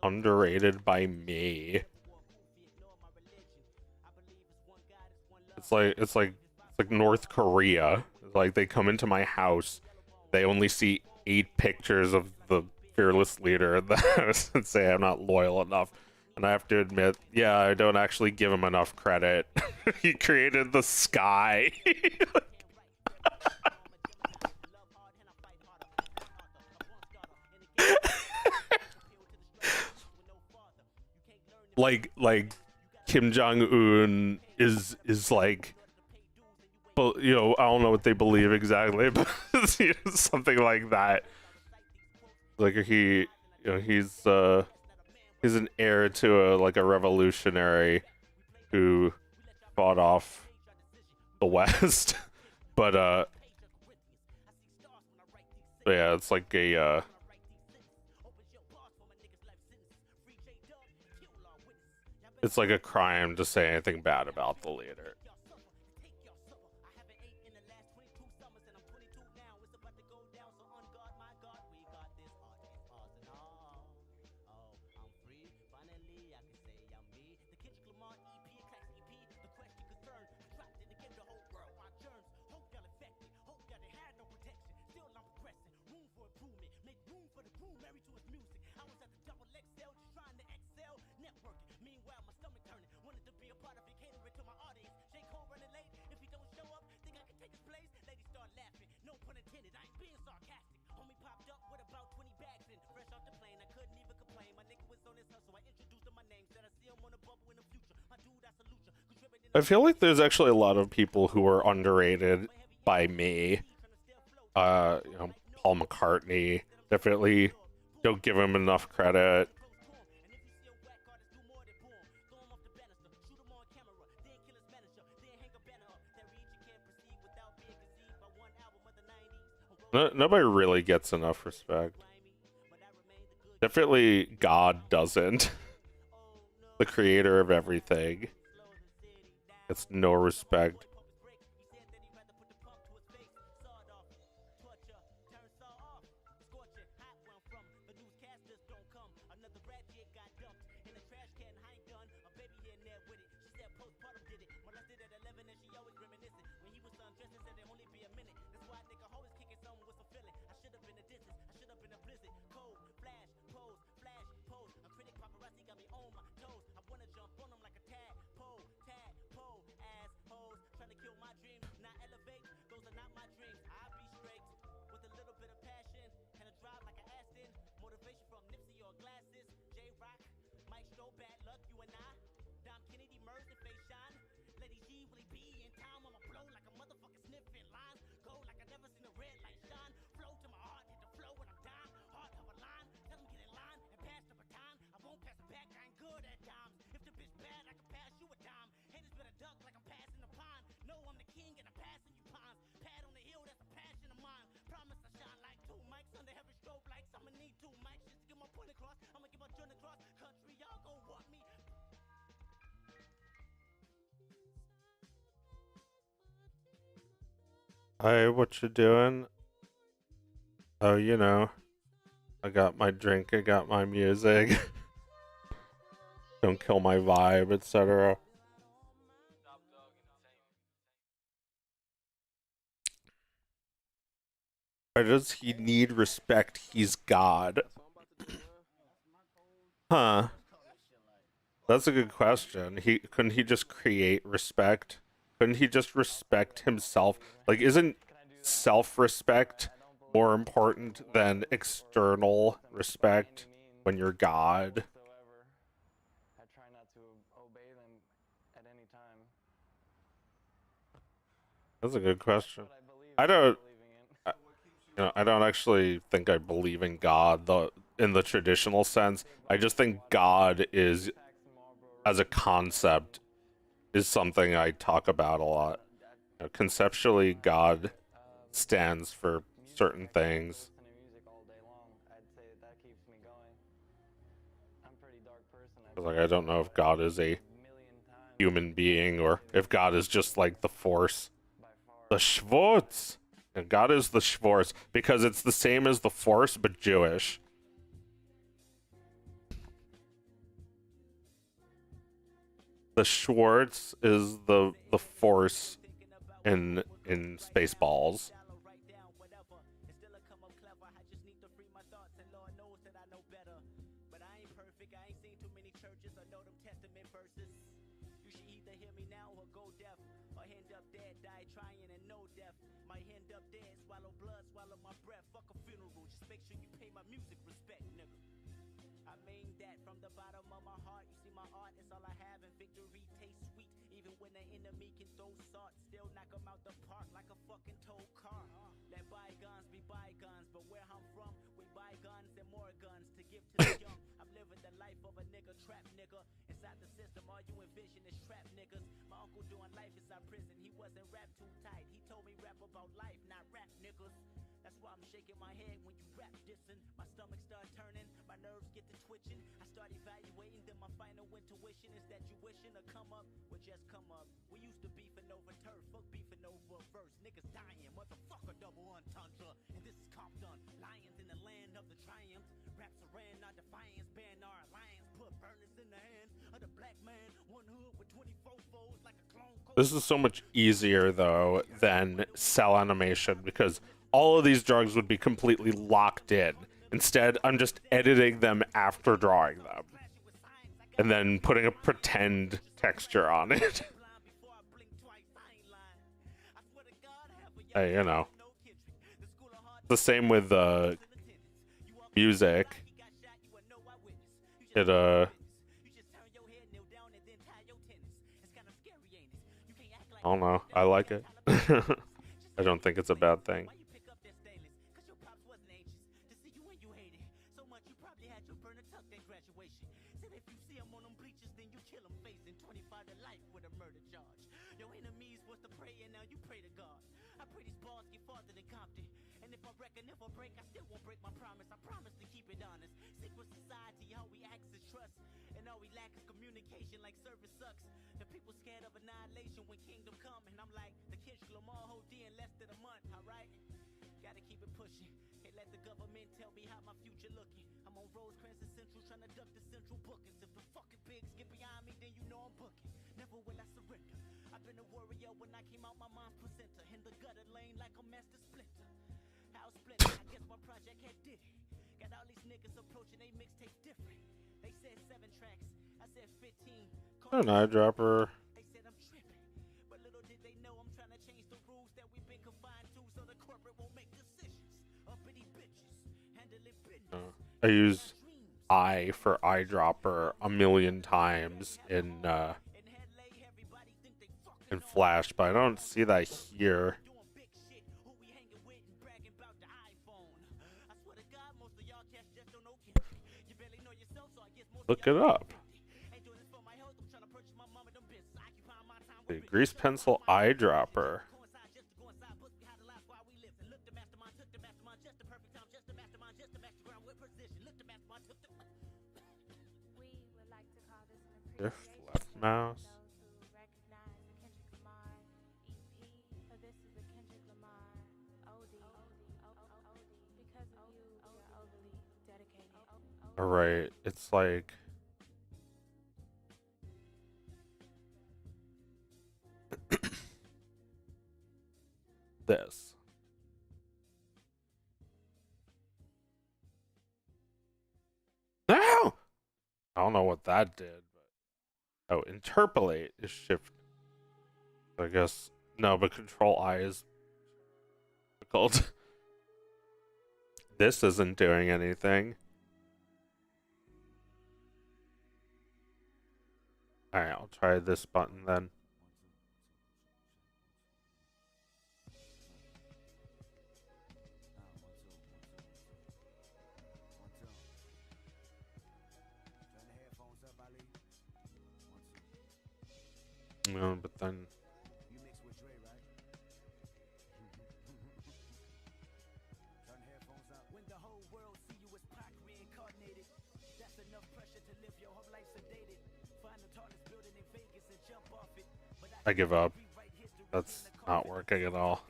Underrated by me. It's like North Korea. Like, they come into my house, they only see 8 pictures of the fearless leader and say I'm not loyal enough. And I have to admit, yeah, I don't actually give him enough credit. He created the sky. like Kim Jong Un is like, well, you know, I don't know what they believe exactly, but you know, something like that. Like he, you know, he's an heir to a revolutionary who fought off the West, but yeah, it's like a it's like a crime to say anything bad about the leader. I feel like there's actually a lot of people who are underrated by me. You know, Paul McCartney, definitely don't give him enough credit. Nobody really gets enough respect. Definitely God doesn't. The creator of everything gets no respect. Hi, what you doing? Oh, you know, I got my drink, I got my music. Don't kill my vibe, etc. Why does he need respect? He's God. Huh. That's a good question. Couldn't he just create respect? Couldn't he just respect himself? Like, isn't self-respect more important than external respect when you're God? I try not to obey them at any time. That's a good question. I don't actually think I believe in God in the traditional sense. I just think God is, as a concept, is something I talk about a lot. You know, conceptually, God stands for certain things. Like, I don't know if God is a human being or if God is just like the Force. The Schwartz! And God is the Schwartz because it's the same as the Force but Jewish. The Schwartz is the Force in Spaceballs. From the bottom of my heart, you see my my art, it's all I have, and victory tastes sweet. Even when the enemy can throw salt, still knock 'em out the park like a fucking tow car. Let bygones be bygones, but where I'm from, we buy guns and more guns to give to the young. I'm living the life of a nigga, trap nigga. Inside the system, all you envision is trap niggas. My uncle doing life inside prison, he wasn't rap too tight. He told me rap about life, not rap niggas. That's why I'm shaking my head when you rap dissing. My stomach start turning, my nerves get to twitching. I start evaluating, then my final intuition is that you wishing to come up, well just come up. We used to beefing over turf, fuck beefing over a verse. Niggas dying, motherfucker, double entendre. And this is Compton, lions in the land of the triumph. Raps ran our defiance, ban our alliance, put burners in the hand of the black man. One hood with 24 foes like a clone. This is so much easier though than cell animation because all of these drugs would be completely locked in. Instead, I'm just editing them after drawing them and then putting a pretend texture on it. Hey, you know, the same with music. It I don't know. I like it. I don't think it's a bad thing. If I break, I still won't break my promise. I promise to keep it honest. Secret society, all we ask is trust, and all we lack is communication. Like service sucks. The people scared of annihilation when kingdom come, and I'm like the Kendrick Lamar whole D in less than a month. Alright, gotta keep it pushing. Can't let the government tell me how my future looking. I'm on Rosecrans and Central trying to duck the central bookings. If the fucking pigs get behind me, then you know I'm booking. Never will I surrender. I've been a warrior when I came out my mom's placenta. In the gutter lane like a master splinter. Splinter, I guess my project had did it. Got all these niggas approaching they mixtape different. They said 7 tracks, I said 15. An eyedropper. They said I'm tripping, but little did they know I'm trying to change the rules that we've been confined to, so the corporate won't make decisions. Uppity bitches, handling business. I use I for eyedropper a million times in Flash, but I don't see that here. Look it up. The grease pencil eyedropper. Shift left mouse. Alright, it's like this. No! I don't know what that did, but oh, interpolate is shift. I guess no, but control I is difficult. This isn't doing anything. Alright, I'll try this button then. No, but then You mix with Dre, right? Turn the headphones up. When the whole world see you as Pac reincarnated, that's enough pressure to live your whole life sedated. Find the tallest building in Vegas and jump off it. But I give up. That's not working at all.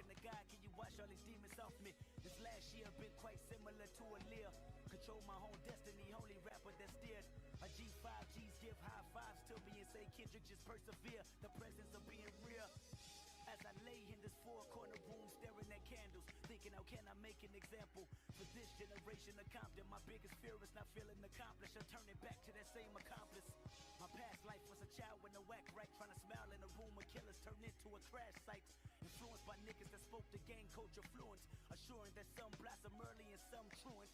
This last year been quite similar to a Lear. Control my own destiny, holy rapper that steered. A G5 G's give high fives to me and say Kendrick just persevere. The presence of being real. As I lay in this four-corner room staring at candles, thinking how can I make an example for this generation of Compton. My biggest fear is not feeling accomplished or turning back to that same accomplice. My past life was a child with no whack right, trying to smile in a room where killers turned into a crash site. Influenced by niggas that spoke the gang culture fluent, assuring that some blossom early and some truant.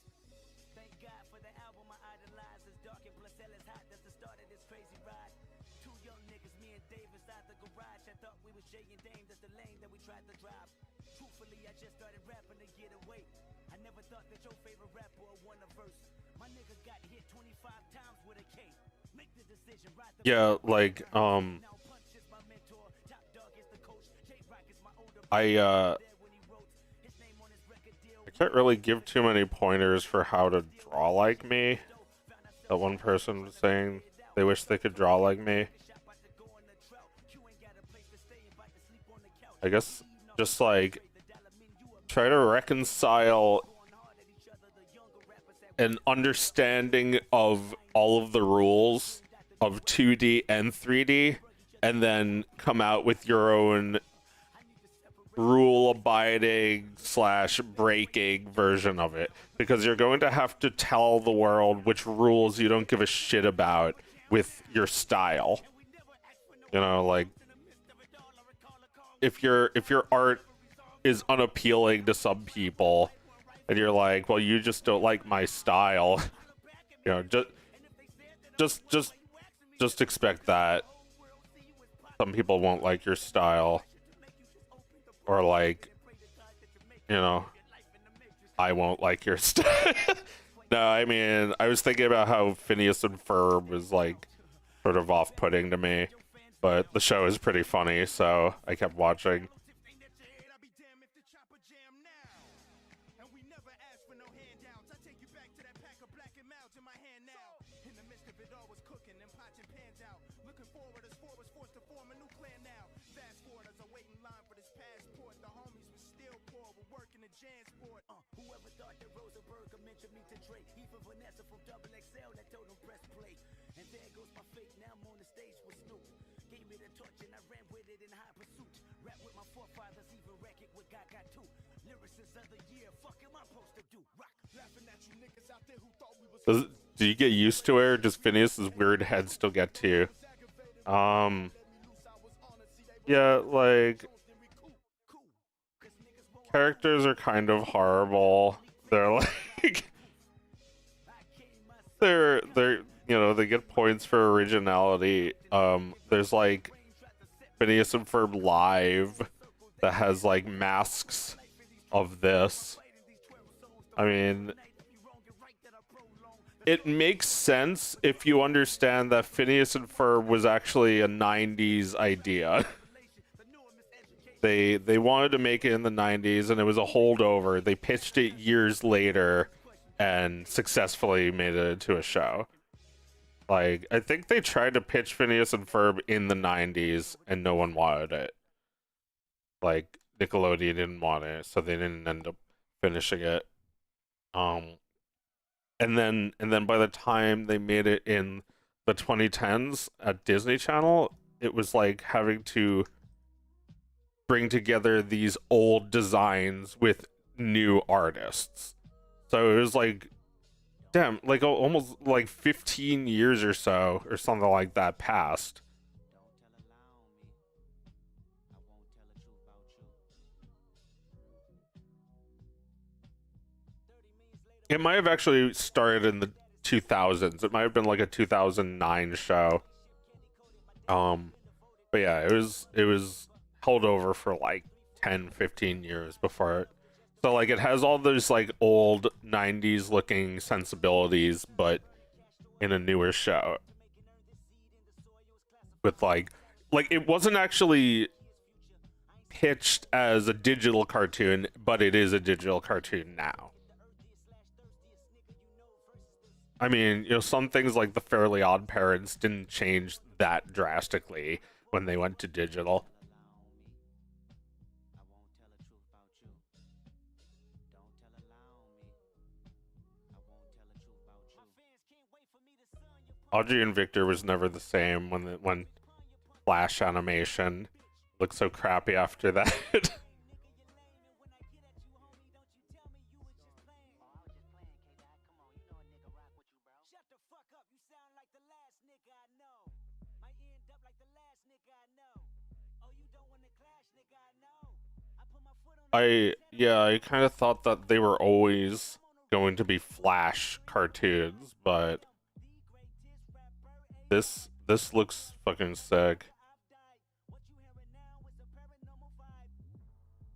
Thank God for the album I idolize. It's dark and plus hell is hot. That's the start of this crazy ride. Two young niggas, me and Dave inside the garage. I thought we was Jay and Dame, that's the lane that we tried to drive. Truthfully, I just started rapping to get away. I never thought that your favorite rapper would won a verse. My nigga got hit 25 times with a K. Make the decision, ride the Yeah, like now Punch is my mentor, Top Dog is the coach, J-Rock is my older I there when he wrote his name on his record deal. I can't really give too many pointers for how to draw like me. That one person was saying they wish they could draw like me. I guess just like try to reconcile an understanding of all of the rules of 2D and 3D, and then come out with your own rule abiding / breaking version of it, because you're going to have to tell the world which rules you don't give a shit about with your style. You know, like if your art is unappealing to some people and you're like, well, you just don't like my style, you know, just expect that some people won't like your style. Or like, you know, I won't like your style. No, I mean, I was thinking about how Phineas and Ferb was like sort of off-putting to me, but the show is pretty funny, so I kept watching. Whoever thought that Rosenberg mentioned me to Drake, even Vanessa from Double XL that told him press play. And there goes my fate, now I'm on the stage with Snoop. Gave me the torch and I ran with it in high pursuit. Rap with my forefathers, even wreck it with Gaga too. Lyricist of the year, fuck am I supposed to do? Rock, laughing at you niggas out there who thought we was. Do you get used to it, or does Phineas's weird head still get to you? Yeah, like characters are kind of horrible. They're like they're you know, they get points for originality. There's like Phineas and Ferb Live that has like masks of this. I mean, it makes sense if you understand that Phineas and Ferb was actually a 90s idea. They wanted to make it in the 90s and it was a holdover. They pitched it years later and successfully made it into a show. Like, I think they tried to pitch Phineas and Ferb in the 90s and no one wanted it. Like, Nickelodeon didn't want it, so they didn't end up finishing it. And then by the time they made it in the 2010s at Disney Channel, it was like having to bring together these old designs with new artists. So it was like, damn, like almost like 15 years or so or something like that passed. It might have actually started in the 2000s. It might have been like a 2009 show. But yeah, it was held over for like 10-15 years before it. So like it has all those like old 90s looking sensibilities, but in a newer show. With like it wasn't actually pitched as a digital cartoon, but it is a digital cartoon now. I mean, you know, some things like the Fairly Odd Parents didn't change that drastically when they went to digital. Audrey and Victor was never the same when Flash animation looked so crappy after that. I kind of thought that they were always going to be Flash cartoons, but this This looks fucking sick. What you hearing now is a paranormal vibe.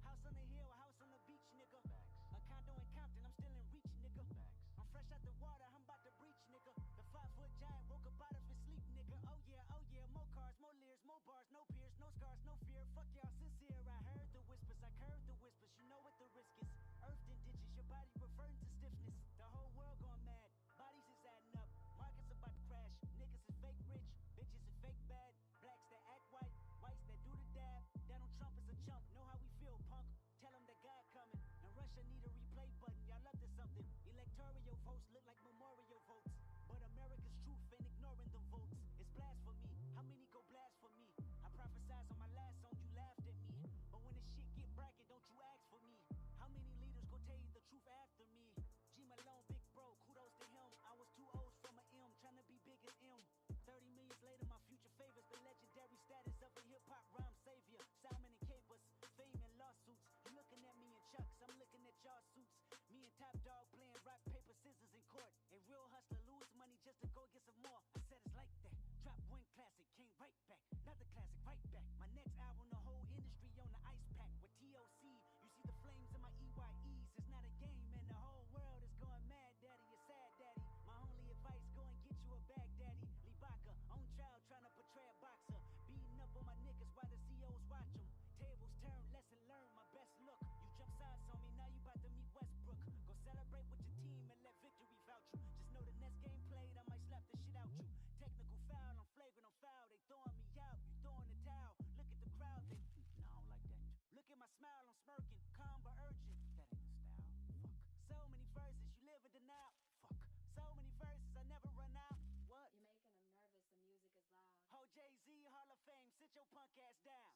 House on the hill, a house on the beach, nigga. A condo in Compton, I'm still in reach, nigga. I'm fresh out the water, I'm about to breach, nigga. The 5-foot giant woke up out of his sleep, nigga. Oh yeah, more cars, more leers, more bars, no peers, no scars, no fear. Fuck y'all sincere. I heard the whispers, I curved the whispers. You know what the risk is. Earthed in ditches, your body reverting to stiffness. The whole world gone mad. Bodies is adding up. Markets about to crash. Niggas is fake rich, bitches is fake bad. Blacks that act white, whites that do the dab. Donald Trump is a chump. Know how we feel, punk. Tell him that God coming. And Russia need a replay button. Y'all up to something. Electoral votes look like memorial votes. But America's truth ain't ignoring them votes. It's blasphemy. How many go blast for me? I prophesied on my last song, you laughed at me. But when the shit get bracket, don't you ask for me. How many leaders go tell you the truth after me? G Malone, big bro, kudos to him. I was too old from an M, trying to be big as M. 30 million later, my future favors the legendary status of a hip-hop rhyme savior. Salmon and capers, fame and lawsuits. You looking at me in chucks, I'm looking at y'all suits. Me and Top Dog playing rock, paper, scissors in court. A real hustler lose money just to go get some more. I said it's like that. Drop one classic, came right back. Another classic, right back. My next album, the whole industry on the ice pack. With TOC, you see the flames in my EYEs. It's not a game and the whole world is going mad, daddy. You're sad, daddy. My only advice, go and get you a bag, daddy. Lee Baca, on trial trying to portray a boxer. Beating up on my niggas while the COs watch them. Tables turn, lesson learned, my best look. You jump sides on me, now you about to meet Westbrook. Go celebrate with your team and let victory vouch you. Just know the next game played, I might slap the shit out you. Technical foul, I'm flagrant on foul. They throwing me out, you throwing the towel. Look at the crowd, they no, I don't like that. Look at my smile, I'm smirking, calm but urgent. That ain't the style. Fuck. So many verses, you live in denial. Fuck. So many verses, I never run out. What? You're making him nervous. The music is loud. Ho Jay-Z, Hall of Fame, sit your punk ass down.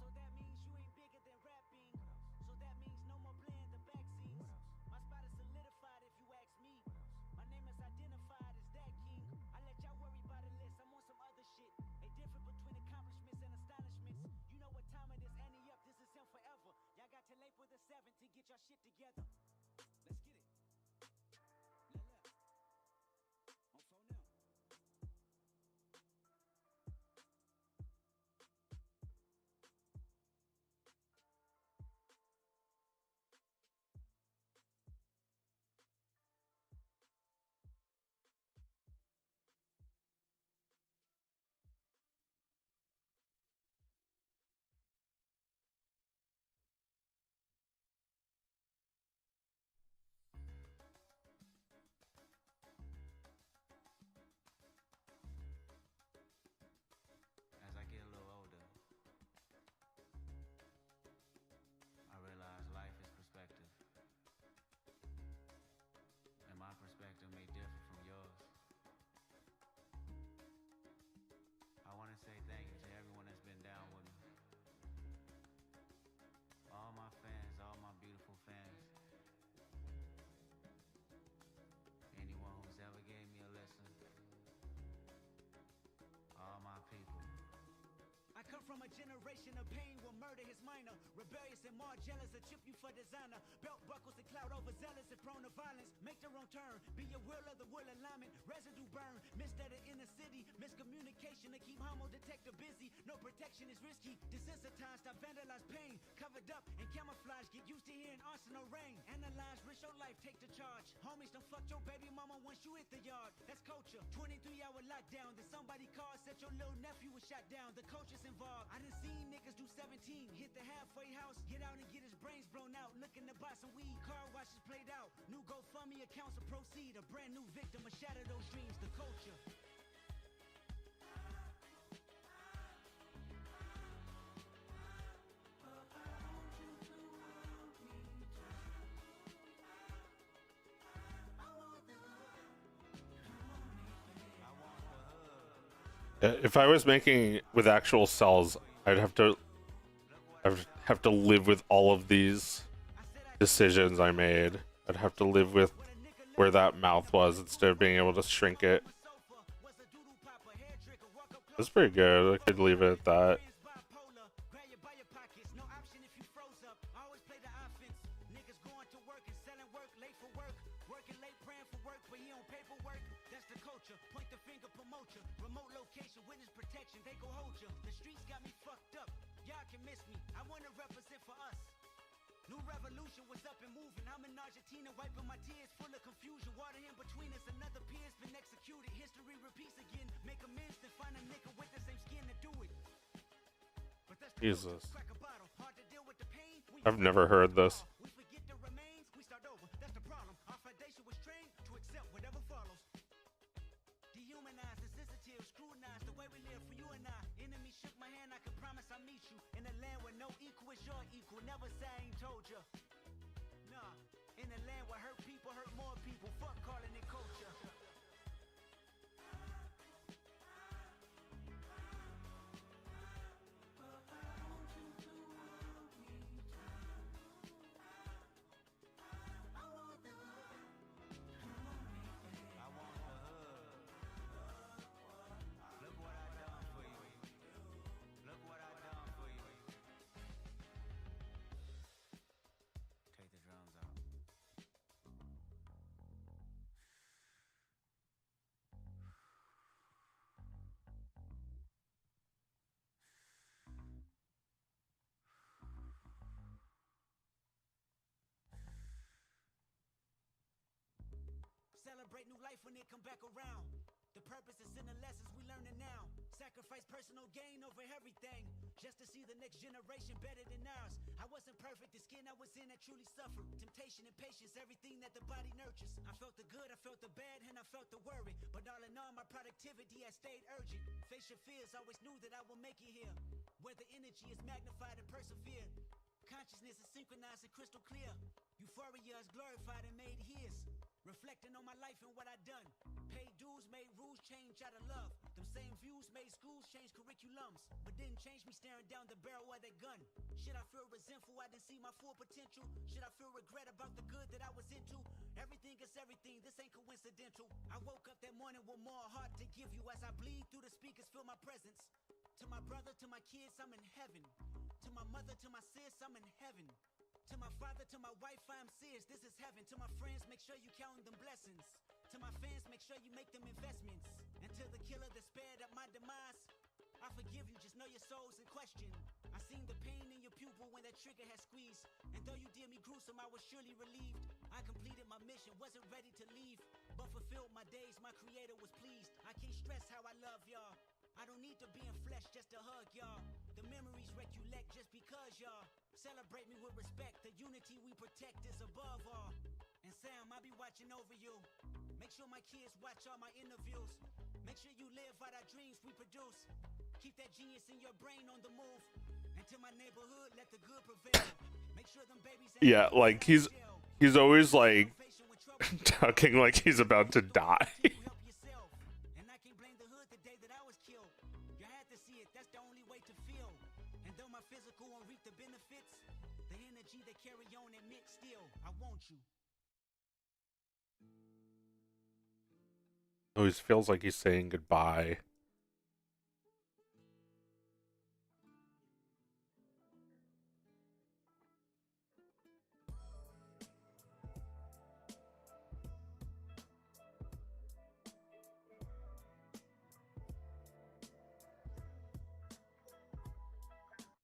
So that means you ain't bigger than rapping. So that means no more playing the back scenes. My spot is solidified if you ask me. My name is identified as that king. I let y'all worry about the list, I'm on some other shit. A difference between accomplishments and astonishments. You know what time it is, Annie up, this is him forever. Y'all got till April the 7th to get your shit together. Let's get it. Left. On phone now. As I get a little older, I realize life is perspective. And my perspective may differ from yours. I want to say thank you to everyone that's been down with me. All my fans, all my beautiful fans. Anyone who's ever gave me a lesson. All my people. I come from a generation of pain where murder is minor. Rebellious and more jealous, a chip you for designer. Belt buckles and cloud overzealous and prone to violence. Make their own turn, be your will of the will alignment. Residue burn, missed at the inner city. Miscommunication to keep homo detector busy. No protection is risky. Desensitized, I vandalize pain. Covered up and camouflage, get used to hearing arsenal rain. Analyze, risk your life, take the charge. Homies don't fuck your baby mama once you hit the yard. That's culture, 23-hour lockdown. Then somebody called, said your little nephew was shot down. The culture's involved. I done seen niggas do 17, hit the halfway house, get out and get his brains blown out. Looking to buy some weed, car washes played out. New GoFundMe accounts will proceed. A brand new victim, a shatter those dreams. The culture. If I was making with actual cells, I'd have to live with all of these decisions I made. I'd have to live with where that mouth was instead of being able to shrink it. That's pretty good. I could leave it at that. Point the finger, promote ya. Remote location, New revolution was up and moving. I'm in Argentina, wiping my tears, full of confusion. Water in between us, another peer's been executed. History repeats again. Make amends to find a nigga with the same skin to do it. But that's the Jesus. truth. Crack a bottle. Hard to deal with the pain when I've you never heard this. we forget the remains, we start over. That's the problem. Our foundation was trained to accept whatever follows. Dehumanized, insensitive, scrutinized the way we live for you and I. Enemy shook my hand, I can promise I'll meet you in a land where no equal is your equal. Never say I ain't told ya. Nah, in a land where hurt people hurt more people. Fuck calling it culture. Look what I done for you. Look what I done for you. Take the drums out. Celebrate new life when it come back around. The purpose is in the lessons we learning now. Sacrifice personal gain over everything, just to see the next generation better than ours. I wasn't perfect, the skin I was in that truly suffered. Temptation and patience, everything that the body nurtures. I felt the good, I felt the bad, and I felt the worry. But all in all, my productivity has stayed urgent. Face your fears, always knew that I will make it here. Where the energy is magnified and persevered. Consciousness is synchronized and crystal clear. Euphoria is glorified and made his. Reflecting on my life and what I done. Paid dues, made rules change out of love. Them same views made schools change curriculums, but didn't change me staring down the barrel of that gun. Should I feel resentful I didn't see my full potential? Should I feel regret about the good that I was into? Everything is everything, this ain't coincidental. I woke up that morning with more heart to give you. As I bleed through the speakers, feel my presence. To my brother, to my kids, I'm in heaven. To my mother, to my sis, I'm in heaven. To my father, to my wife, I'm serious, this is heaven. To my friends, make sure you count them blessings. To my fans, make sure you make them investments. And to the killer that spared up my demise, I forgive you, just know your soul's in question. I seen the pain in your pupil when that trigger had squeezed. And though you did me gruesome, I was surely relieved. I completed my mission, wasn't ready to leave, but fulfilled my days, my creator was pleased. I can't stress how I love y'all. I don't need to be in flesh just to hug y'all. The memories recollect just because y'all celebrate me with respect. The unity we protect is above all. And Sam, I'll be watching over you. Make sure my kids watch all my interviews. Make sure you live out our dreams we produce. Keep that genius in your brain on the move. And to my neighborhood, let the good prevail. Make sure them babies Yeah, like he's always like talking like he's about to die. And I can't blame the hood the day that I was killed. You had to see it, that's the only way to feel. And though my physical won't reap the benefits, the energy they carry on admit still, I want you. Always feels like he's saying goodbye.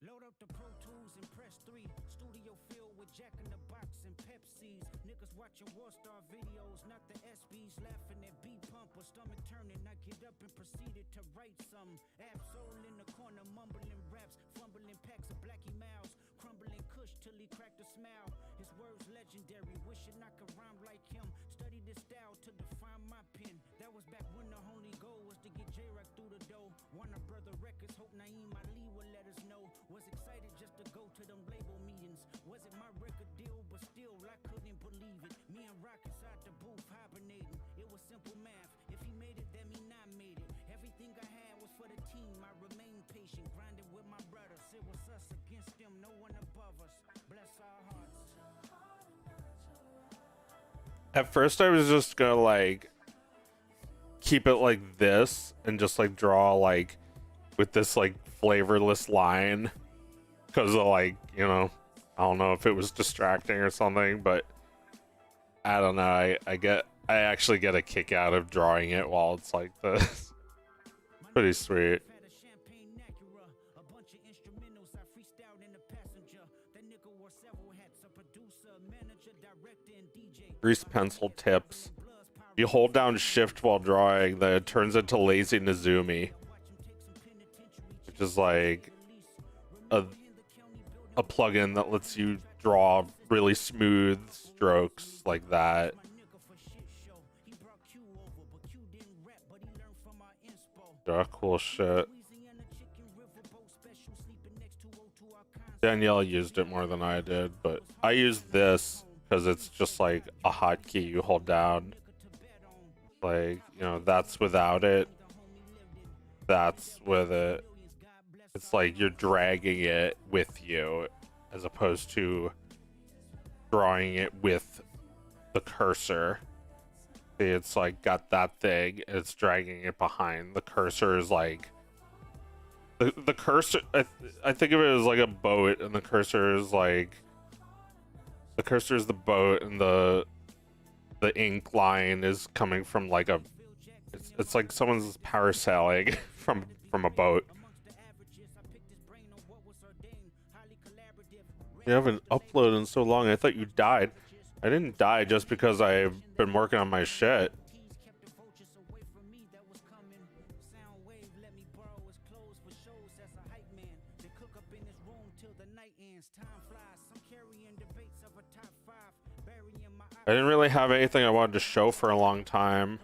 Load up the Pro Tools and press 3. Studio filled with Jack in the Box and Pepsis. Niggas watching Warstar videos, not the SBs. Laughing at beat pump or stomach turning. I get up and proceeded to write some. Absol in the corner, mumbling raps, fumbling packs of Blackie Mouse, crumbling Kush till he cracked a smile. His words legendary, wishing I could rhyme like him. Study this style to define my pen. That was back when the only goal was to get J-Rock through the door. Warner Brother Records, hope Naeem Ali will let us know. Was excited just to go to them label meetings. Wasn't my record deal, but still I couldn't believe it. Me and Rock inside the booth hibernating. It was simple math. If he made it, that mean I made it. Everything I had was for the team. I remained patient, grinding with my brothers. It was us against them, no one above us. Bless our hearts. At first I was just gonna like keep it like this and just like draw like with this like flavorless line because of like, you know, I don't know if it was distracting or something, but I don't know. I actually get a kick out of drawing it while it's like this. Pretty sweet. Had a champagne Acura, A bunch of instrumentals I freestyled in the passenger. That nigga wore several hats, a producer, manager, director, and DJ. Grease pencil tips. You hold down shift while drawing, then it turns into Lazy Nizumi, which is like a plugin that lets you draw really smooth strokes like that. Cool shit. Danielle used it more than I did, but I used this because it's just like a hotkey you hold down. Like, you know, that's without it. That's with it. It's like you're dragging it with you as opposed to drawing it with the cursor. See, it's like got that thing and it's dragging it behind. The cursor is like the cursor. I think of it as like a boat, and the cursor is like the cursor is the boat, and the ink line is coming from like a. It's like someone's parasailing from a boat. You haven't uploaded in so long. I thought you died. I didn't die just because I've been working on my shit. I didn't really have anything I wanted to show for a long time.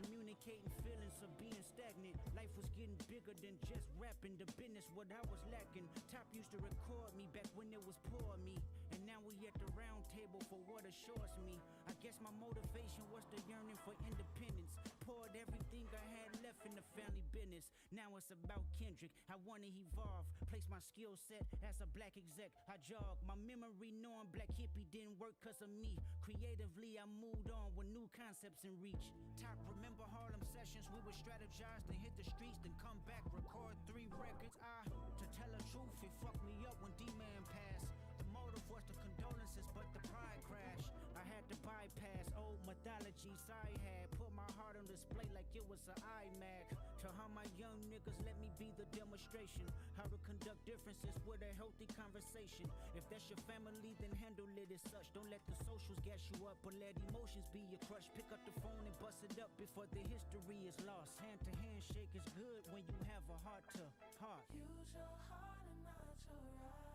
Now it's about Kendrick. I wanna evolve, place my skill set as a black exec. I jog my memory, knowing black hippie didn't work cause of me. Creatively, I moved on with new concepts in reach. Top, remember Harlem sessions? We would strategize, then hit the streets, then come back, record 3 records. To tell the truth, it fucked me up when D-Man passed. The motive was the condolences, but the pride crashed. I had to bypass old mythologies I had, put my heart on display like it was an iMac. To how my young niggas let me be the demonstration, how to conduct differences with a healthy conversation. If that's your family, then handle it as such. Don't let the socials gas you up, but let emotions be your crush. Pick up the phone and bust it up before the history is lost. Hand to hand shake is good when you have a heart to heart. Use your heart and not your eyes.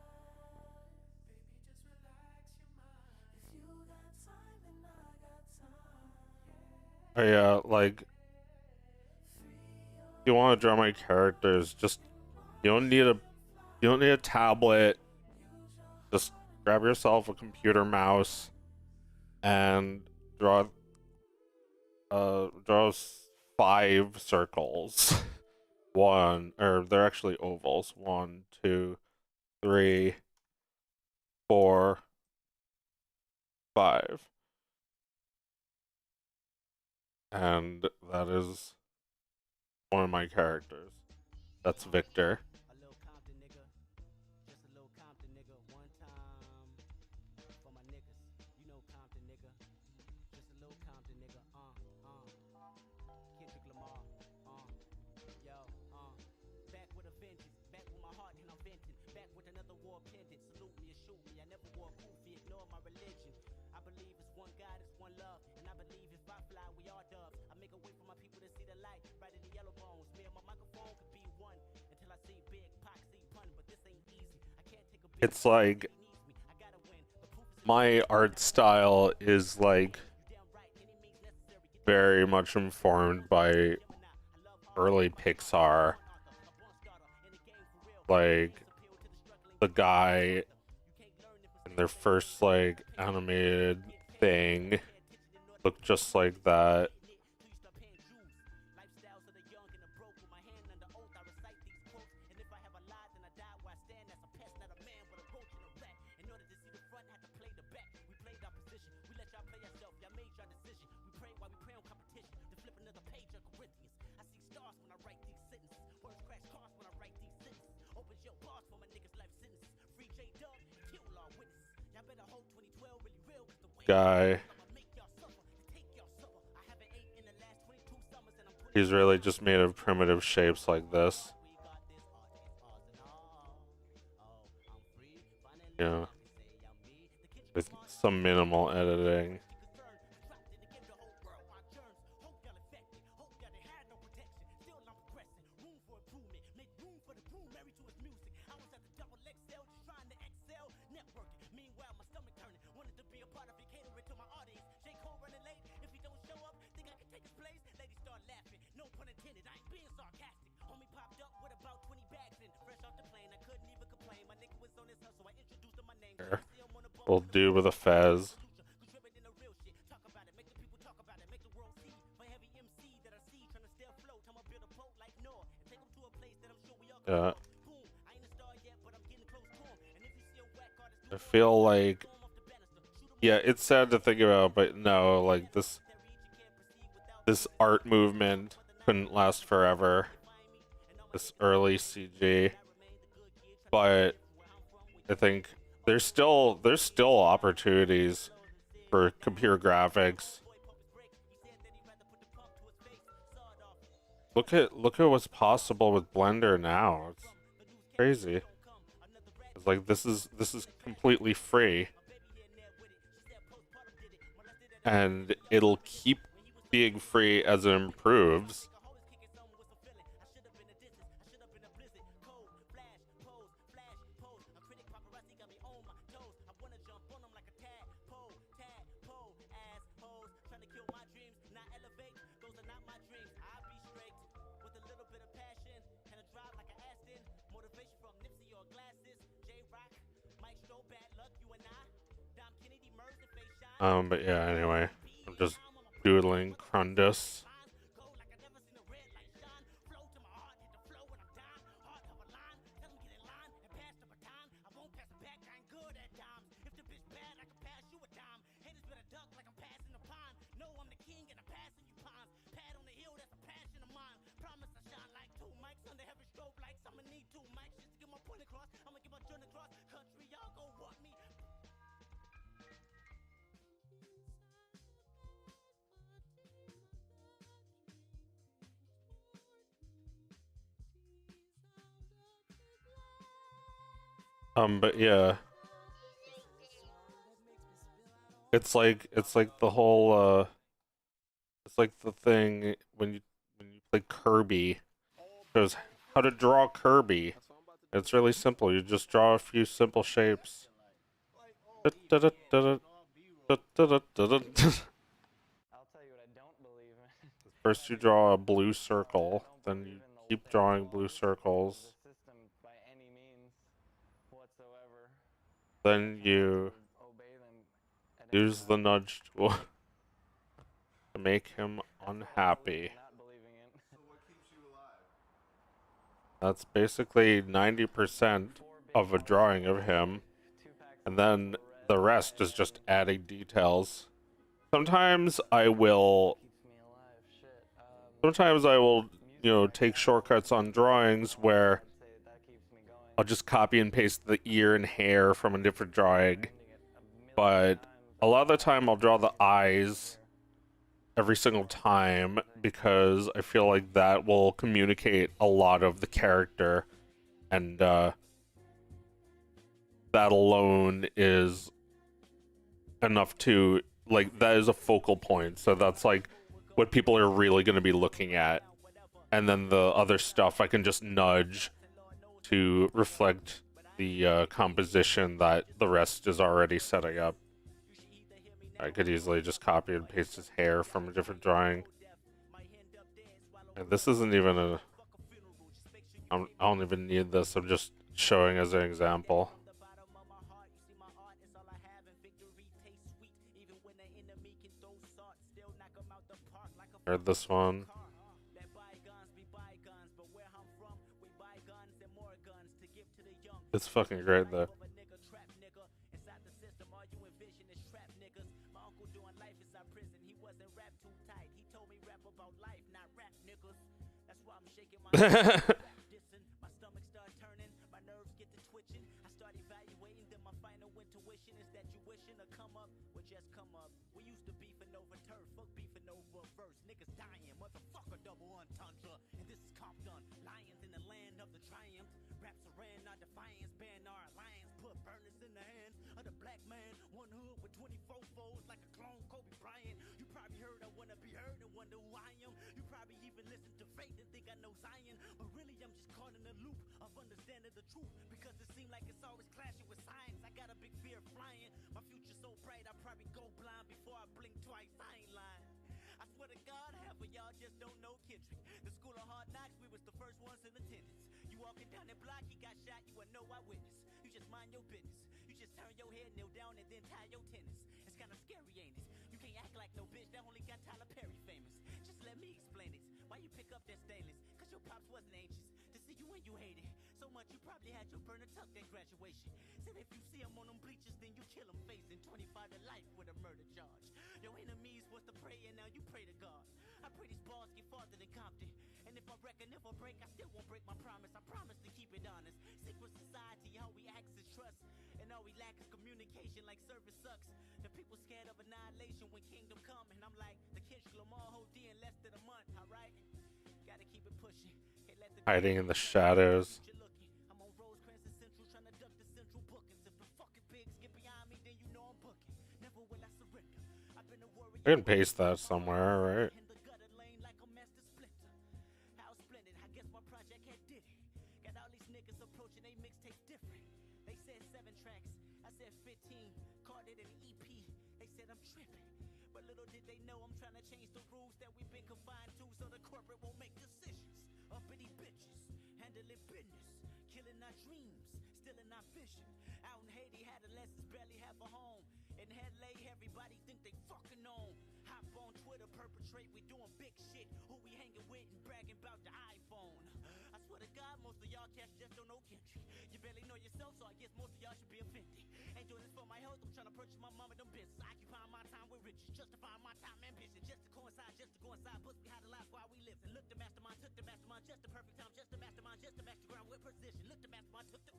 Baby, just relax your mind. If you got time and I got time. Yeah, like, if you want to draw my characters, just you don't need a tablet. Just grab yourself a computer mouse and draw 5 circles. They're actually ovals. 1, 2, 3, 4, 5. And that is one of my characters. That's Victor. A little Compton nigga, just a little Compton nigga. One time for my niggas, you know Compton nigga, just a little Compton nigga. Kendrick Lamar, yo, back with a vengeance, back with my heart and I'm venting, back with another war pendant. Salute me or shoot me, I never wore kufi, ignore my religion. I believe it's one God, it's one love, and I believe if I fly, we all doves. I make a way for my people to see the light, right in the yellow bones. Me and my microphone could be one until I see big Poxy pun, but this ain't easy. I can't take a big It's like my art style is like very much informed by early Pixar. Like the guy in their first like animated thing looked just like that. Guy. He's really just made of primitive shapes like this. Yeah. With some minimal editing. We'll do with a fez. Yeah. I feel like, yeah, it's sad to think about, but no, like this art movement couldn't last forever. This early CG, but I think there's still opportunities for computer graphics. Look at what's possible with Blender now. It's crazy. It's like this is completely free, and it'll keep being free as it improves. But yeah, anyway, I'm just doodling Crundus. But yeah, it's like the whole it's like the thing when you play Kirby, shows how to draw Kirby. It's really simple. You just draw a few simple shapes. I'll tell you what I don't believe in. First you draw a blue circle, then you keep drawing blue circles. The system by any means whatsoever. Then you Obey them at any use the nudge tool to make him unhappy. not believing it. That's basically 90% of a drawing of him, and then the rest is just adding details. Sometimes I will, take shortcuts on drawings where I'll just copy and paste the ear and hair from a different drawing, but a lot of the time I'll draw the eyes every single time because I feel like that will communicate a lot of the character, and that alone is enough to, like, that is a focal point, so that's like what people are really going to be looking at, and then the other stuff I can just nudge to reflect the composition that the rest is already setting up. I could easily just copy and paste his hair from a different drawing. And this isn't even a... I don't even need this, I'm just showing as an example. Or this one. It's fucking great though. Lions in the land of the triumph. Raps ran our defiance, ban our alliance, put burners in the hand. black man, one hood with 24 foes like a clone Kobe Bryant. You probably heard I wanna be heard and wonder who I am. You probably even listen to Faith and think I know Zion, but really I'm just caught in a loop of understanding the truth because it seems like it's always clashing with science. I got a big fear of flying. My future's so bright I probably go blind before I blink twice. I ain't lying. I swear to God, half of y'all just don't know Kendrick. The school of hard knocks, we was the first ones in attendance. You walking down that block, he got shot, you were no eyewitness. You just mind your business. You just turn your head, kneel down, and then tie your tennis. It's kinda scary, ain't it? You can't act like no bitch that only got Tyler Perry famous. Just let me explain it. Why you pick up that stainless? Cause your pops wasn't anxious to see you when you hated. So much you probably had your burner tucked at graduation. Said if you see him on them bleachers, then you kill him facing 25 to life with a murder charge. Your enemies was to pray and now you pray to God. I pray these bars get farther than Compton. And if I reckon if I break, I still won't break my promise. I promise to keep it honest. Secret society, all we ask is trust. And all we lack is communication, like service sucks. The people scared of annihilation when kingdom come. And I'm like, the Kendrick Lamar whole D in less than a month, alright? Gotta keep it pushing. Can't let the Hiding in the shadows. I'm on Rosecrans and Central trying to duck the central bookings. If the fucking pigs get behind me, then you know I'm booking. Never will I surrender. I've been a warrior. I can paste that somewhere, right? In the gutter lane like a master splinter. How splendid, I guess my project had did it. Got all these niggas approaching they mixtapes different. They said 7 tracks, I said 15. Called it an EP, they said I'm tripping. But little did they know I'm trying to change the rules that we've been confined to so the corporate won't make decisions. Uppity bitches, handling business, killing our dreams, stealing our vision. Out in Haiti, adolescents barely have a home. In LA, everybody think they fucking on. Hop on Twitter, perpetrate, we doing big shit. Who we hanging with and bragging about the iPhone. I swear to God, most of y'all cats just don't know Kendrick. You barely know yourself, so I guess most of y'all should be offended. Ain't doing this for my health, I'm trying to purchase my mama them business. Occupying my time with riches, justifying my time ambition. Just to coincide, just to go inside, books behind the lives while we live. And look, the mastermind took the mastermind, just the perfect time, just the mastermind, just the master ground with precision. Look, the mastermind took the...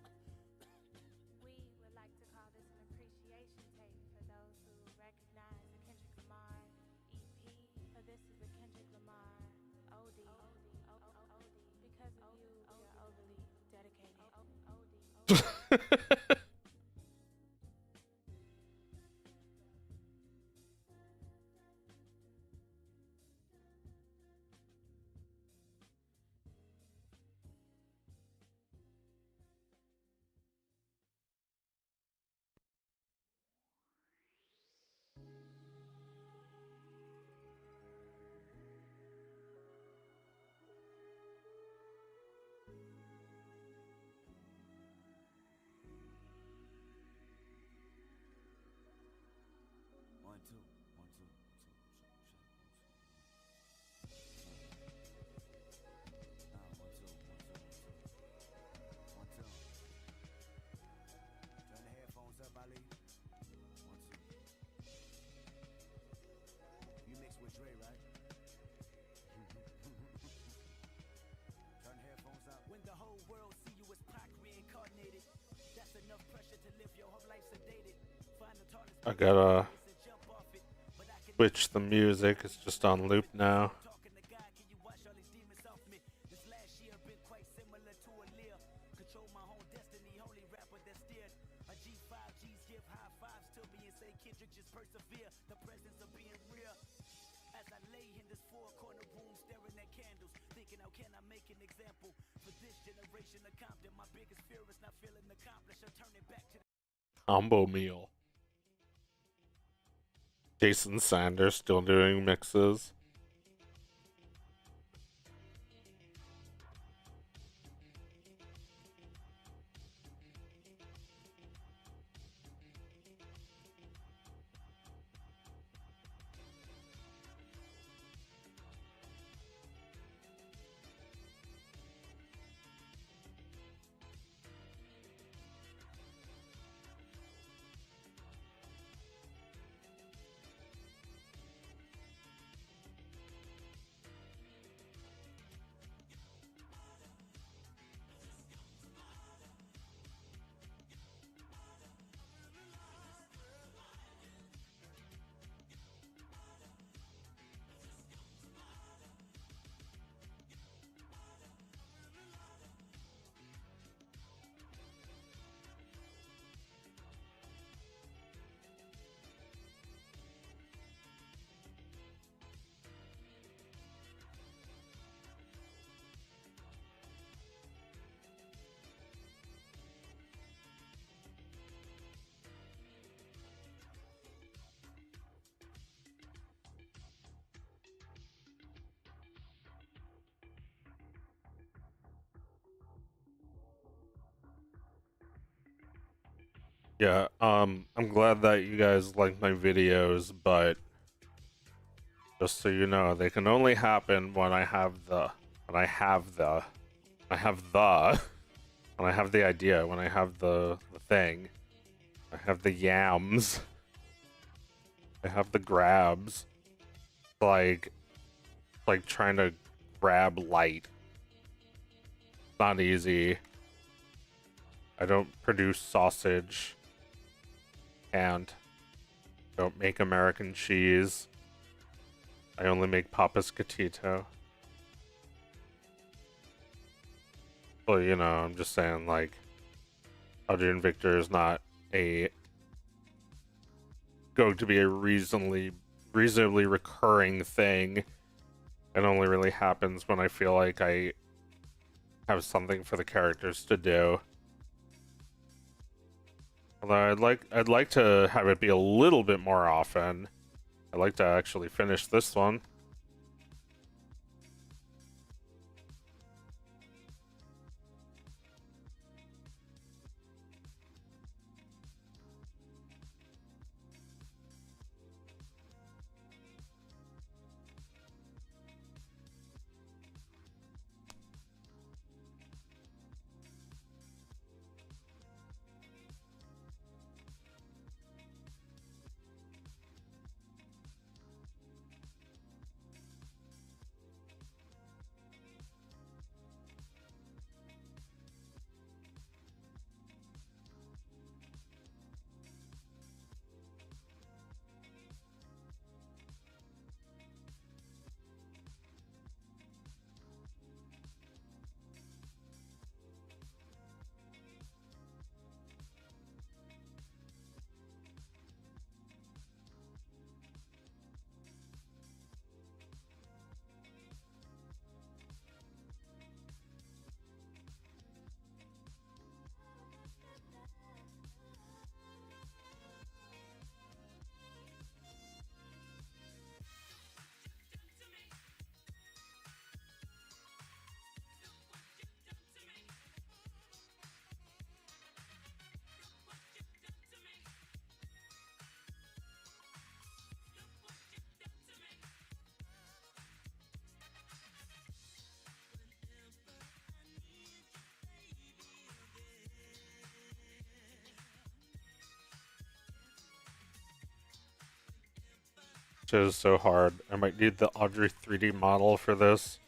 We would like to call this an appreciation tape for those who recognize the Kendrick Lamar EP. For this is a Kendrick Lamar OD. Because of you, we are overly dedicated. OD. One, two, one, two, two, one, two. Turn the headphones up, Ali. 1, 2. You mix with Dre, right? Turn the headphones up. When the whole world see you as Pac reincarnated, that's enough pressure to live your whole life sedated. Find the tallest I gotta switch the music, it's just on loop now. talking to God, can you wash all these demons off me? This last year been quite similar to a leer. Control my own destiny, holy rapper that steered. A G5 G's give high fives to me and say Kendrick just persevere. The presence of being real. As I lay in this 4-corner room staring at candles, thinking how can I make an example for this generation of Compton. My biggest fear is not feeling accomplished or turning back to the Combo meal. Jason Sanders still doing mixes. Yeah, I'm glad that you guys like my videos, but just so you know, they can only happen when I have the when I have the idea, when I have the thing. I have the yams. I have the grabs. Like trying to grab light. It's not easy. I don't produce sausage. And don't make American cheese. I only make Papas Gatito. Well, you know, I'm just saying, like, Adrian Victor is not going to be a reasonably recurring thing. It only really happens when I feel like I have something for the characters to do. Although I'd like to have it be a little bit more often. I'd like to actually finish this one. Which is so hard. I might need the Audrey 3D model for this.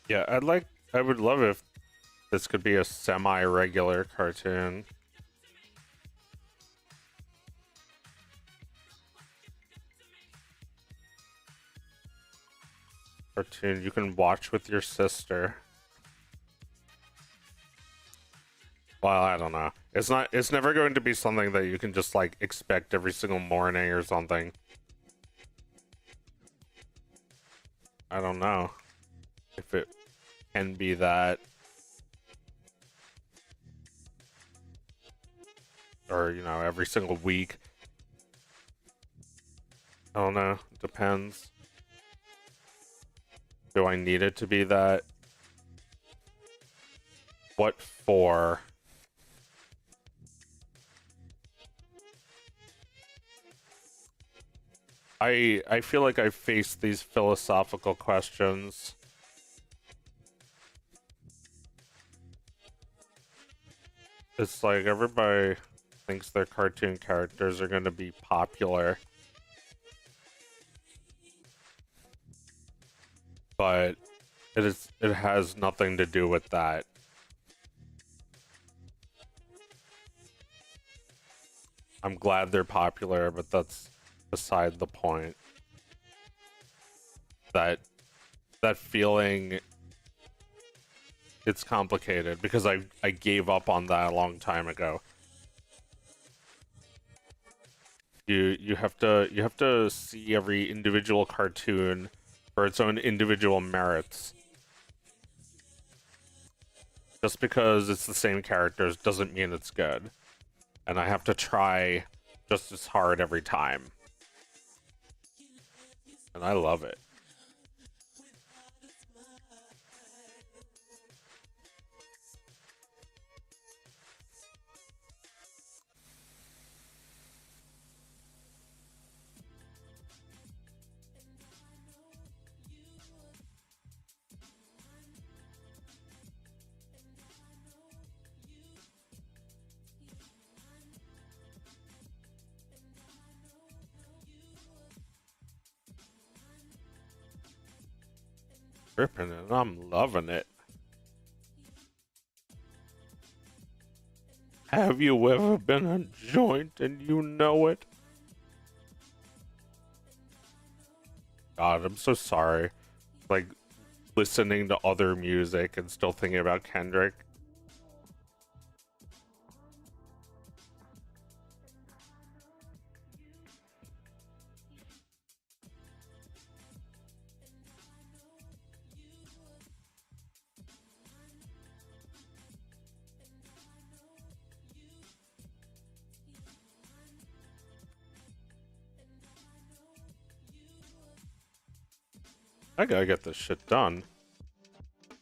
Yeah, I would love if this could be a semi-regular cartoon. cartoon you can watch with your sister. Well, I don't know. It's never going to be something that you can just like expect every single morning or something. I don't know if it can be that. Or, you know, every single week. I don't know. Depends. Do I need it to be that? What for? I feel like I face these philosophical questions. It's like everybody thinks their cartoon characters are going to be popular. But it has nothing to do with that. I'm glad they're popular, but that's beside the point. That feeling, it's complicated because I gave up on that a long time ago. You have to see every individual cartoon for its own individual merits. Just because it's the same characters doesn't mean it's good. And I have to try just as hard every time. And I love it. Ripping it, I'm loving it. Have you ever been a joint and you know it? God, I'm so sorry. Like, listening to other music and still thinking about Kendrick. I gotta get this shit done.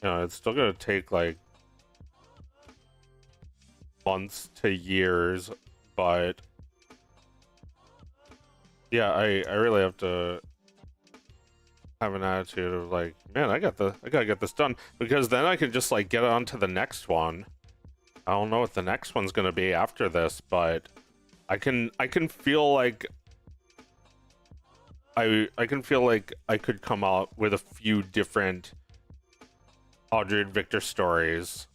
You know, it's still gonna take like months to years, but yeah, I really have to have an attitude of like, man, I gotta get this done, because then I can just like get on to the next one. I don't know what the next one's gonna be after this, but I can feel like I can feel like I could come out with a few different Audrey and Victor stories.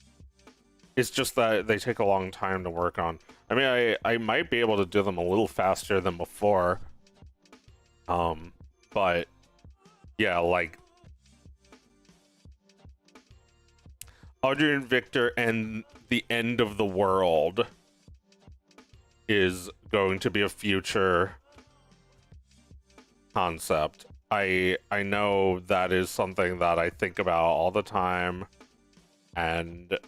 It's just that they take a long time to work on. I mean, I might be able to do them a little faster than before. But yeah, like Audrey and Victor and the End of the World is going to be a future concept. I know that is something that I think about all the time, and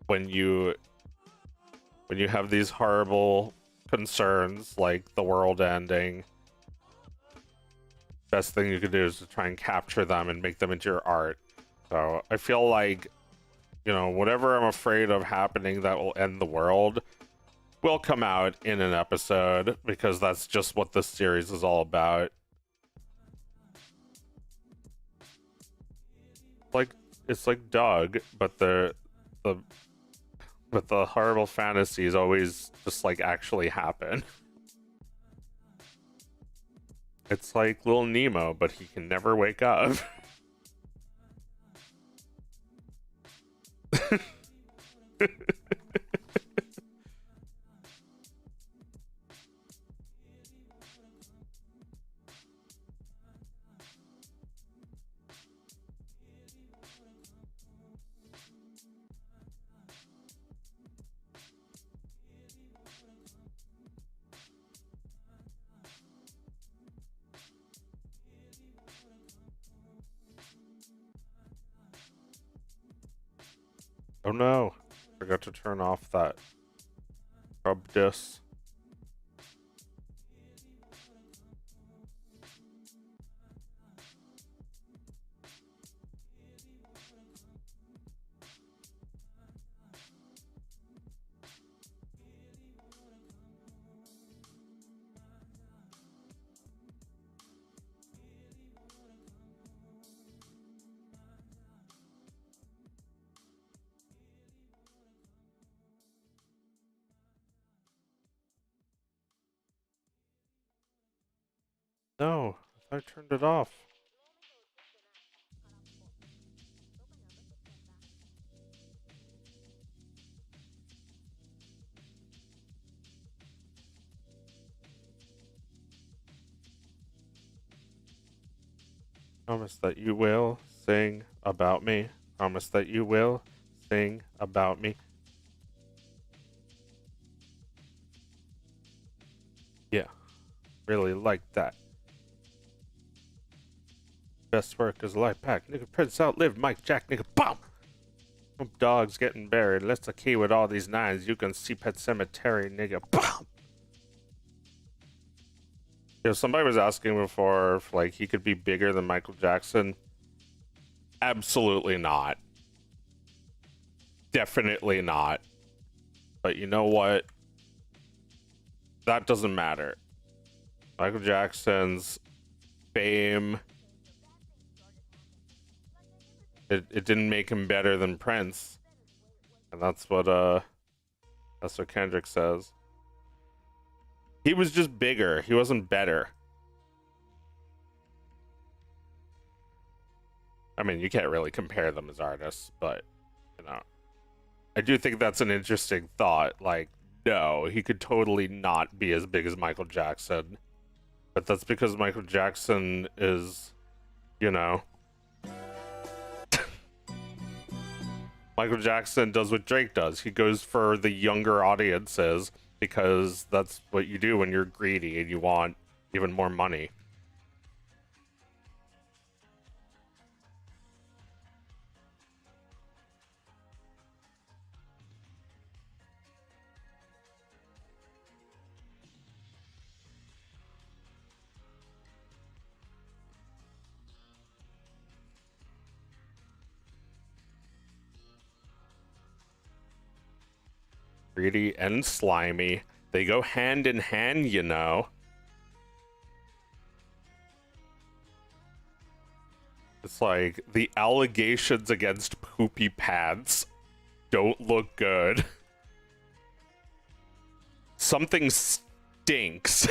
when you have these horrible concerns like the world ending, best thing you can do is to try and capture them and make them into your art. So I feel like, you know, whatever I'm afraid of happening that will end the world will come out in an episode, because that's just what this series is all about. Like, it's like Doug, but the horrible fantasies always just like actually happen. It's like Little Nemo, but he can never wake up. Oh no. Forgot to turn off that rub dis. No, I turned it off. Promise that you will sing about me. Promise that you will sing about me. Yeah, really like that. Best work is life pack. Nigga, Prince outlived Mike Jack. Nigga, BOOM! Dogs getting buried. Let's the key with all these nines. You can see Pet Cemetery. Nigga, BOOM! You know, somebody was asking before if, like, he could be bigger than Michael Jackson. Absolutely not. Definitely not. But you know what? That doesn't matter. Michael Jackson's fame, it didn't make him better than Prince. And that's what Kendrick says. He was just bigger. He wasn't better. I mean, you can't really compare them as artists, but, you know, I do think that's an interesting thought. Like, no, he could totally not be as big as Michael Jackson. But that's because Michael Jackson is, you know... Michael Jackson does what Drake does. He goes for the younger audiences because that's what you do when you're greedy and you want even more money. Greedy and slimy. They go hand in hand, you know. It's like the allegations against Poopy Pants don't look good. Something stinks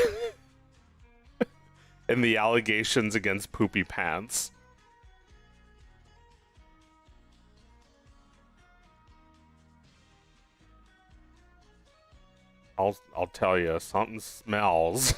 in the allegations against Poopy Pants. I'll tell you, something smells.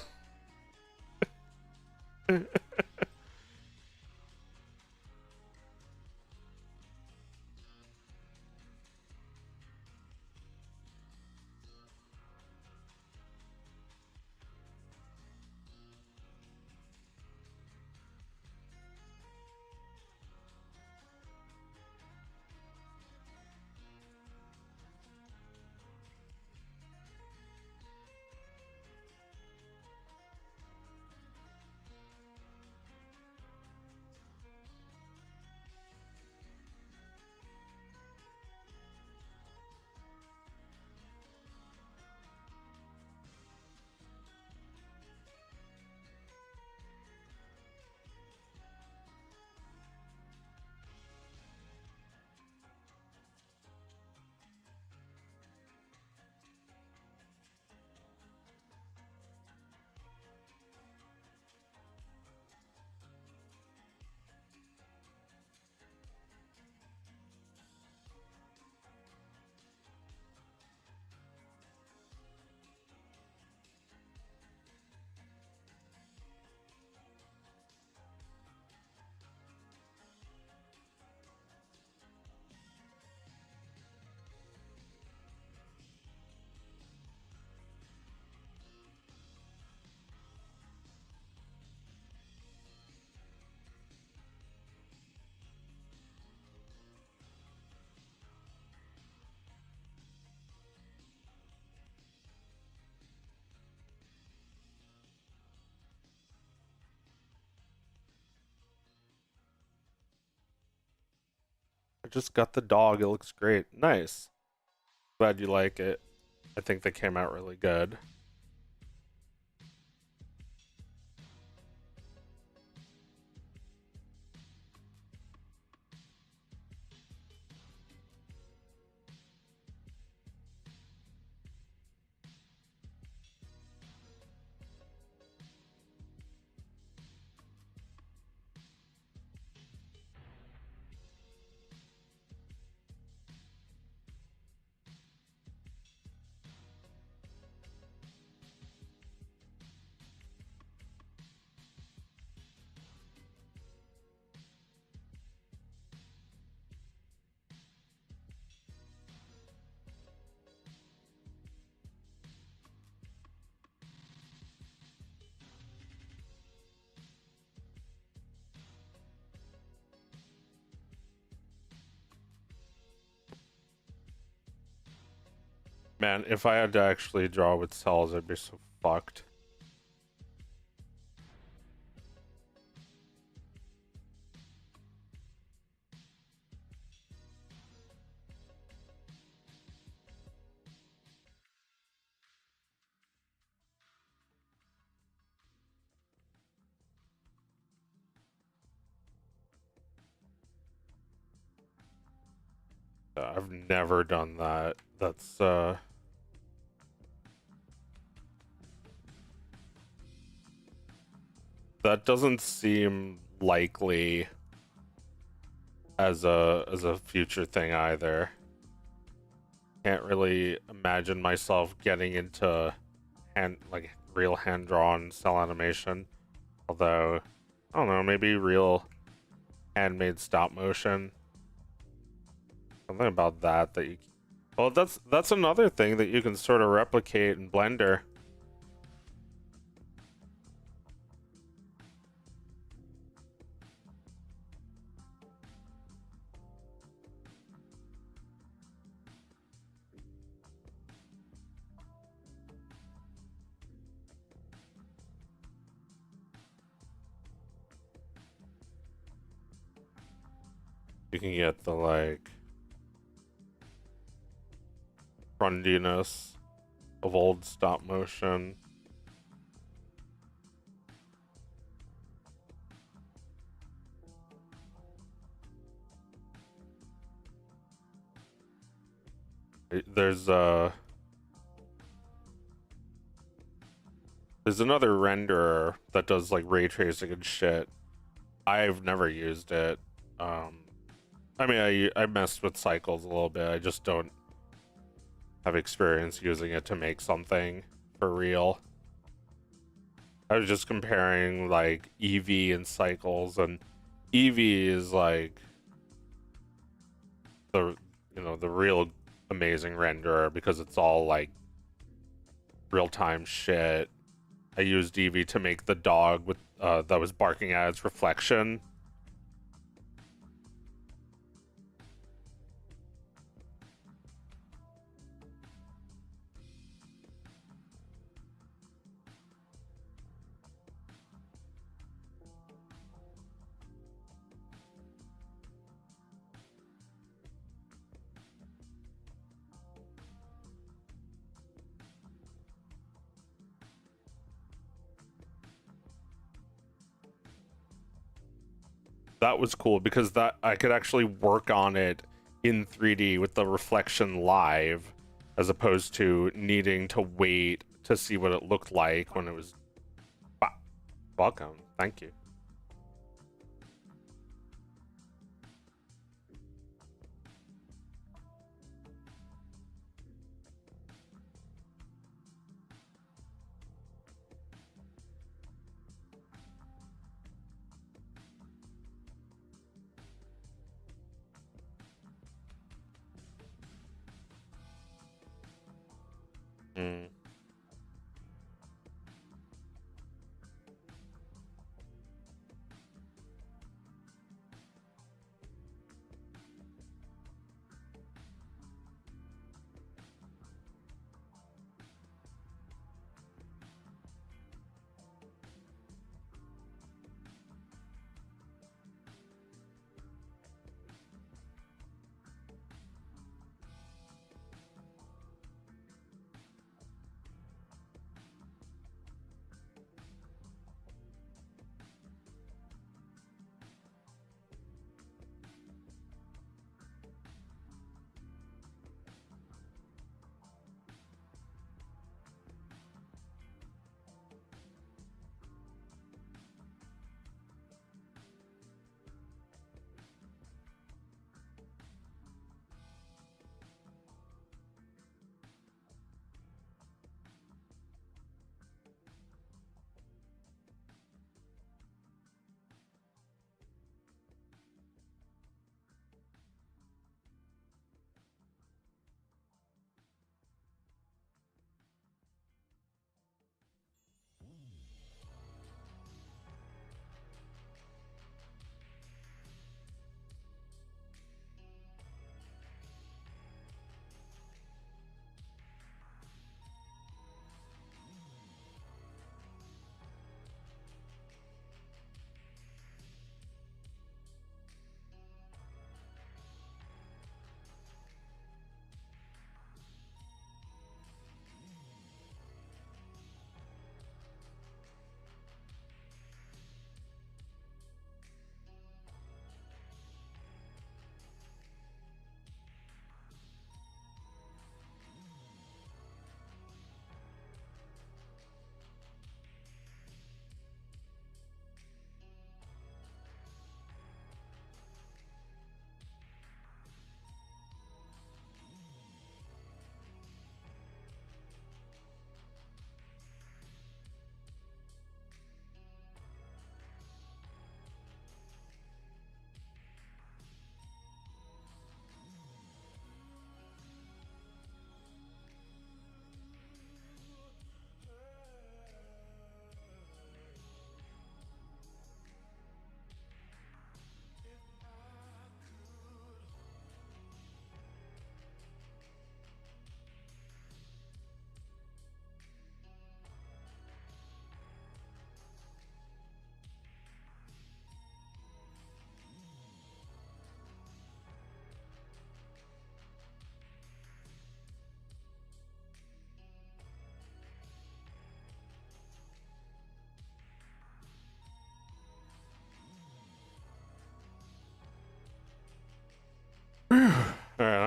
I just got the dog. It looks great. Nice. Glad you like it. I think they came out really good. Man, if I had to actually draw with cells, I'd be so fucked. I've never done that. That's that doesn't seem likely as a future thing either. Can't really imagine myself getting into real hand-drawn cell animation. Although, I don't know, maybe real handmade stop motion. Something about that you... Well, that's another thing that you can sort of replicate in Blender. You can get the, like, frondiness of old stop motion. There's another renderer that does like ray tracing and shit. I've never used it. I mean, I messed with cycles a little bit. I just don't have experience using it to make something for real. I was just comparing like Eevee and cycles, and Eevee is like the real amazing renderer because it's all like real-time shit. I used Eevee to make the dog with that was barking at its reflection. That was cool because that I could actually work on it in 3D with the reflection live, as opposed to needing to wait to see what it looked like when it was... Welcome. Thank you. Mm.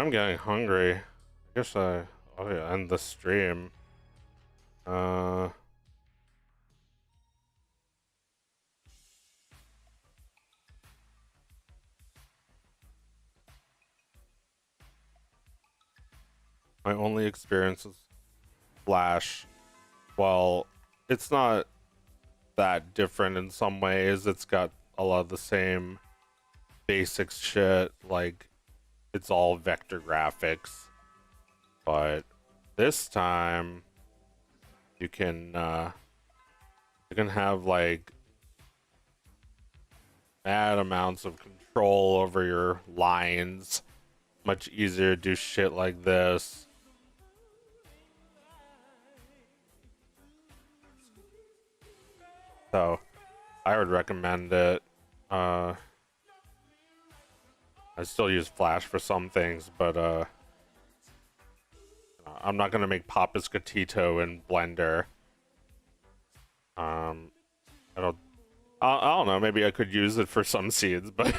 I'm getting hungry. I guess I ought to end the stream. My only experience is Flash. Well, it's not that different in some ways. It's got a lot of the same basic shit, like it's all vector graphics, but this time you can have like mad amounts of control over your lines. Much easier to do shit like this. So I would recommend it. I still use Flash for some things, but I'm not gonna make Papa's Gatito in Blender. I don't know, maybe I could use it for some seeds, but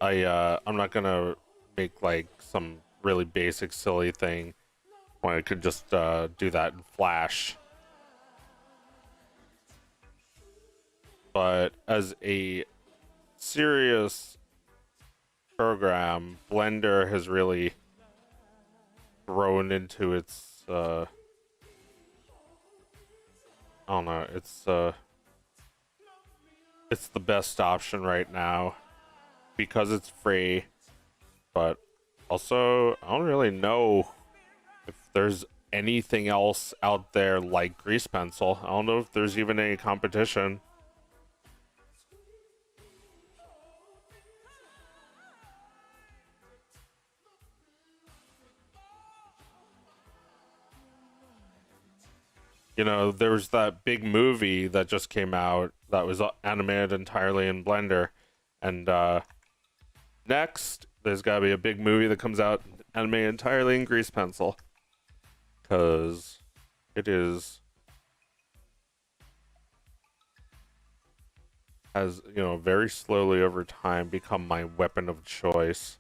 I'm not gonna make like some really basic silly thing when I could just do that in Flash. But as a serious program, Blender has really grown into its I don't know, it's the best option right now because it's free. But also, I don't really know if there's anything else out there like Grease Pencil. I don't know if there's even any competition. You know, there was that big movie that just came out that was animated entirely in Blender. And next, there's gotta be a big movie that comes out animated entirely in Grease Pencil. Because it has, you know, very slowly over time become my weapon of choice.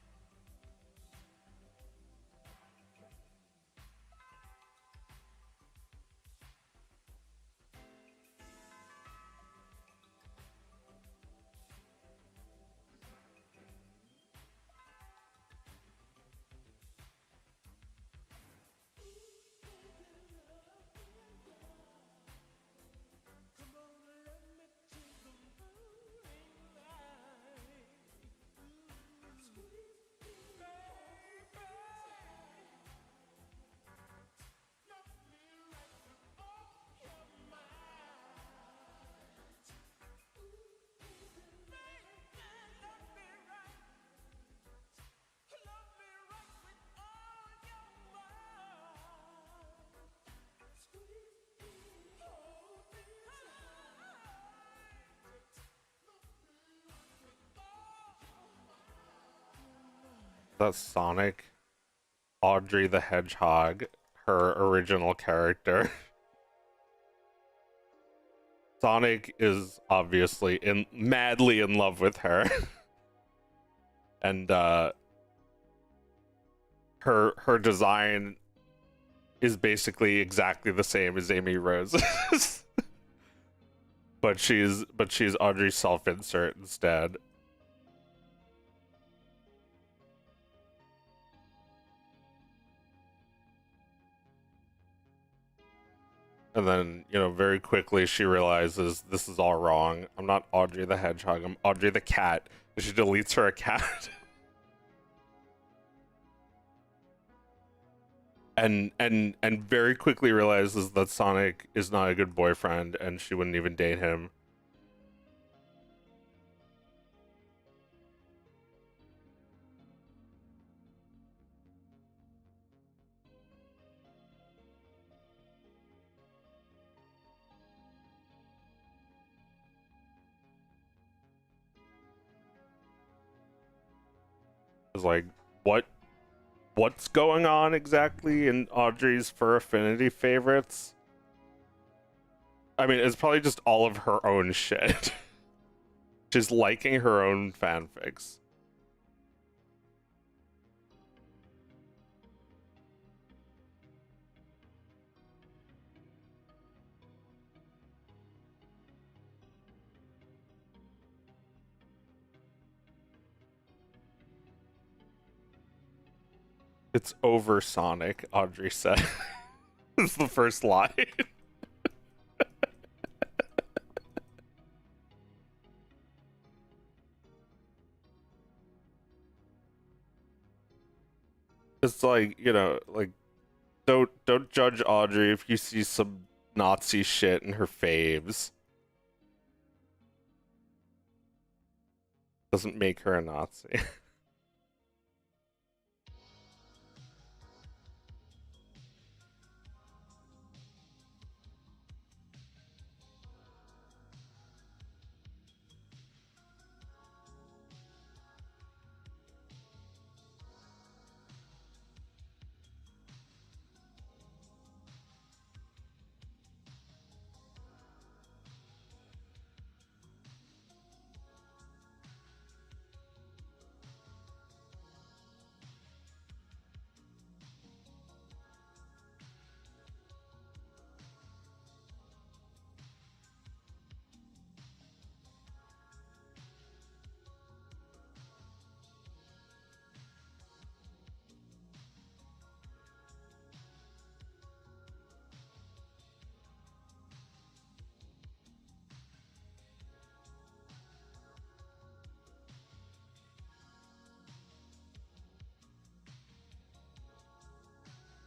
That's Sonic, Audrey the Hedgehog, her original character. Sonic is obviously madly in love with her. And her design is basically exactly the same as Amy Rose's. but she's Audrey's self-insert instead. And then, you know, very quickly she realizes this is all wrong. I'm not Audrey the Hedgehog, I'm Audrey the Cat. And she deletes her account. and very quickly realizes that Sonic is not a good boyfriend and she wouldn't even date him. It's like, what's going on exactly in Audrey's Fur Affinity favorites? I mean, it's probably just all of her own shit. She's liking her own fanfics. It's over Sonic, Audrey said. It's the first line. It's like, you know, like don't judge Audrey if you see some Nazi shit in her faves. Doesn't make her a Nazi.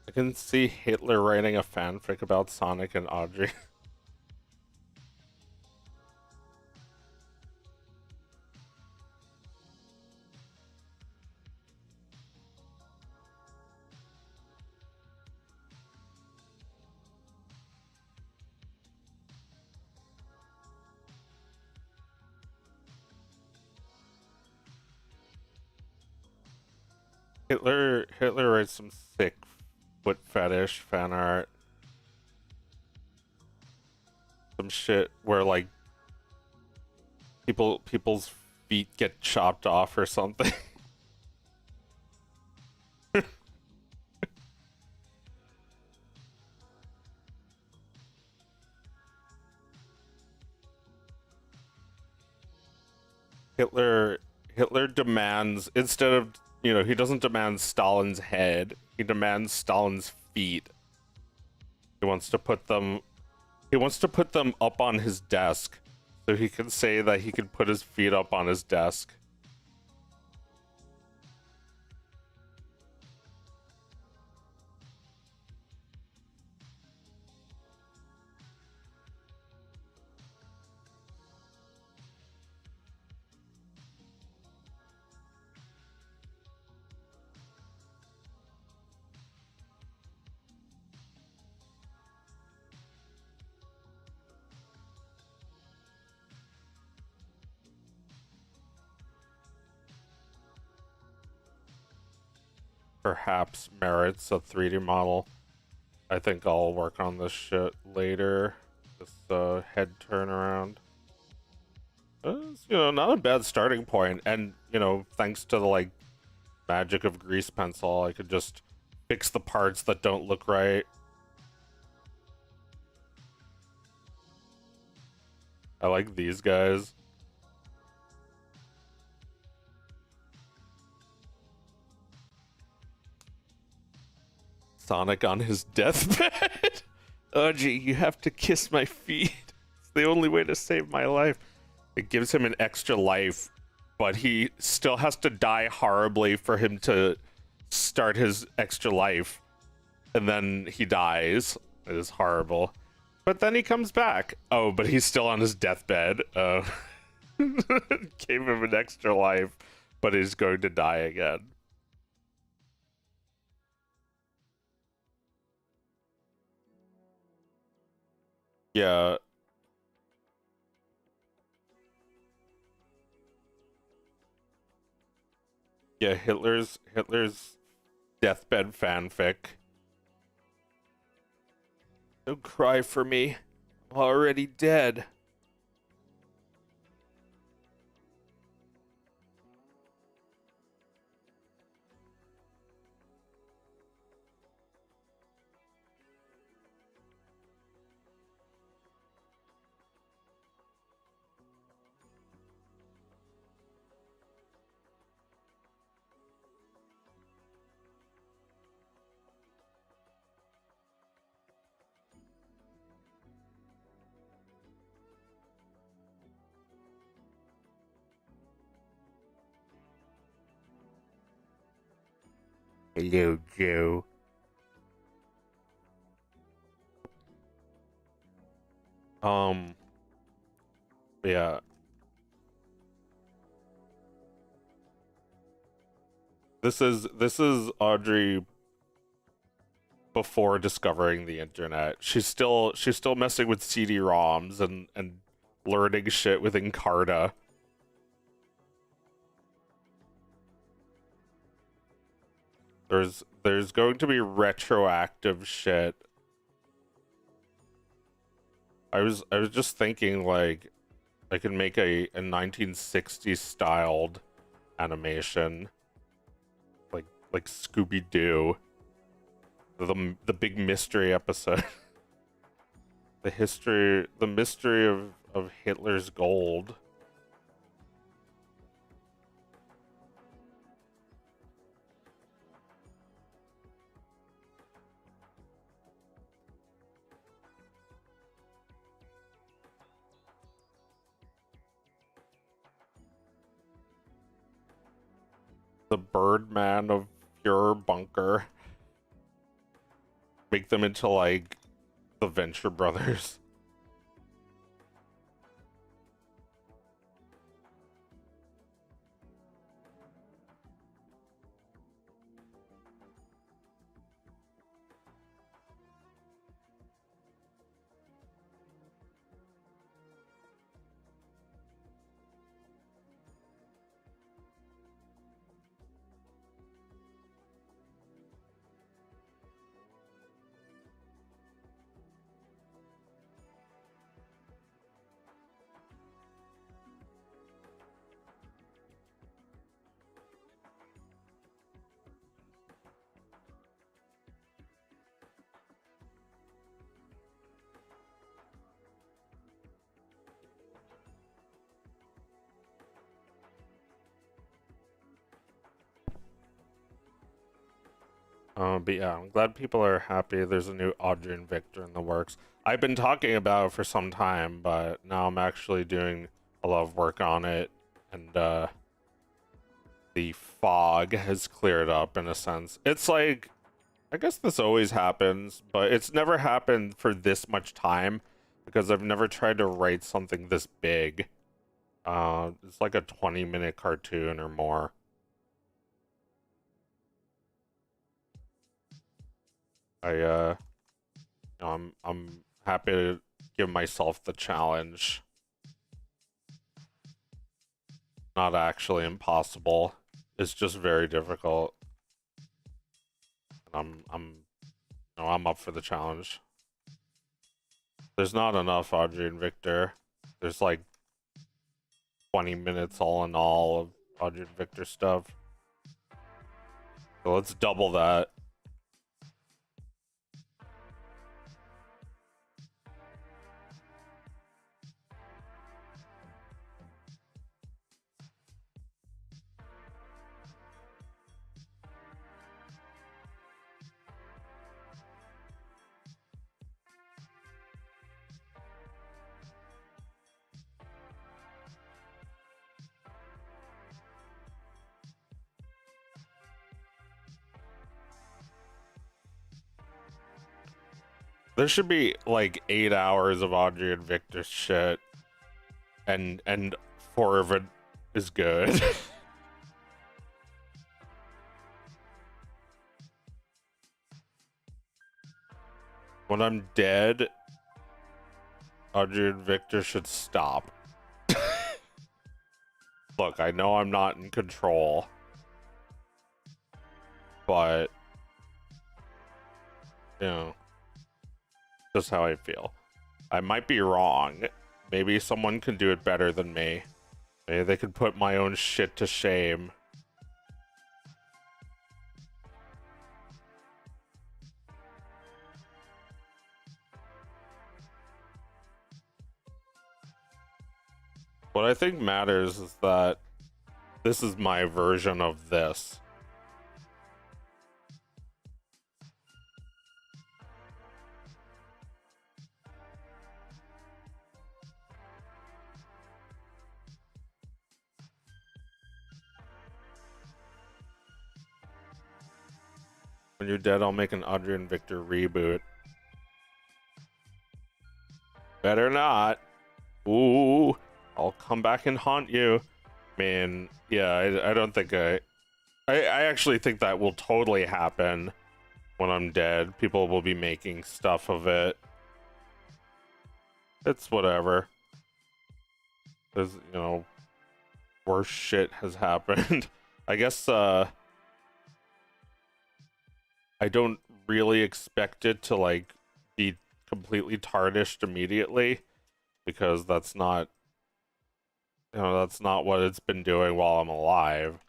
I can see Hitler writing a fanfic about Sonic and Audrey. Hitler writes some sick foot fetish fan art. Some shit where like people's feet get chopped off or something. Hitler demands, instead of, you know, he doesn't demand Stalin's head, he demands Stalin's feet. He wants to put them up on his desk so he can say that he can put his feet up on his desk. Perhaps merits a 3D model. I think I'll work on this shit later. This head turnaround. It's, you know, not a bad starting point, and you know, thanks to the like magic of grease pencil, I could just fix the parts that don't look right. I like these guys. Sonic on his deathbed. Audrey, you have to kiss my feet. It's the only way to save my life. It gives him an extra life, but he still has to die horribly for him to start his extra life. And then he dies. It is horrible. But then he comes back. Oh, but he's still on his deathbed. Gave him an extra life, but he's going to die again. Yeah. Yeah, Hitler's deathbed fanfic. Don't cry for me. I'm already dead. Hello, Joe. Yeah. This is Audrey before discovering the internet. She's still messing with CD-ROMs and learning shit with Encarta. There's going to be retroactive shit. I was just thinking, like, I could make a 1960s styled animation, like Scooby-Doo, the big mystery episode. the mystery of Hitler's gold. The Birdman of Pure Bunker. Make them into, like, the Venture Brothers. But yeah, I'm glad people are happy. There's a new Audrey and Victor in the works. I've been talking about it for some time, but now I'm actually doing a lot of work on it, and the fog has cleared up in a sense. It's like, I guess this always happens, but it's never happened for this much time because I've never tried to write something this big. It's like a 20-minute cartoon or more. I'm happy to give myself the challenge. Not actually impossible. It's just very difficult. And I'm up for the challenge. There's not enough Audrey and Victor. There's like 20 minutes all in all of Audrey and Victor stuff. So let's double that. There should be like 8 hours of Audrey and Victor shit, and 4 of it is good. When I'm dead, Audrey and Victor should stop. Look, I know I'm not in control, but you know, just how I feel. I might be wrong. Maybe someone can do it better than me. Maybe they could put my own shit to shame. What I think matters is that this is my version of this. When you're dead, I'll make an Audrey and Victor reboot. Better not. Ooh, I'll come back and haunt you. Man, yeah, I don't think I actually think that will totally happen when I'm dead. People will be making stuff of it. It's whatever. There's, you know, worse shit has happened. I guess, I don't really expect it to, like, be completely tarnished immediately, because that's not, you know, that's not what it's been doing while I'm alive.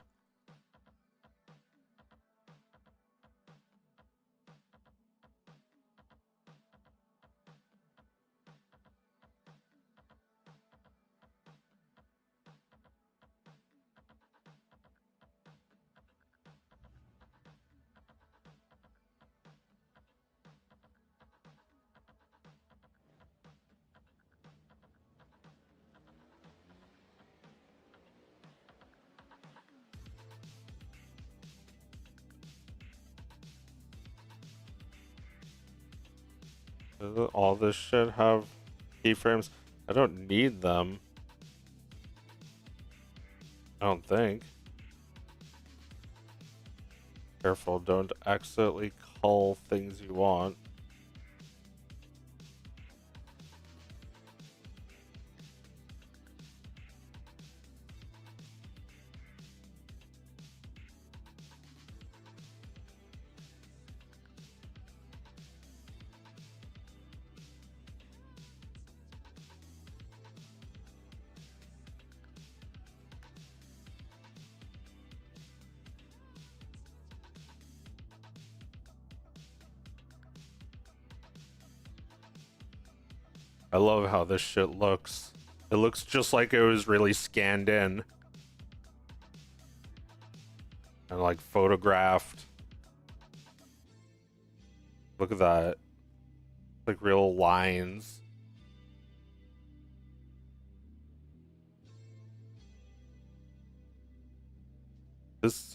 Does all this shit have keyframes? I don't need them. I don't think. Careful, don't accidentally cull things you want. I love how this shit looks. It looks just like it was really scanned in. And like photographed. Look at that. Like real lines. This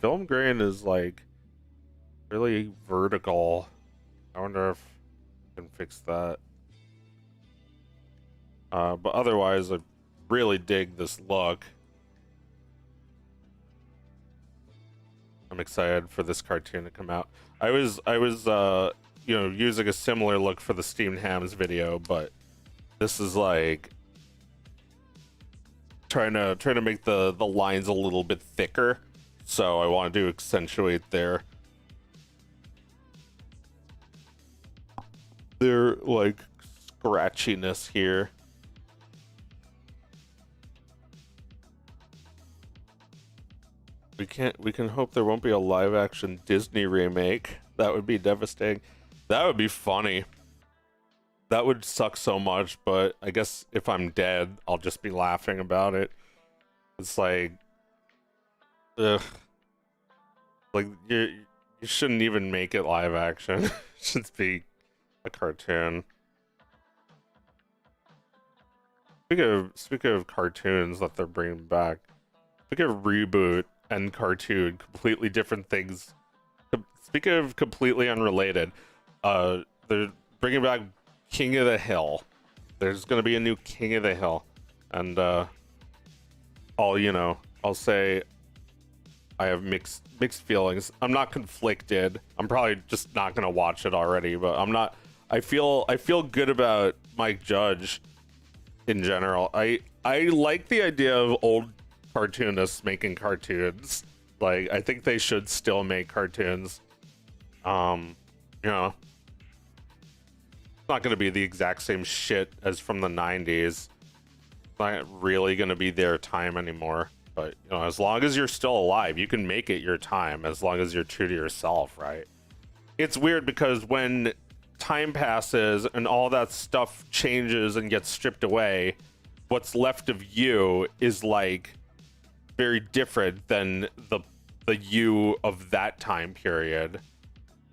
film grain is like really vertical. I wonder if I can fix that. But otherwise, I really dig this look. I'm excited for this cartoon to come out. I was you know, using a similar look for the Steamed Hams video, but this is like trying to make the lines a little bit thicker. So I wanted to accentuate their like scratchiness here. We can hope there won't be a live action Disney remake. That would be devastating. That would be funny. That would suck so much, but I guess if I'm dead, I'll just be laughing about it. It's like, ugh. Like, you shouldn't even make it live action. It should be a cartoon. Speaking of cartoons that they're bringing back, speaking of reboot and cartoon, completely different things. Speaking of completely unrelated, they're bringing back King of the Hill. There's gonna be a new King of the Hill, and I'll say I have mixed feelings. I'm not conflicted. I'm probably just not gonna watch it already, but I'm not. I feel good about Mike Judge in general. I like the idea of old cartoonists making cartoons. Like, I think they should still make cartoons. You know, it's not going to be the exact same shit as from the 90s. It's not really going to be their time anymore. But, you know, as long as you're still alive, you can make it your time, as long as you're true to yourself, right? It's weird because when time passes and all that stuff changes and gets stripped away, what's left of you is like very different than the you of that time period.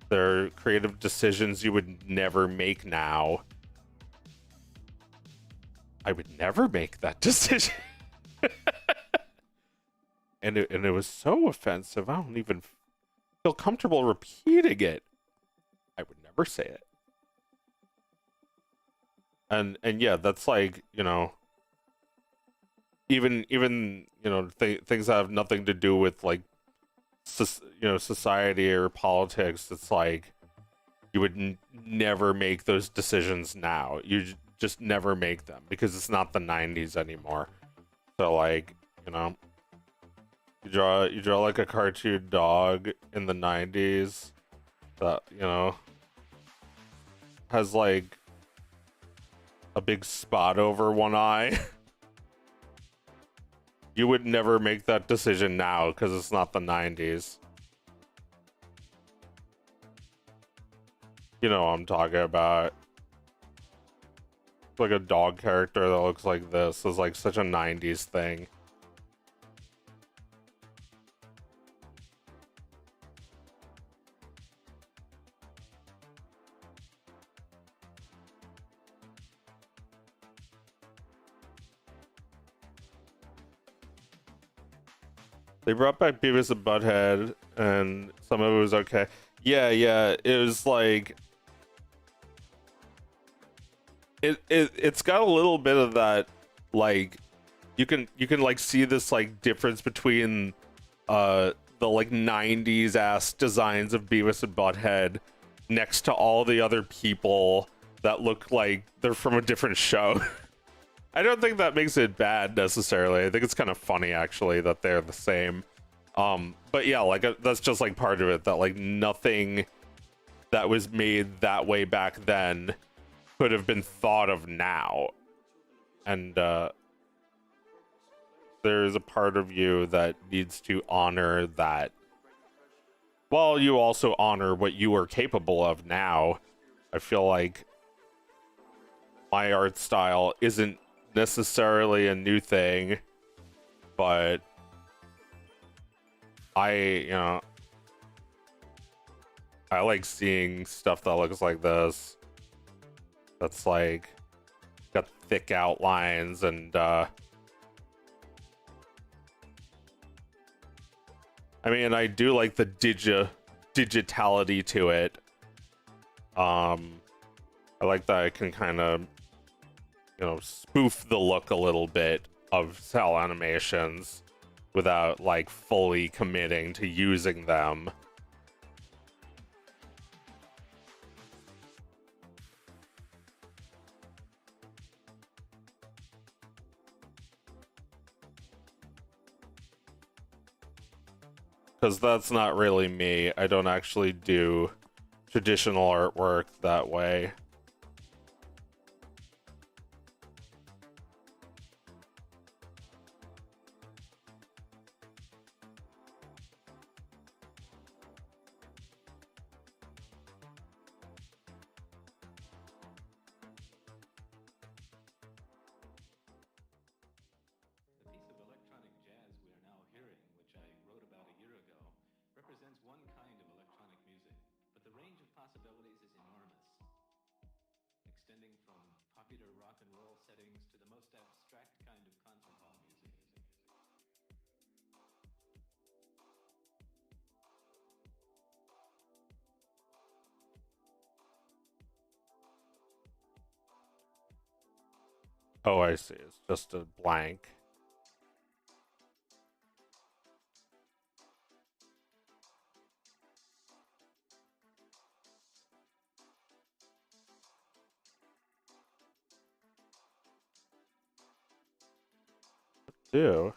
There are creative decisions you would never make now. I would never make that decision. And it was so offensive. I don't even feel comfortable repeating it, I would never say it. And yeah, that's like, you know, even you know, things that have nothing to do with like you know, society or politics. It's like you would never make those decisions now. You just never make them because it's not the 90s anymore. So like, you know, you draw like a cartoon dog in the 90s that, you know, has like a big spot over one eye. You would never make that decision now because it's not the 90s. You know what I'm talking about. Like a dog character that looks like this is like such a 90s thing. They brought back Beavis and Butthead, and some of it was okay. Yeah, it was like it's got a little bit of that, like you can like see this like difference between the like 90s ass designs of Beavis and Butthead next to all the other people that look like they're from a different show. I don't think that makes it bad necessarily. I think it's kind of funny actually that they're the same. But yeah, like that's just like part of it, that like nothing that was made that way back then could have been thought of now. And there's a part of you that needs to honor that, while you also honor what you are capable of now. I feel like my art style isn't necessarily a new thing, but you know, I like seeing stuff that looks like this, that's like got thick outlines and I mean, I do like the digitality to it. I like that I can kind of, you know, spoof the look a little bit of cell animations without like fully committing to using them. Because that's not really me. I don't actually do traditional artwork that way. Oh, I see. It's just a blank. Do?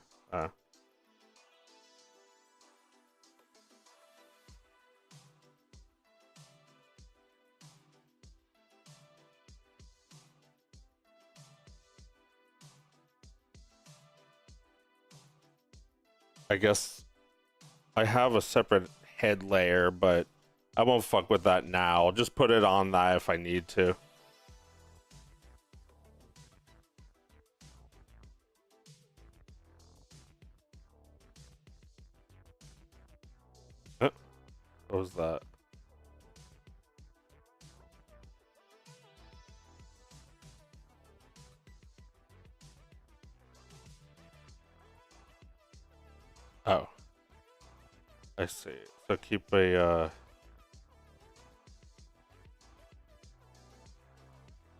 I guess I have a separate head layer, but I won't fuck with that now. I'll just put it on that if I need to. What was that? Oh. I see. So keep a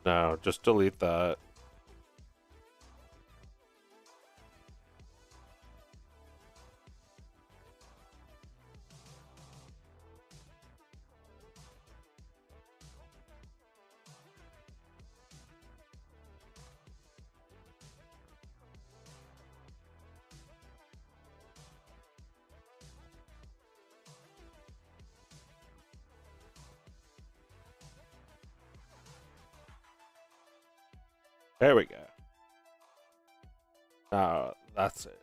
no, just delete that. There we go. Now that's it.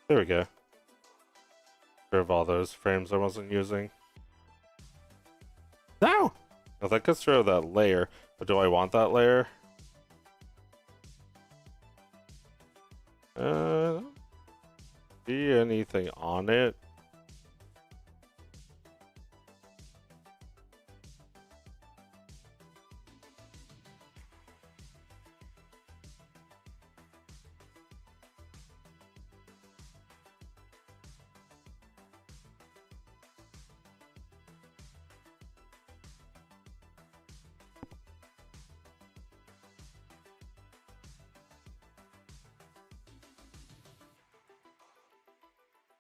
There we go. Get rid of all those frames I wasn't using. No! I think it's rid of that layer, but do I want that layer? See anything on it?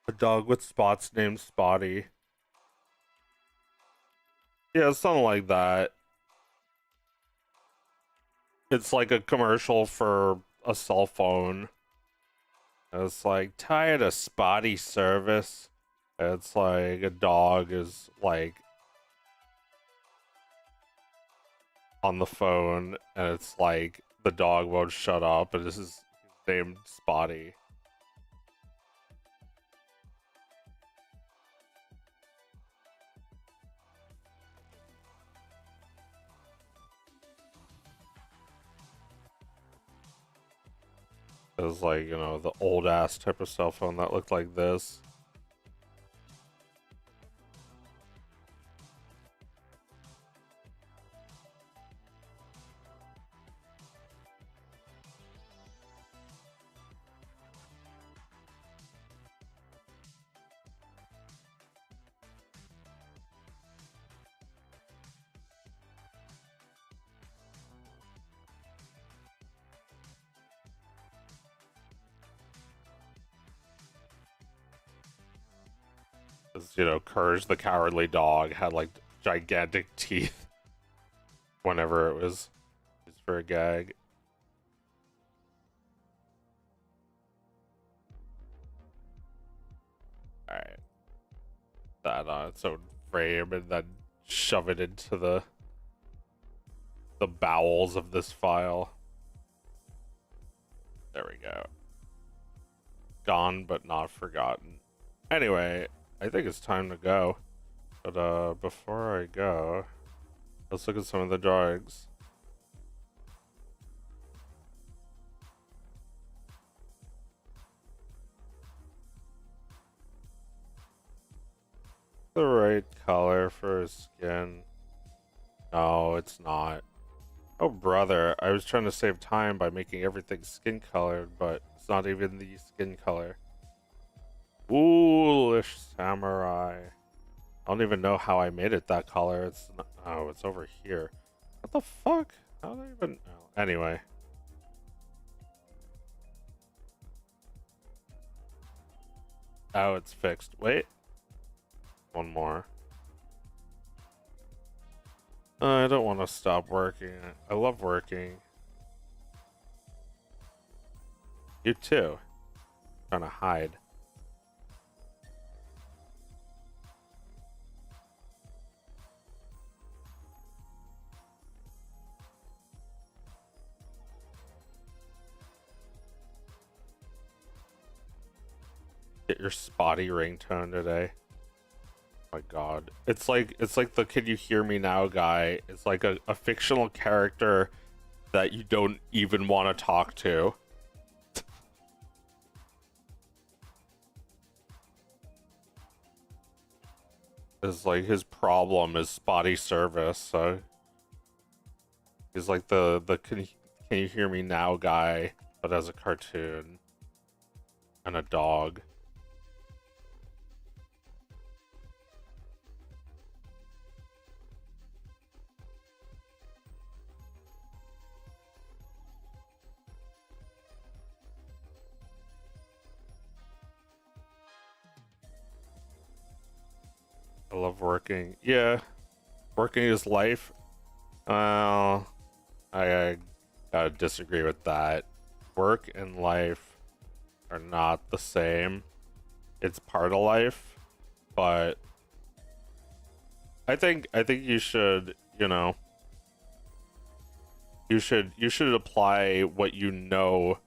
A dog with spots named Spotty. Yeah, something like that. It's like a commercial for a cell phone. It's like, tired of spotty service. It's like a dog is like on the phone and it's like the dog won't shut up and this is named Spotty. It was like, you know, the old ass type of cell phone that looked like this. You know, Courage the Cowardly Dog had like gigantic teeth whenever it was used for a gag. Alright. That on its own frame and then shove it into the bowels of this file. There we go. Gone but not forgotten. Anyway, I think it's time to go. But before I go, let's look at some of the drawings. The right color for his skin. No, it's not. Oh brother, I was trying to save time by making everything skin colored, but it's not even the skin color. Foolish samurai. I don't even know how I made it that color. It's not, oh, it's over here. What the fuck? How do I even know? Anyway. Oh, it's fixed. Wait. One more. I don't want to stop working. I love working. You too. Trying to hide. Get your Spotty ringtone today. Oh my god. It's like the Can You Hear Me Now guy. It's like a fictional character that you don't even want to talk to. is like his problem is spotty service, so he's like the can you hear me now guy, but as a cartoon and a dog. I love working. Yeah, working is life. Well, I gotta disagree with that. Work and life are not the same. It's part of life, but I think you should, you know, you should apply what you know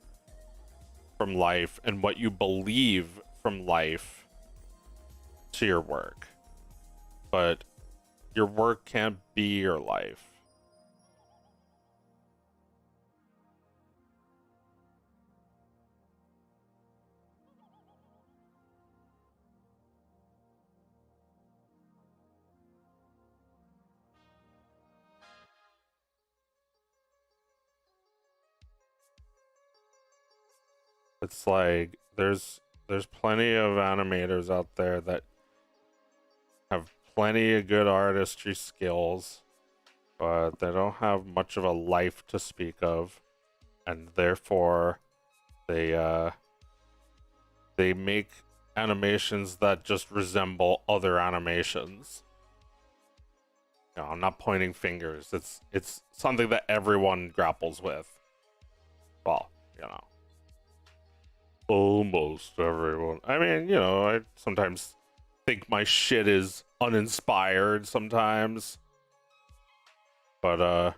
from life and what you believe from life to your work. But your work can't be your life. It's like there's plenty of animators out there that have plenty of good artistry skills, but they don't have much of a life to speak of, and therefore they make animations that just resemble other animations. You know, I'm not pointing fingers. It's something that everyone grapples with. Well, you know, almost everyone. I mean, you know, I sometimes think my shit is uninspired sometimes, but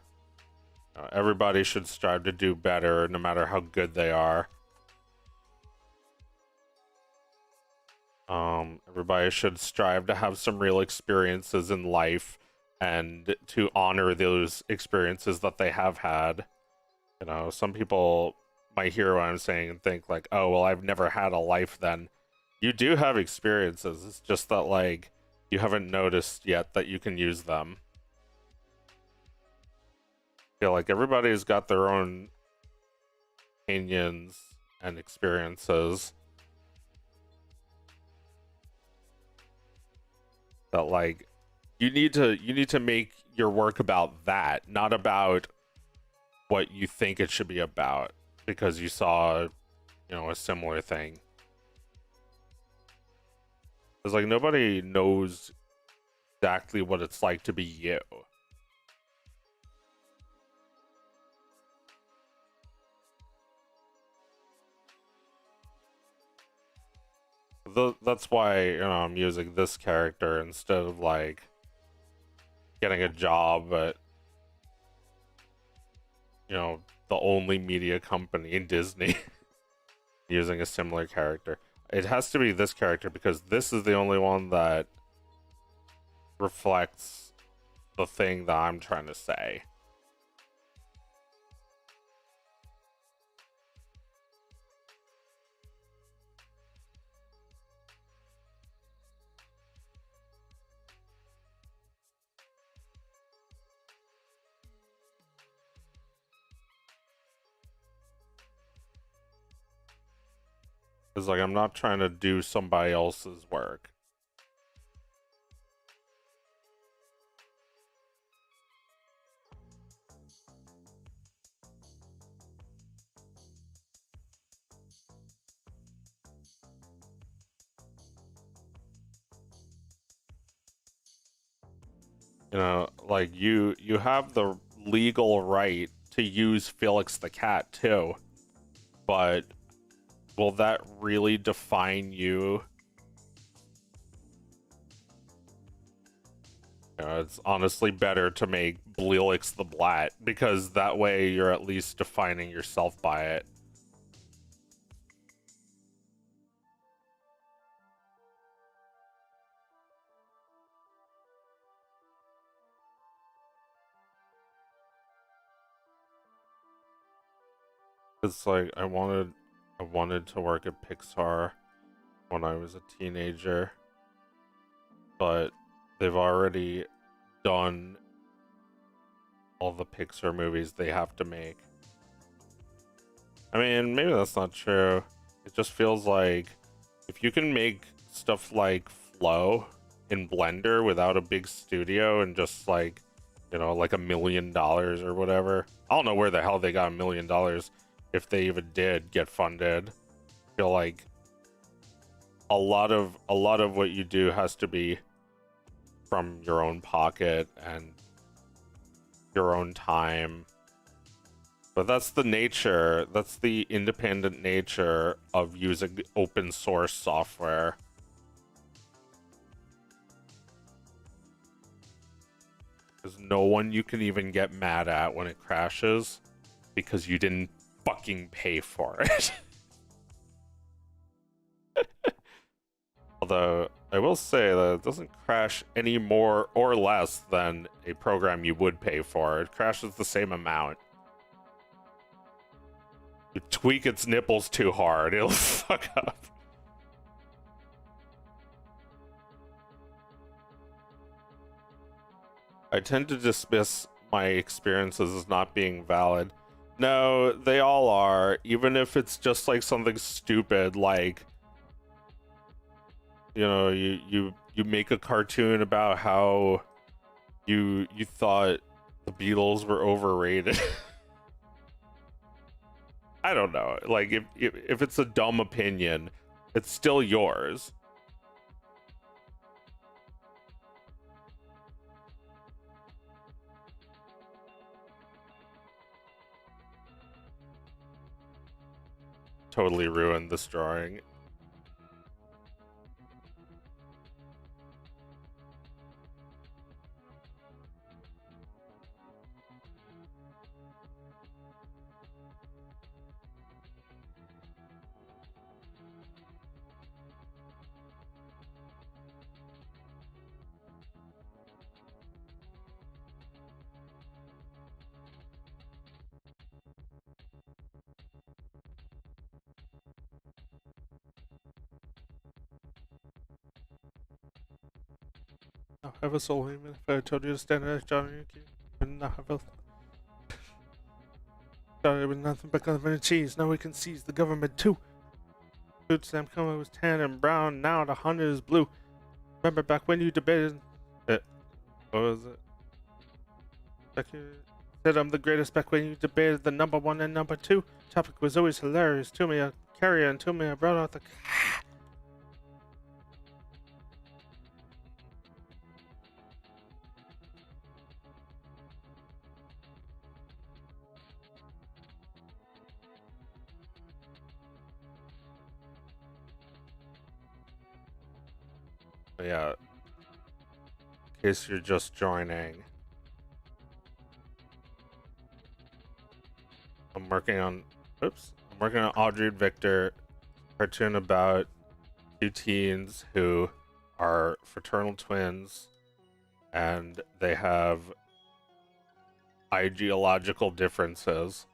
everybody should strive to do better no matter how good they are. Everybody should strive to have some real experiences in life and to honor those experiences that they have had. You know, some people might hear what I'm saying and think like, oh, well, I've never had a life then. You do have experiences. It's just that, like, you haven't noticed yet that you can use them. I feel like everybody's got their own opinions and experiences that, like, you need to make your work about that, not about what you think it should be about because you saw, you know, a similar thing. It's like nobody knows exactly what it's like to be you. That's why, you know, I'm using this character instead of like getting a job at, you know, the only media company in Disney using a similar character. It has to be this character because this is the only one that reflects the thing that I'm trying to say. It's like I'm not trying to do somebody else's work. You know, like you have the legal right to use Felix the cat too, but will that really define you? You know, it's honestly better to make Bleelix the Blat because that way you're at least defining yourself by it. It's like I wanted to work at Pixar when I was a teenager, but they've already done all the Pixar movies they have to make. I mean, maybe that's not true. It just feels like if you can make stuff like Flow in Blender without a big studio and just like, you know, like $1 million or whatever. I don't know where the hell they got $1 million, if they even did get funded. I feel like a lot of what you do has to be from your own pocket and your own time. But that's the nature, that's the independent nature of using open source software. There's no one you can even get mad at when it crashes because you didn't fucking pay for it. Although, I will say that it doesn't crash any more or less than a program you would pay for. It crashes the same amount. You tweak its nipples too hard, it'll fuck up. I tend to dismiss my experiences as not being valid. No, they all are, even if it's just like something stupid, like, you know, you make a cartoon about how you thought the Beatles were overrated. I don't know. Like, if it's a dumb opinion, it's still yours. Totally ruined this drawing. Now have a soul, even if I told you to stand there, Johnny, you would not have a... Johnny was nothing but government cheese. Now we can seize the government too. Food stamp coming was tan and brown, now the hundred is blue. Remember back when you debated it? What was it? Back you said I'm the greatest back when you debated the number 1 and number 2. Topic was always hilarious. To me, a carrier, and to me, I brought out the... Yeah, in case you're just joining, I'm working on Audrey and Victor, cartoon about two teens who are fraternal twins and they have ideological differences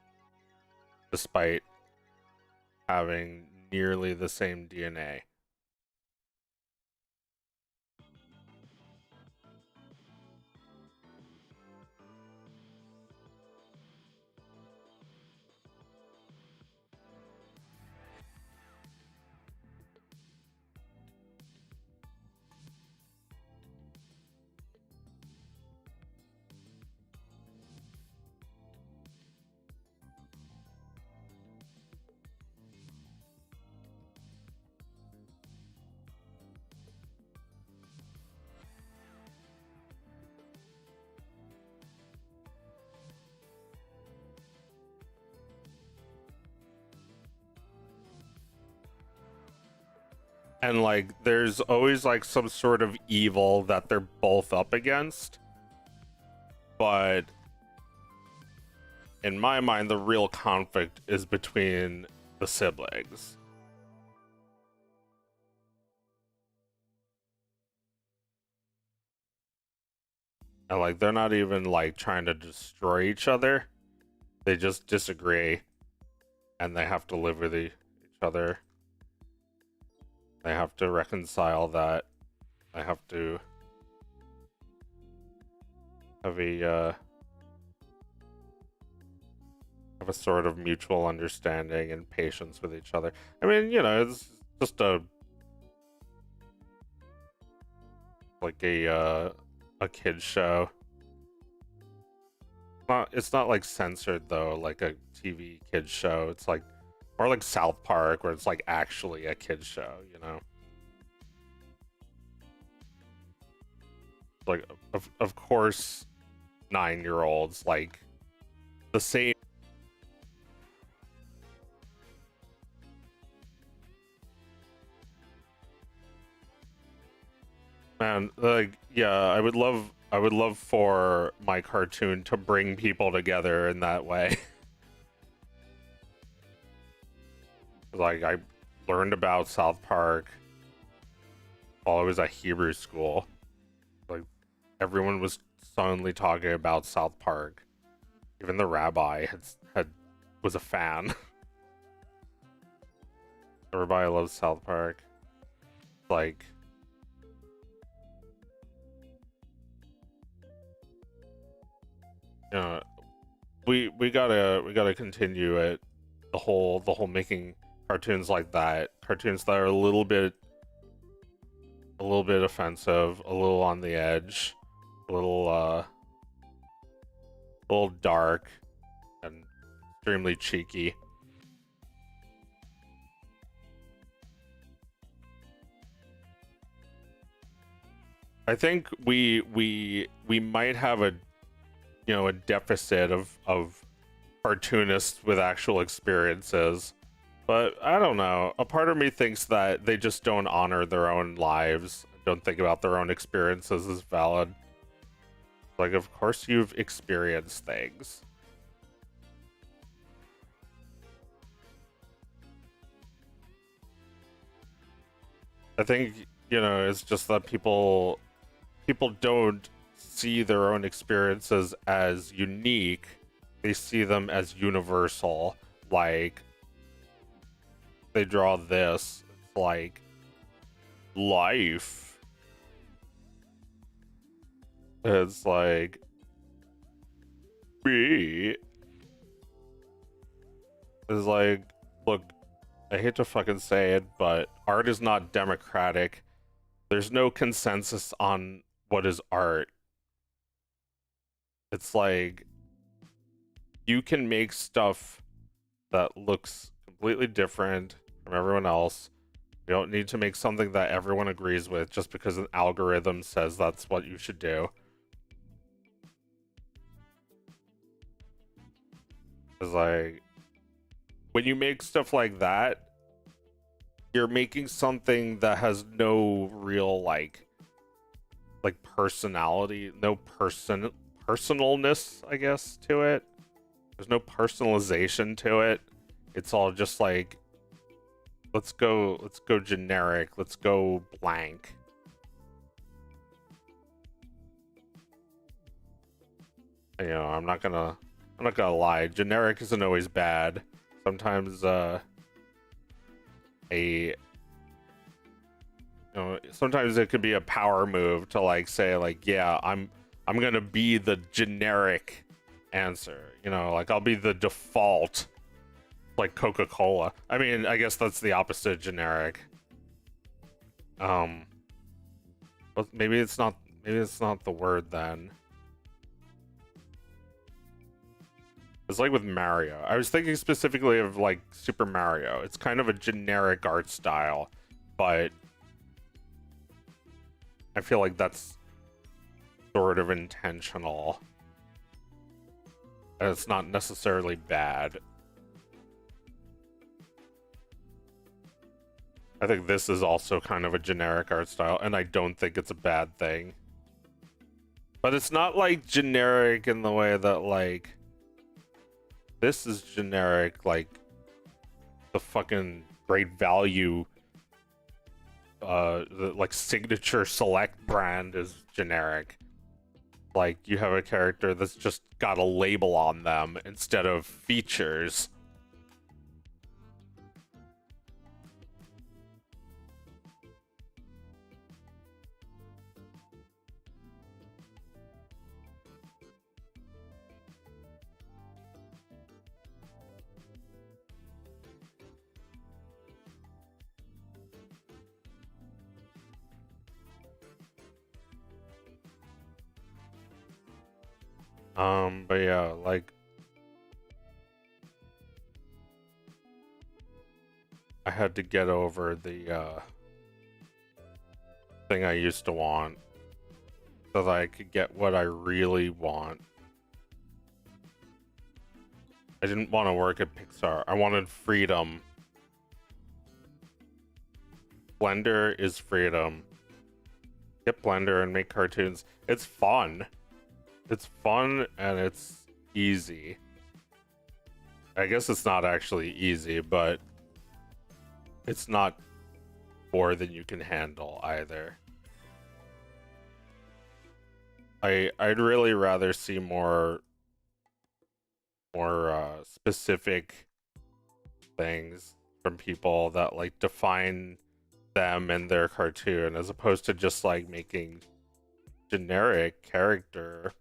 despite having nearly the same DNA. And like there's always like some sort of evil that they're both up against, but in my mind the real conflict is between the siblings. And like they're not even like trying to destroy each other, they just disagree and they have to live with each other. They have to reconcile that. They have to have a sort of mutual understanding and patience with each other. I mean, you know, it's just a kid's show. It's not like censored though, like a TV kids show. It's like more like South Park, where it's like actually a kids show, you know. Like of course 9-year-olds like the same. Man, like, yeah, I would love for my cartoon to bring people together in that way. Like, I learned about South Park while I was at Hebrew school. Like, everyone was suddenly talking about South Park. Even the rabbi was a fan. Everybody loves South Park. Like, you know, we gotta continue it. The whole making cartoons like that, cartoons that are a little bit offensive, a little on the edge, a little dark, and extremely cheeky. I think we might have a deficit of cartoonists with actual experiences, but I don't know. A part of me thinks that they just don't honor their own lives, don't think about their own experiences as valid. Like, of course you've experienced things. I think, you know, it's just that people don't see their own experiences as unique. They see them as universal. Like, they draw this, it's like life. It's like me. It's like, look, I hate to fucking say it, but art is not democratic. There's no consensus on what is art. It's like, you can make stuff that looks completely different from everyone else. You don't need to make something that everyone agrees with just because an algorithm says that's what you should do. It's like, when you make stuff like that, you're making something that has no real like personality, no personalness, I guess, to it. There's no personalization to it. It's all just like, let's go generic, let's go blank. You know, I'm not gonna lie, generic isn't always bad. Sometimes sometimes it could be a power move to like say like, yeah, I'm gonna be the generic answer, you know, like I'll be the default, like Coca-Cola. I mean, I guess that's the opposite of generic. But maybe it's not the word then. It's like with Mario. I was thinking specifically of like Super Mario. It's kind of a generic art style, but I feel like that's sort of intentional. And it's not necessarily bad. I think this is also kind of a generic art style, and I don't think it's a bad thing. But it's not like generic in the way that like this is generic, like the fucking Great Value the like signature select brand is generic. Like, you have a character that's just got a label on them instead of features. But yeah, like I had to get over the thing I used to want so that I could get what I really want. I didn't want to work at Pixar. I wanted freedom. Blender is freedom. Get Blender and make cartoons. It's fun. It's fun and it's easy. I guess it's not actually easy, but it's not more than you can handle either. I'd really rather see more specific things from people that like define them and their cartoon, as opposed to just like making generic character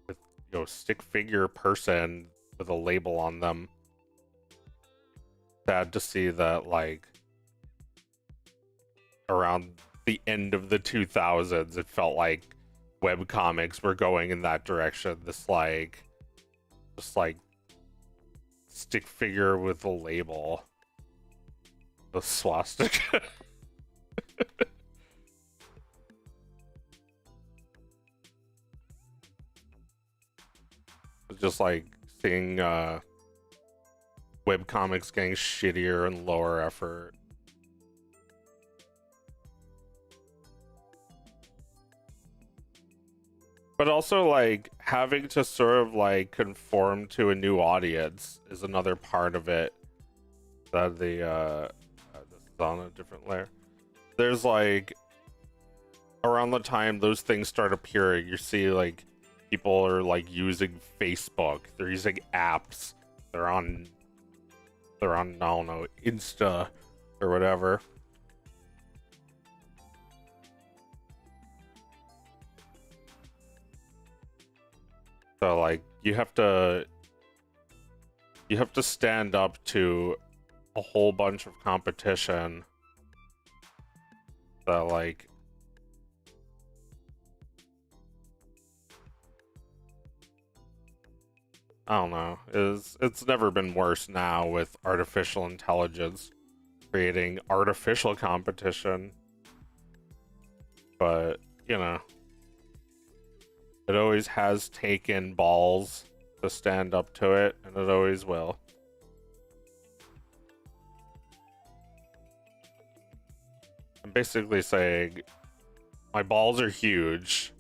with, you know, stick figure person with a label on them. Sad to see that like around the end of the 2000s it felt like web comics were going in that direction. This like just like stick figure with a label, the swastika. Just like seeing web comics getting shittier and lower effort. But also like having to sort of like conform to a new audience is another part of it. That the this is on a different layer. There's like around the time those things start appearing, you see like people are like using Facebook, they're using apps, they're on I don't know, Insta or whatever. So like you have to stand up to a whole bunch of competition that like I don't know, it's never been worse now with artificial intelligence creating artificial competition. But, you know, it always has taken balls to stand up to it, and it always will. I'm basically saying my balls are huge.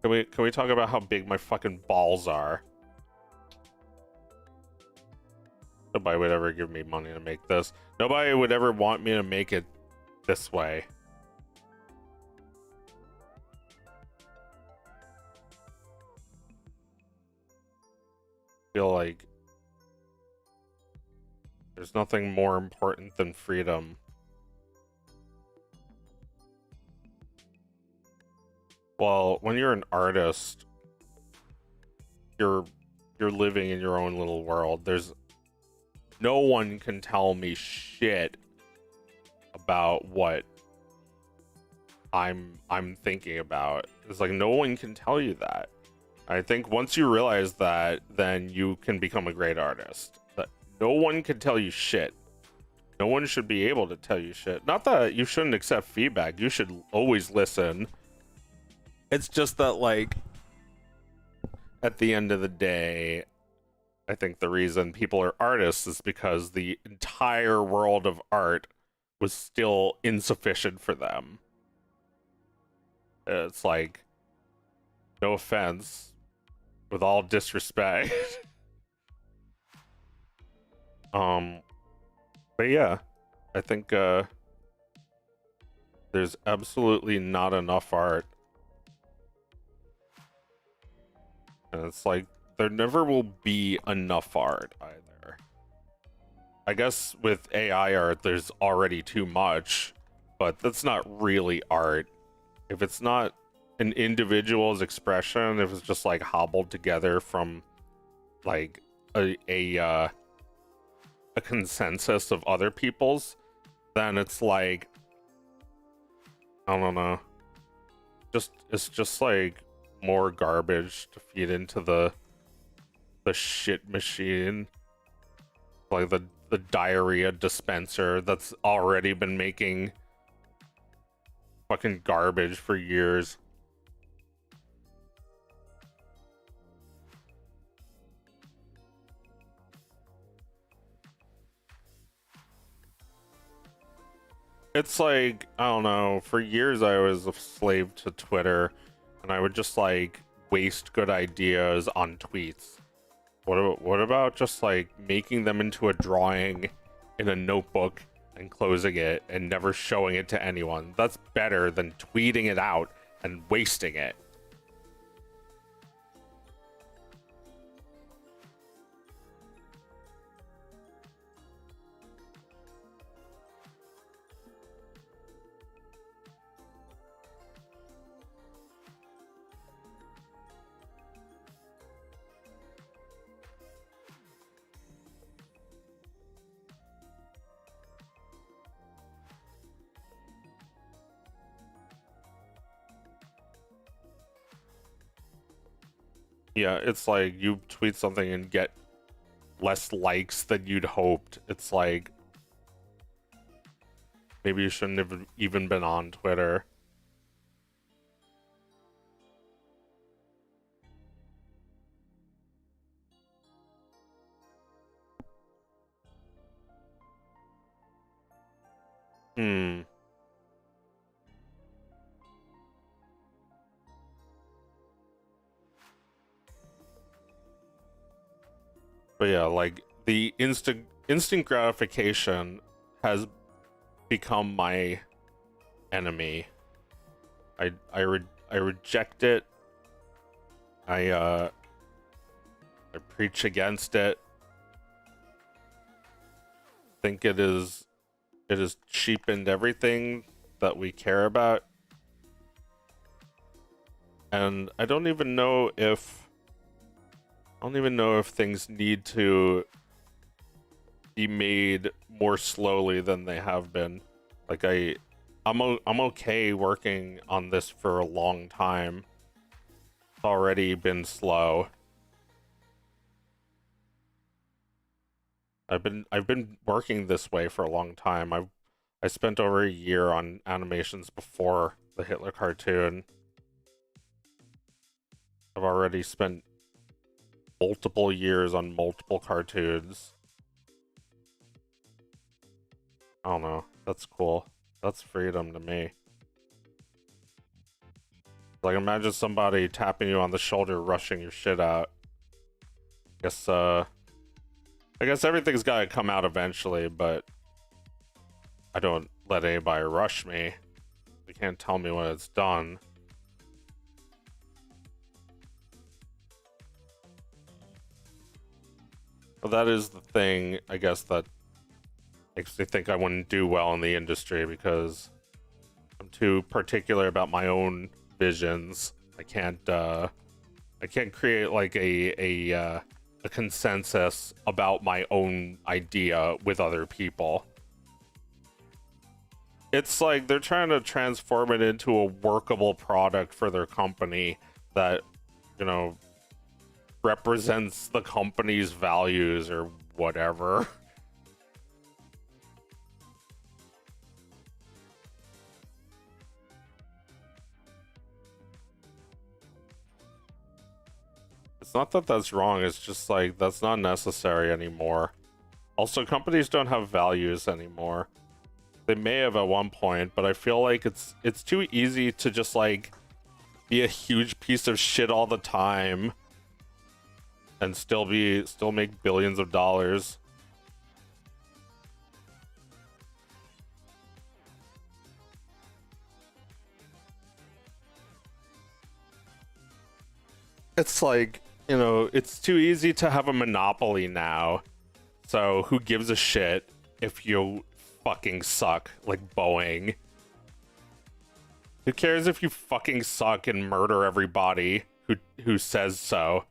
Can we talk about how big my fucking balls are? Nobody would ever give me money to make this. Nobody would ever want me to make it this way. I feel like there's nothing more important than freedom. Well, when you're an artist, you're living in your own little world. There's no one can tell me shit about what I'm thinking about. It's like no one can tell you that. I think once you realize that, then you can become a great artist. But no one can tell you shit. No one should be able to tell you shit. Not that you shouldn't accept feedback. You should always listen. It's just that, like, at the end of the day, I think the reason people are artists is because the entire world of art was still insufficient for them. It's like, no offense, with all disrespect. But yeah, I think there's absolutely not enough art. And it's like, there never will be enough art either. I guess with AI art, there's already too much, but that's not really art. If it's not an individual's expression, if it's just like hobbled together from like a consensus of other people's, then it's like, I don't know. it's just like more garbage to feed into the shit machine, like the diarrhea dispenser that's already been making fucking garbage for years. It's like, I don't know, for years I was a slave to Twitter, and I would just like waste good ideas on tweets. What about just like making them into a drawing in a notebook and closing it and never showing it to anyone? That's better than tweeting it out and wasting it. Yeah, it's like you tweet something and get less likes than you'd hoped. It's like, maybe you shouldn't have even been on Twitter. Hmm. But yeah, like the instant gratification has become my enemy. I reject it. I preach against it. Think it has cheapened everything that we care about. And I don't even know if things need to be made more slowly than they have been. Like I'm okay working on this for a long time. It's already been slow. I've been working this way for a long time. I spent over a year on animations before the Hitler cartoon. I've already spent multiple years on multiple cartoons. I don't know. That's cool. That's freedom to me. Like, imagine somebody tapping you on the shoulder, rushing your shit out. I guess everything's gotta come out eventually, but I don't let anybody rush me. They can't tell me when it's done. Well, that is the thing, I guess, that makes me think I wouldn't do well in the industry, because I'm too particular about my own visions. I can't create like a consensus about my own idea with other people. It's like they're trying to transform it into a workable product for their company that, you know, represents the company's values or whatever. It's not that that's wrong, it's just like that's not necessary anymore. Also, companies don't have values anymore. They may have at one point, but I feel like it's too easy to just like be a huge piece of shit all the time and still make billions of dollars. It's like, you know, it's too easy to have a monopoly now. So who gives a shit if you fucking suck, like Boeing? Who cares if you fucking suck and murder everybody who says so?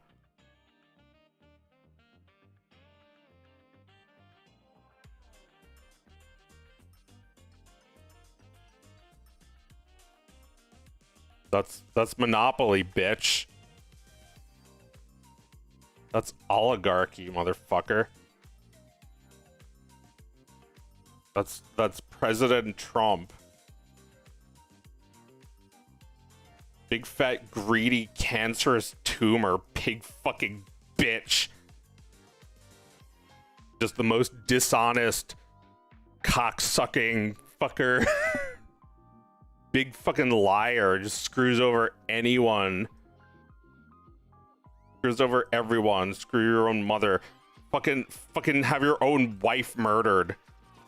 That's monopoly, bitch. That's oligarchy, motherfucker. That's President Trump. Big fat greedy cancerous tumor, pig fucking bitch. Just the most dishonest cock-sucking fucker. Big fucking liar, just screws over anyone. Screws over everyone. Screw your own mother. Fucking have your own wife murdered.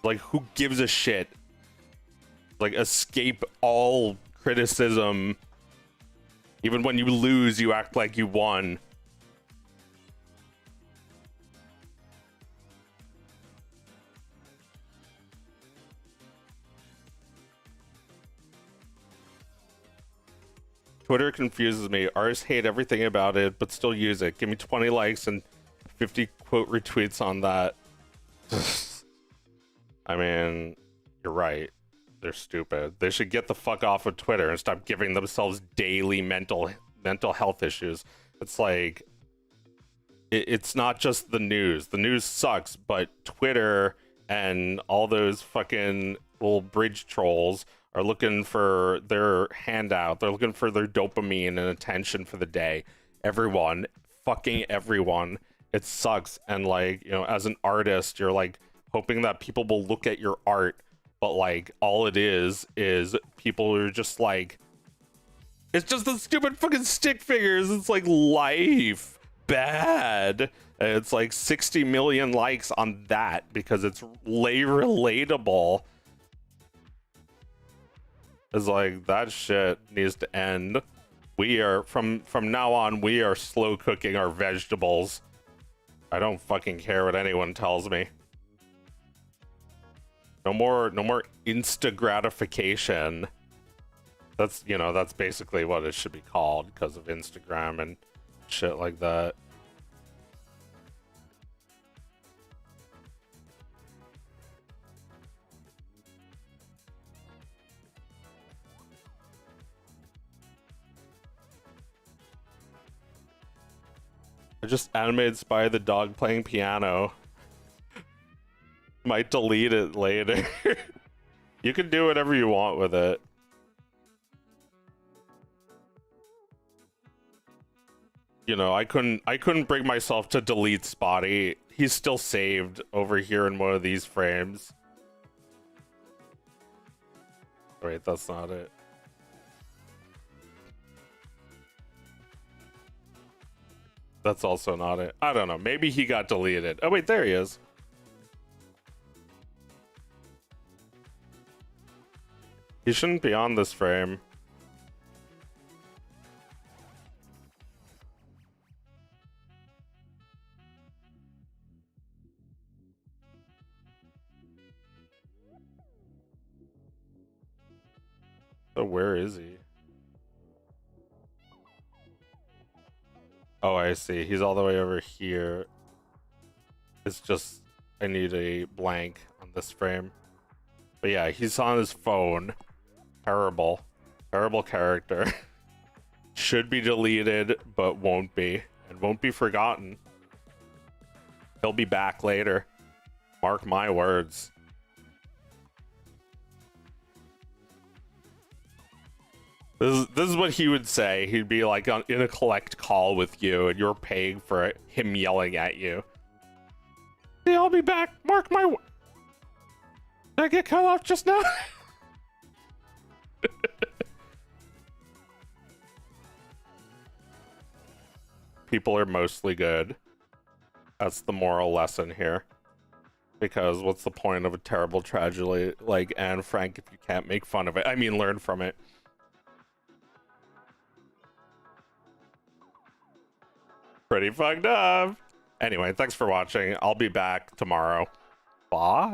Like, who gives a shit? Like, escape all criticism. Even when you lose, you act like you won. Twitter confuses me. Artists hate everything about it, but still use it. Give me 20 likes and 50 quote retweets on that. I mean, you're right. They're stupid. They should get the fuck off of Twitter and stop giving themselves daily mental health issues. It's like, it's not just the news. The news sucks, but Twitter and all those fucking little bridge trolls are looking for their handout. They're looking for their dopamine and attention for the day. Everyone, fucking everyone. It sucks. And like, you know, as an artist, you're like hoping that people will look at your art, but like all it is people are just like, it's just the stupid fucking stick figures. It's like life bad. And it's like 60 million likes on that because it's relatable. It's like, that shit needs to end. We are from now on, we are slow cooking our vegetables. I don't fucking care what anyone tells me. No more insta gratification. That's, you know, that's basically what it should be called because of Instagram and shit like that. I just animated Spy the dog playing piano. Might delete it later. You can do whatever you want with it. You know, I couldn't bring myself to delete Spotty. He's still saved over here in one of these frames. Wait, that's not it. That's also not it. I don't know. Maybe he got deleted. Oh, wait, there he is. He shouldn't be on this frame. So where is he? Oh, I see. He's all the way over here. It's just, I need a blank on this frame. But yeah, he's on his phone. Terrible. Terrible character. Should be deleted, but won't be. And won't be forgotten. He'll be back later. Mark my words. This is what he would say. He'd be like in a collect call with you, and you're paying for him yelling at you. Yeah, I'll be back. Mark my. Did I get cut off just now? People are mostly good. That's the moral lesson here. Because what's the point of a terrible tragedy like Anne Frank if you can't make fun of it? I mean, learn from it. Pretty fucked up. Anyway, thanks for watching. I'll be back tomorrow. Bye.